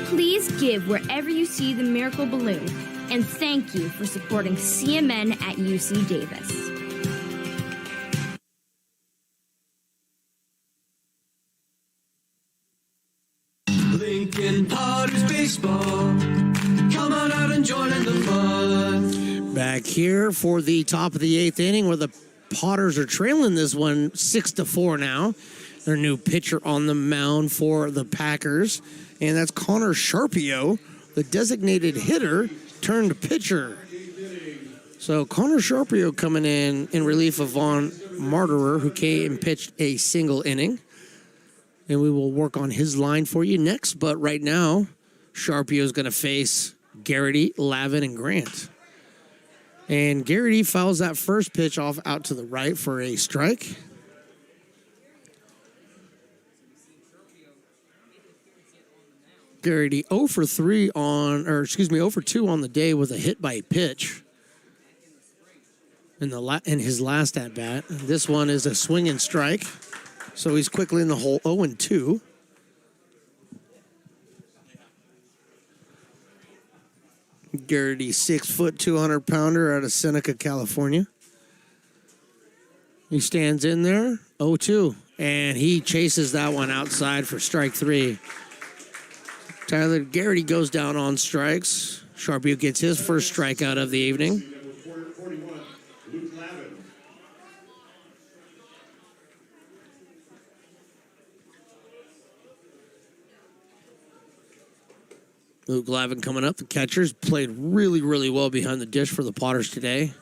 Please give wherever you see the Miracle Balloon, and thank you for supporting CMN at UC Davis. Lincoln Potters Baseball. Come on out and join in the fun. Back here for the top of the 8th inning where the Potters are trailing this one 6-4 now. Their new pitcher on the mound for the Packers. And that's Connor Sharpio, the designated hitter turned pitcher. So Connor Sharpio coming in relief of Vaughn Martyrer, who came and pitched a single inning. And we will work on his line for you next. But right now, Sharpio is going to face Garrity, Lavin, and Grant. And Garrity fouls that first pitch off out to the right for a strike. Garrity 0 for 2 on the day with a hit by pitch in his last at bat. This one is a swing and strike, so he's quickly in the hole. 0-2. Garrity, 6 foot, 200 pounder out of Seneca, California. He stands in there, 0-2, and he chases that one outside for strike 3. Tyler Garrity goes down on strikes. Sharpie gets his first strikeout of the evening. Luke Lavin coming up. The catchers played really, really well behind the dish for the Potters today.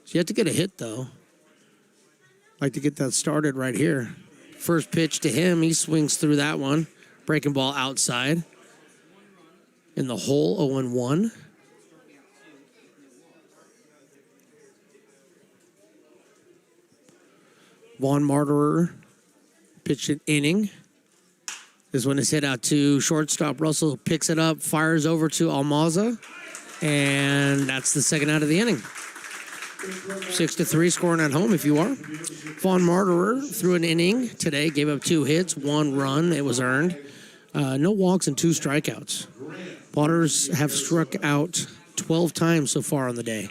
So you have to get a hit, though. Like to get that started right here. First pitch to him. He swings through that one. Breaking ball outside. In the hole, 0-1. Vaughn Martyrer pitched an inning. This one is hit out to shortstop. Russell picks it up, fires over to Almaza, and that's the second out of the inning. 6-3 scoring at home if you are. Vaughn Martyrer threw an inning today, gave up 2 hits, 1 run. It was earned. No walks and 2 strikeouts. Potters have struck out 12 times so far on the day.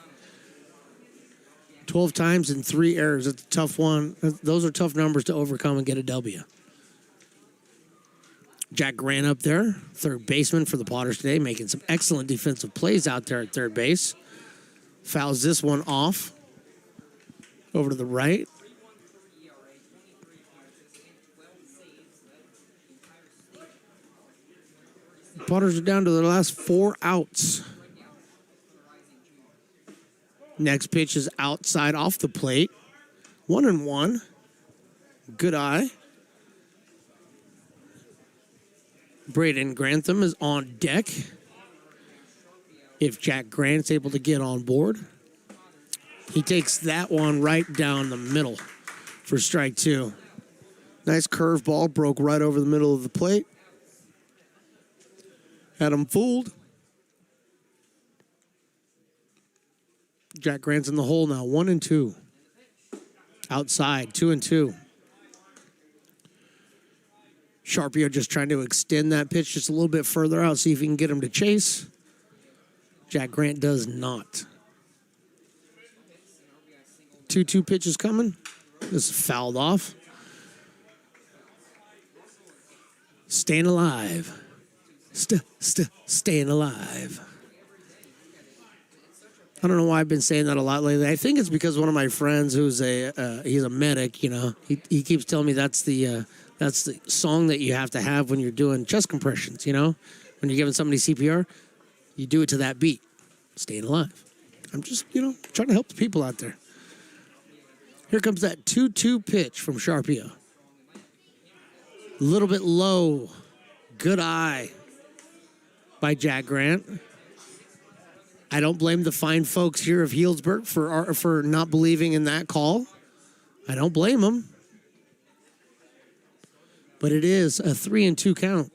12 times and 3 errors. It's a tough one. Those are tough numbers to overcome and get a W. Jack Grant up there, third baseman for the Potters today, making some excellent defensive plays out there at third base. Fouls this one off over to the right. Potters are down to their last 4 outs. Next pitch is outside off the plate. 1-1. Good eye. Braden Grantham is on deck. If Jack Grant's able to get on board, he takes that one right down the middle for strike 2. Nice curveball, broke right over the middle of the plate. Had him fooled. Jack Grant's in the hole now, 1-2. Outside, 2-2. Sharpio just trying to extend that pitch just a little bit further out, see if he can get him to chase. Jack Grant does not. 2-2 pitch is coming. This is fouled off. Staying alive. Staying alive. I don't know why I've been saying that a lot lately. I think it's because one of my friends who's he's a medic, you know, he keeps telling me that's the song that you have to have when you're doing chest compressions, you know? When you're giving somebody CPR, you do it to that beat. Staying alive. I'm just, trying to help the people out there. Here comes that 2-2 pitch from Sharpio. A little bit low. Good eye by Jack Grant. I don't blame the fine folks here of Healdsburg for not believing in that call. I don't blame them. But it is a 3-2 count.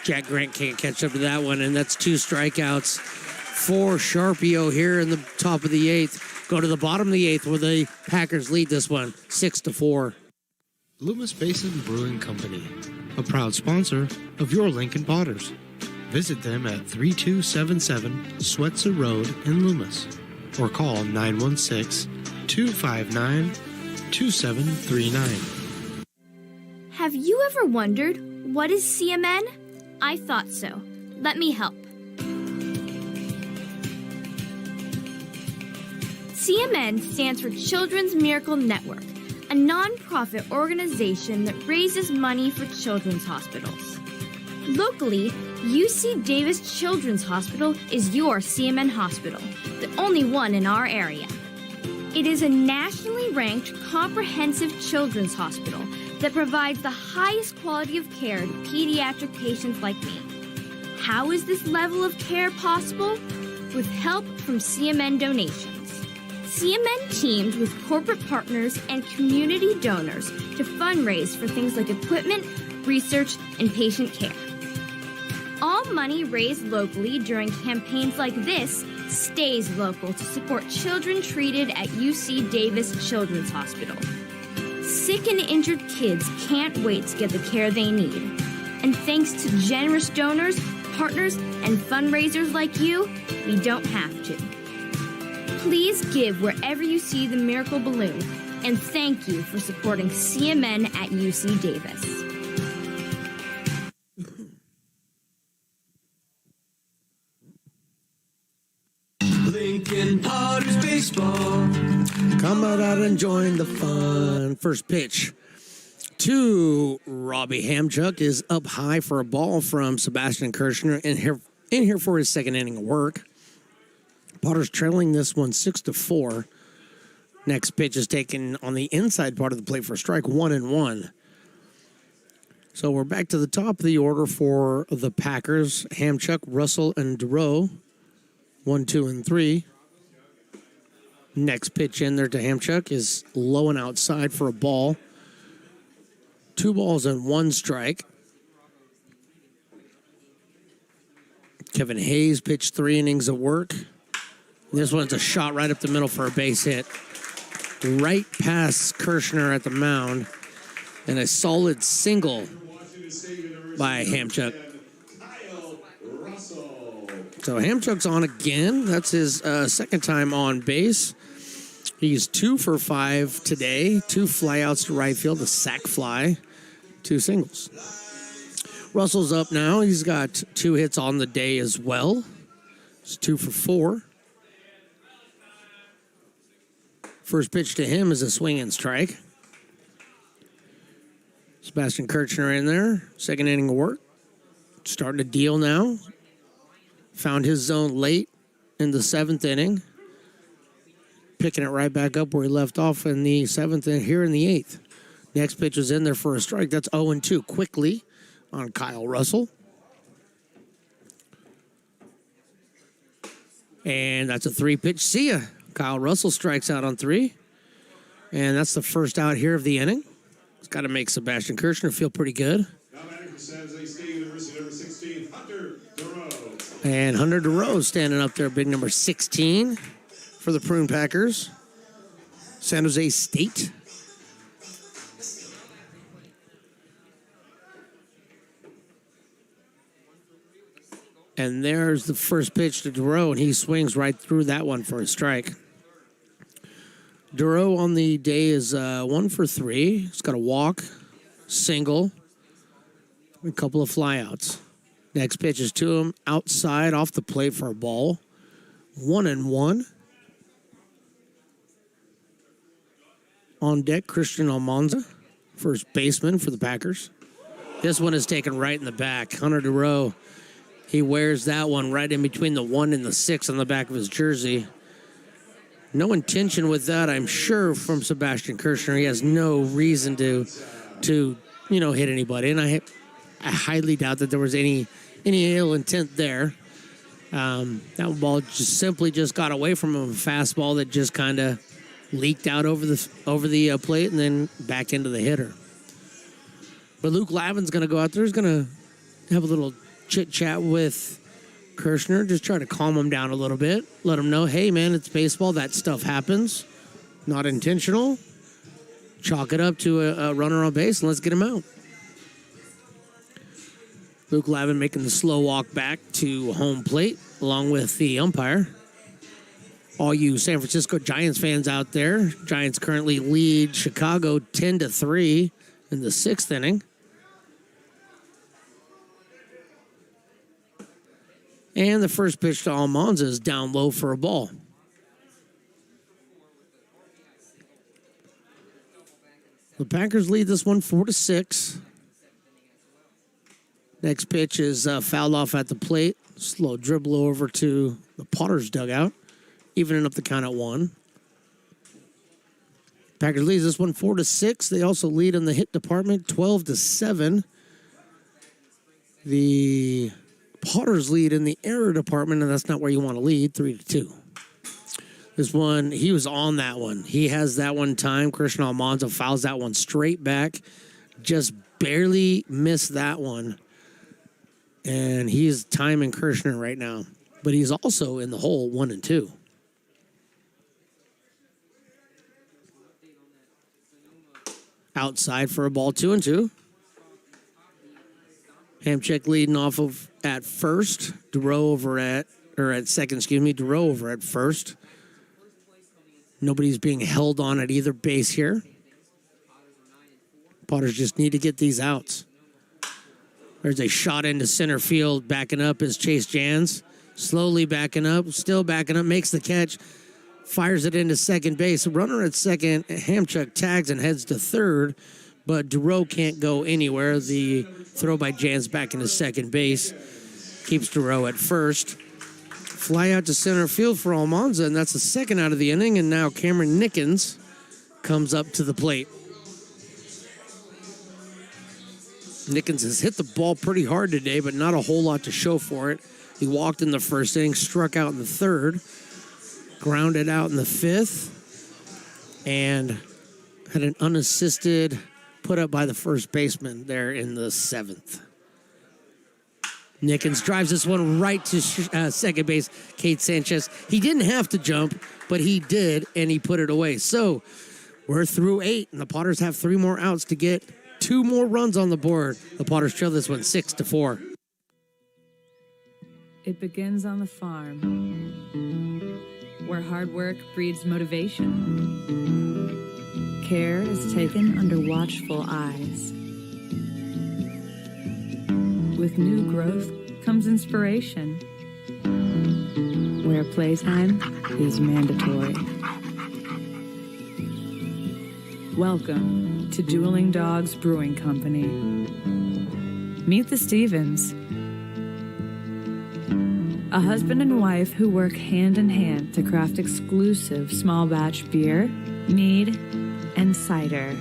Jack Grant can't catch up to that one, and that's 2 strikeouts for Sharpio here in the top of the 8th. Go to the bottom of the 8th where the Packers lead this one, 6-4. Loomis Basin Brewing Company, a proud sponsor of your Lincoln Potters. Visit them at 3277 Swetzer Road in Loomis or call 916-259-2739. Have you ever wondered, what is CMN? I thought so. Let me help. CMN stands for Children's Miracle Network, a non-profit organization that raises money for children's hospitals. Locally, UC Davis Children's Hospital is your CMN hospital, the only one in our area. It is a nationally ranked comprehensive children's hospital that provides the highest quality of care to pediatric patients like me. How is this level of care possible? With help from CMN donations. CMN teamed with corporate partners and community donors to fundraise for things like equipment, research, and patient care. All money raised locally during campaigns like this stays local to support children treated at UC Davis Children's Hospital. Sick and injured kids can't wait to get the care they need. And thanks to generous donors, partners, and fundraisers like you, we don't have to. Please give wherever you see the Miracle Balloon, and thank you for supporting CMN at UC Davis. Lincoln Potters Baseball. Come out and join the fun. First pitch to Robbie Hamchuk is up high for a ball from Sebastian Kirshner in here for his second inning of work. Potters trailing this one 6-4. Next pitch is taken on the inside part of the plate for a strike, 1-1. So we're back to the top of the order for the Packers. Hamchuk, Russell, and Duro. 1, 2, and 3. Next pitch in there to Hamchuk is low and outside for a ball. 2 balls and 1 strike. Kevin Hayes pitched 3 innings of work. This one's a shot right up the middle for a base hit. Right past Kirshner at the mound. And a solid single by Hamchuk. So Hamchuk's on again. That's his second time on base. He's 2 for 5 today. 2 flyouts to right field, a sac fly, 2 singles. Russell's up now. He's got 2 hits on the day as well. It's 2 for 4. First pitch to him is a swing and strike. Sebastian Kirchner in there. Second inning of work. Starting to deal now. Found his zone late in the 7th inning. Picking it right back up where he left off in the 7th and here in the 8th. Next pitch is in there for a strike. That's 0-2 quickly on Kyle Russell. And that's a 3-pitch. See ya. Kyle Russell strikes out on 3. And that's the first out here of the inning. It's got to make Sebastian Kirshner feel pretty good. And Hunter DeRoe standing up there, big number 16 for the Prune Packers. San Jose State. And there's the first pitch to DeRoe, and he swings right through that one for a strike. DeRoe on the day is 1 for 3. He's got a walk, single, a couple of flyouts. Next pitch is to him outside off the plate for a ball. 1-1. On deck, Christian Almanza, first baseman for the Packers. This one is taken right in the back. Hunter DeRoe, he wears that one right in between the 1 and the 6 on the back of his jersey. No intention with that, I'm sure, from Sebastian Kirshner. He has no reason to hit anybody. And I highly doubt that there was any ill intent there. That ball simply got away from him. A fastball that just kind of leaked out over the plate and then back into the hitter. But Luke Lavin's going to go out there. He's going to have a little chit-chat with Kirshner, just try to calm him down a little bit. Let him know, hey, man, it's baseball. That stuff happens. Not intentional. Chalk it up to a runner on base, and let's get him out. Luke Lavin making the slow walk back to home plate, along with the umpire. All you San Francisco Giants fans out there, Giants currently lead Chicago 10-3 in the 6th inning. And the first pitch to Almanza is down low for a ball. The Packers lead this one 4-6. Next pitch is fouled off at the plate. Slow dribble over to the Potters dugout, evening up the count at 1. Packers leads this one 4-6. They also lead in the hit department 12-7. The Potters lead in the error department, and that's not where you want to lead, 3-2. This one, he was on that one. He has that one time. Christian Almanzo fouls that one straight back. Just barely missed that one. And he's timing Kirshner right now. But he's also in the hole 1-2. Outside for a ball 2-2. Hamchek leading off of at first. At second, Durow over at first. Nobody's being held on at either base here. Potters just need to get these outs. There's a shot into center field. Backing up is Chase Jans. Slowly backing up, still backing up, makes the catch. Fires it into second base. Runner at second. Hamchuk tags and heads to third. But Durow can't go anywhere. The throw by Jans back into second base keeps Durow at first. Fly out to center field for Almanza, and that's the second out of the inning. And now Cameron Nickens comes up to the plate. Nickens has hit the ball pretty hard today, but not a whole lot to show for it. He walked in the first inning, struck out in the third, grounded out in the fifth, and had an unassisted put up by the first baseman there in the seventh. Nickens drives this one right to second base, Kate Sanchez. He didn't have to jump, but he did, and he put it away. So we're through 8, and the Potters have 3 more outs to get 2 more runs on the board. The Potters trail this one 6-4. It begins on the farm, where hard work breeds motivation. Care is taken under watchful eyes. With new growth comes inspiration, where playtime is mandatory. Welcome to Dueling Dogs Brewing Company. Meet the Stevens, a husband and wife who work hand in hand to craft exclusive small batch beer, mead, and cider.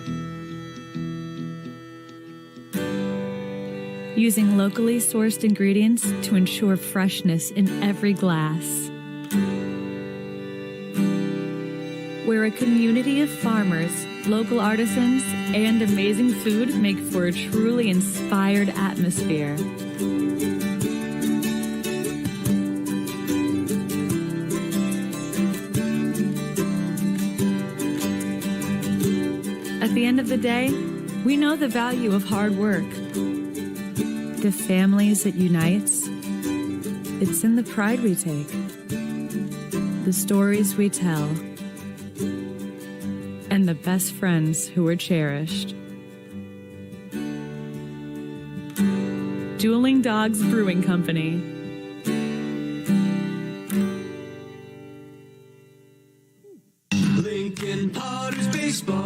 Using locally sourced ingredients to ensure freshness in every glass. Where a community of farmers, local artisans, and amazing food make for a truly inspired atmosphere. At the end of the day, we know the value of hard work. The families it unites, it's in the pride we take, the stories we tell, and the best friends who are cherished. Dueling Dogs Brewing Company. Lincoln Potters Baseball.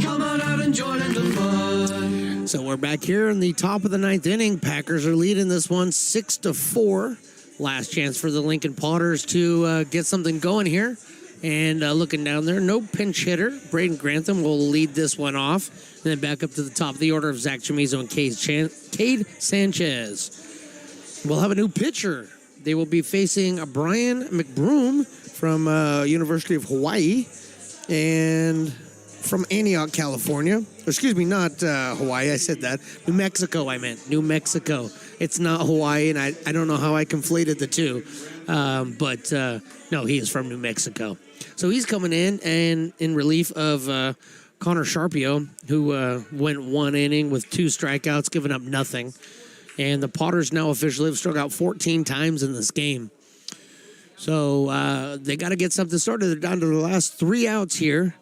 Come on out and join in the fun. So we're back here in the top of the 9th inning. Packers are leading this one 6-4. Last chance for the Lincoln Potters to get something going here. And looking down there, no pinch hitter. Braden Grantham will lead this one off. And then back up to the top of the order of Zach Chamizo and Cade Sanchez. We'll have a new pitcher. They will be facing Brian McBroom from University of Hawaii and from Antioch, California. Excuse me, not Hawaii. I said that. New Mexico, I meant. New Mexico. It's not Hawaii, and I don't know how I conflated the two. But no, he is from New Mexico. So he's coming in and in relief of Connor Sharpio, who went 1 inning with 2 strikeouts, giving up nothing. And the Potters now officially have struck out 14 times in this game. So they got to get something started. They're down to the last 3 outs here.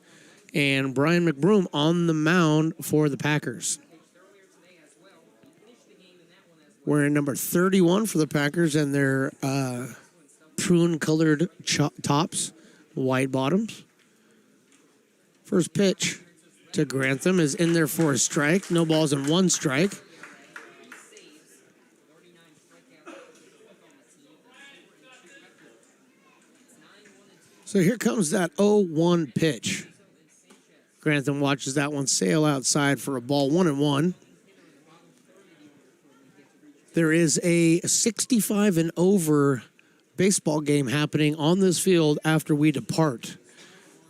And Brian McBroom on the mound for the Packers. Wearing number 31 for the Packers and their prune-colored tops, white bottoms. First pitch to Grantham is in there for a strike. No balls and 1 strike. So here comes that 0-1 pitch. Grantham watches that one sail outside for a ball 1-1. There is a 65 and over baseball game happening on this field after we depart.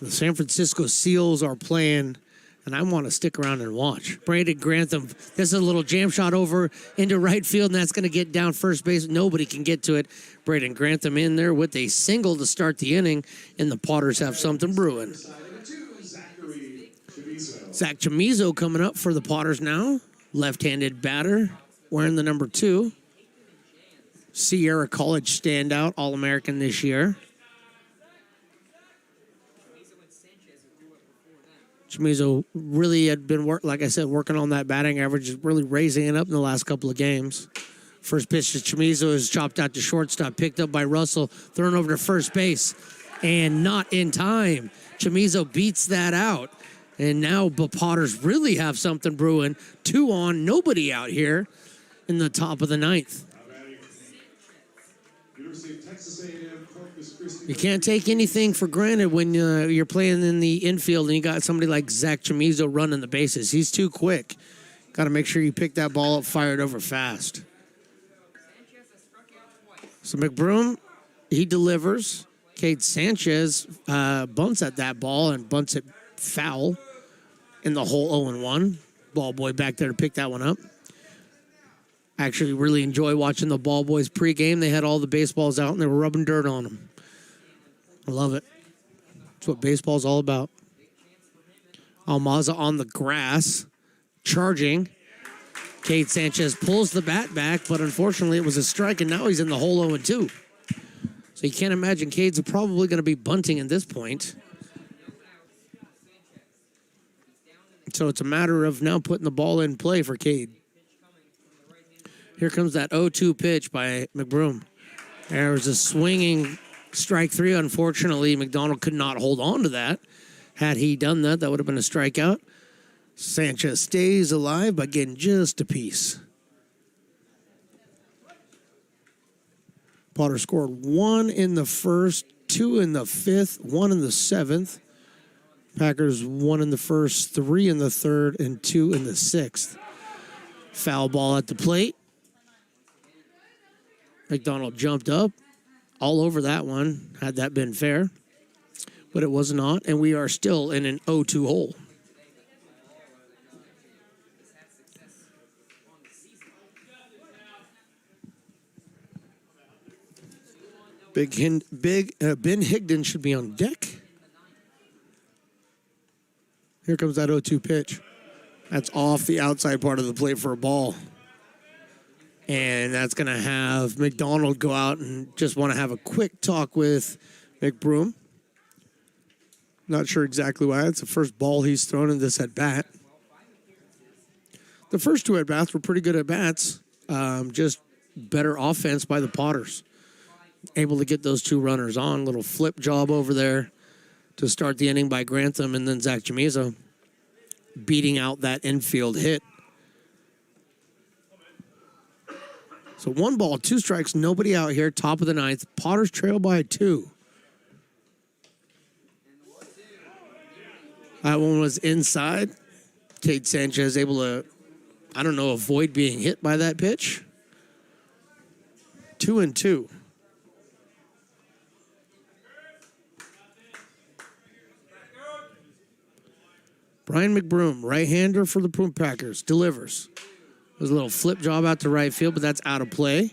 The San Francisco Seals are playing, and I want to stick around and watch. Braden Grantham, this is a little jam shot over into right field, and that's going to get down first base. Nobody can get to it. Braden Grantham in there with a single to start the inning, and the Potters have something brewing. Zach Chamizo coming up for the Potters now. Left-handed batter, wearing the number 2. Sierra College standout, All-American this year. Chamizo really had been, like I said, working on that batting average, really raising it up in the last couple of games. First pitch to Chamizo is chopped out to shortstop, picked up by Russell, thrown over to first base, and not in time. Chamizo beats that out. And now the Potters really have something brewing. 2 on, nobody out here in the top of the 9th. You can't take anything for granted when you're playing in the infield and you got somebody like Zach Chamizo running the bases. He's too quick. Got to make sure you pick that ball up, fire it over fast. So McBroom, he delivers. Cade Sanchez bunts at that ball and bunts it foul in the hole 0-1. Ball boy back there to pick that one up. Actually really enjoy watching the ball boys pregame. They had all the baseballs out and they were rubbing dirt on them. I love it. That's what baseball's all about. Almaza on the grass, charging. Cade Sanchez pulls the bat back, but unfortunately it was a strike, and now he's in the hole 0-2. So you can't imagine Cade's probably going to be bunting at this point. So it's a matter of now putting the ball in play for Cade. Here comes that 0-2 pitch by McBroom. There was a swinging strike 3. Unfortunately, McDonald could not hold on to that. Had he done that, that would have been a strikeout. Sanchez stays alive by getting just a piece. Potter scored 1 in the first, 2 in the 5th, 1 in the 7th. Packers 1 in the first, 3 in the 3rd, and 2 in the 6th. Foul ball at the plate. McDonald jumped up all over that one, had that been fair. But it was not, and we are still in an 0-2 hole. Ben Higdon should be on deck. Here comes that 0-2 pitch. That's off the outside part of the plate for a ball. And that's going to have McDonald go out and just want to have a quick talk with McBroom. Not sure exactly why. It's the first ball he's thrown in this at-bat. The first 2 at-bats were pretty good at-bats. Just better offense by the Potters. Able to get those 2 runners on. Little flip job over there to start the inning by Grantham, and then Zach Chamizo beating out that infield hit. So 1 ball, 2 strikes, nobody out here, top of the 9th. Potters trail by 2. That one was inside. Cade Sanchez able to, avoid being hit by that pitch. 2-2. Brian McBroom, right-hander for the Prune Packers, delivers. There's a little flip job out to right field, but that's out of play.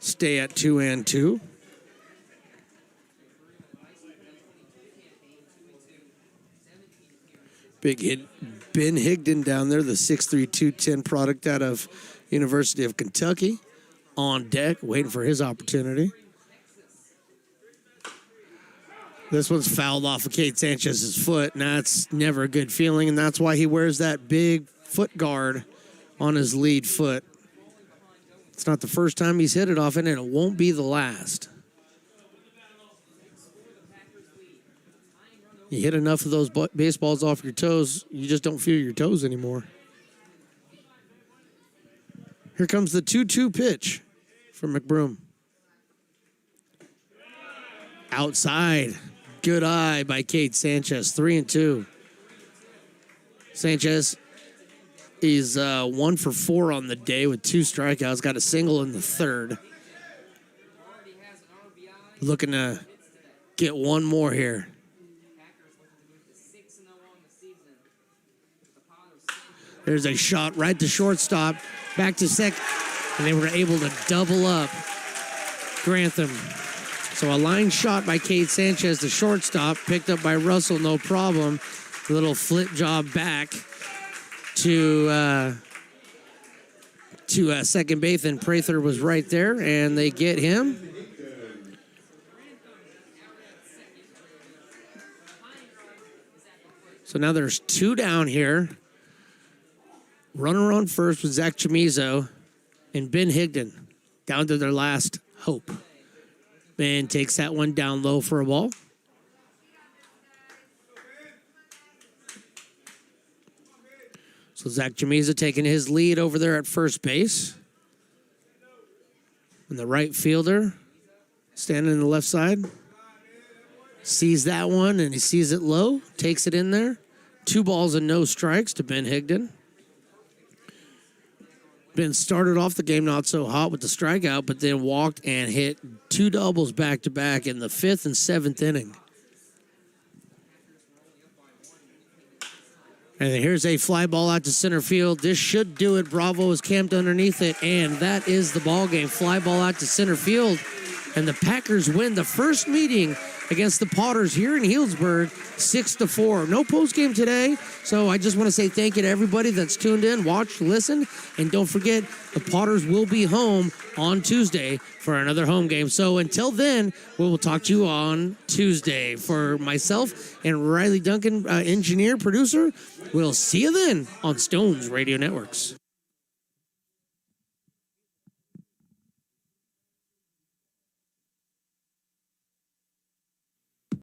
Stay at 2-2. Big hit. Ben Higdon down there, the 6'3", 210 product out of University of Kentucky. On deck, waiting for his opportunity. This one's fouled off of Cade Sanchez's foot, and that's never a good feeling, and that's why he wears that big foot guard on his lead foot. It's not the first time he's hit it off it, and it won't be the last. You hit enough of those baseballs off your toes, you just don't feel your toes anymore. Here comes the 2-2 pitch from McBroom. Outside. Good eye by Cade Sanchez. 3-2. Sanchez He's 1 for 4 on the day with 2 strikeouts. Got a single in the third. Looking to get one more here. There's a shot right to shortstop. Back to second. And they were able to double up Grantham. So a line shot by Cade Sanchez, the shortstop. Picked up by Russell, no problem. A little flip job back to second base, and Prather was right there, and they get him. So now there's 2 down here. Runner on first with Zach Chamizo and Ben Higdon down to their last hope. Ben takes that one down low for a ball. So Zach Chamizo taking his lead over there at first base. And the right fielder standing on the left side sees that one, and he sees it low, takes it in there. 2 balls and no strikes to Ben Higdon. Ben started off the game not so hot with the strikeout, but then walked and hit 2 doubles back-to-back in the 5th and 7th inning. And here's a fly ball out to center field. This should do it. Bravo is camped underneath it, and that is the ball game. Fly ball out to center field, and the Packers win the first meeting against the Potters here in Healdsburg, 6-4. No postgame today, so I just want to say thank you to everybody that's tuned in, watched, listened, and don't forget, the Potters will be home on Tuesday for another home game. So until then, we will talk to you on Tuesday. For myself and Riley Duncan, engineer, producer, we'll see you then on Stones Radio Networks.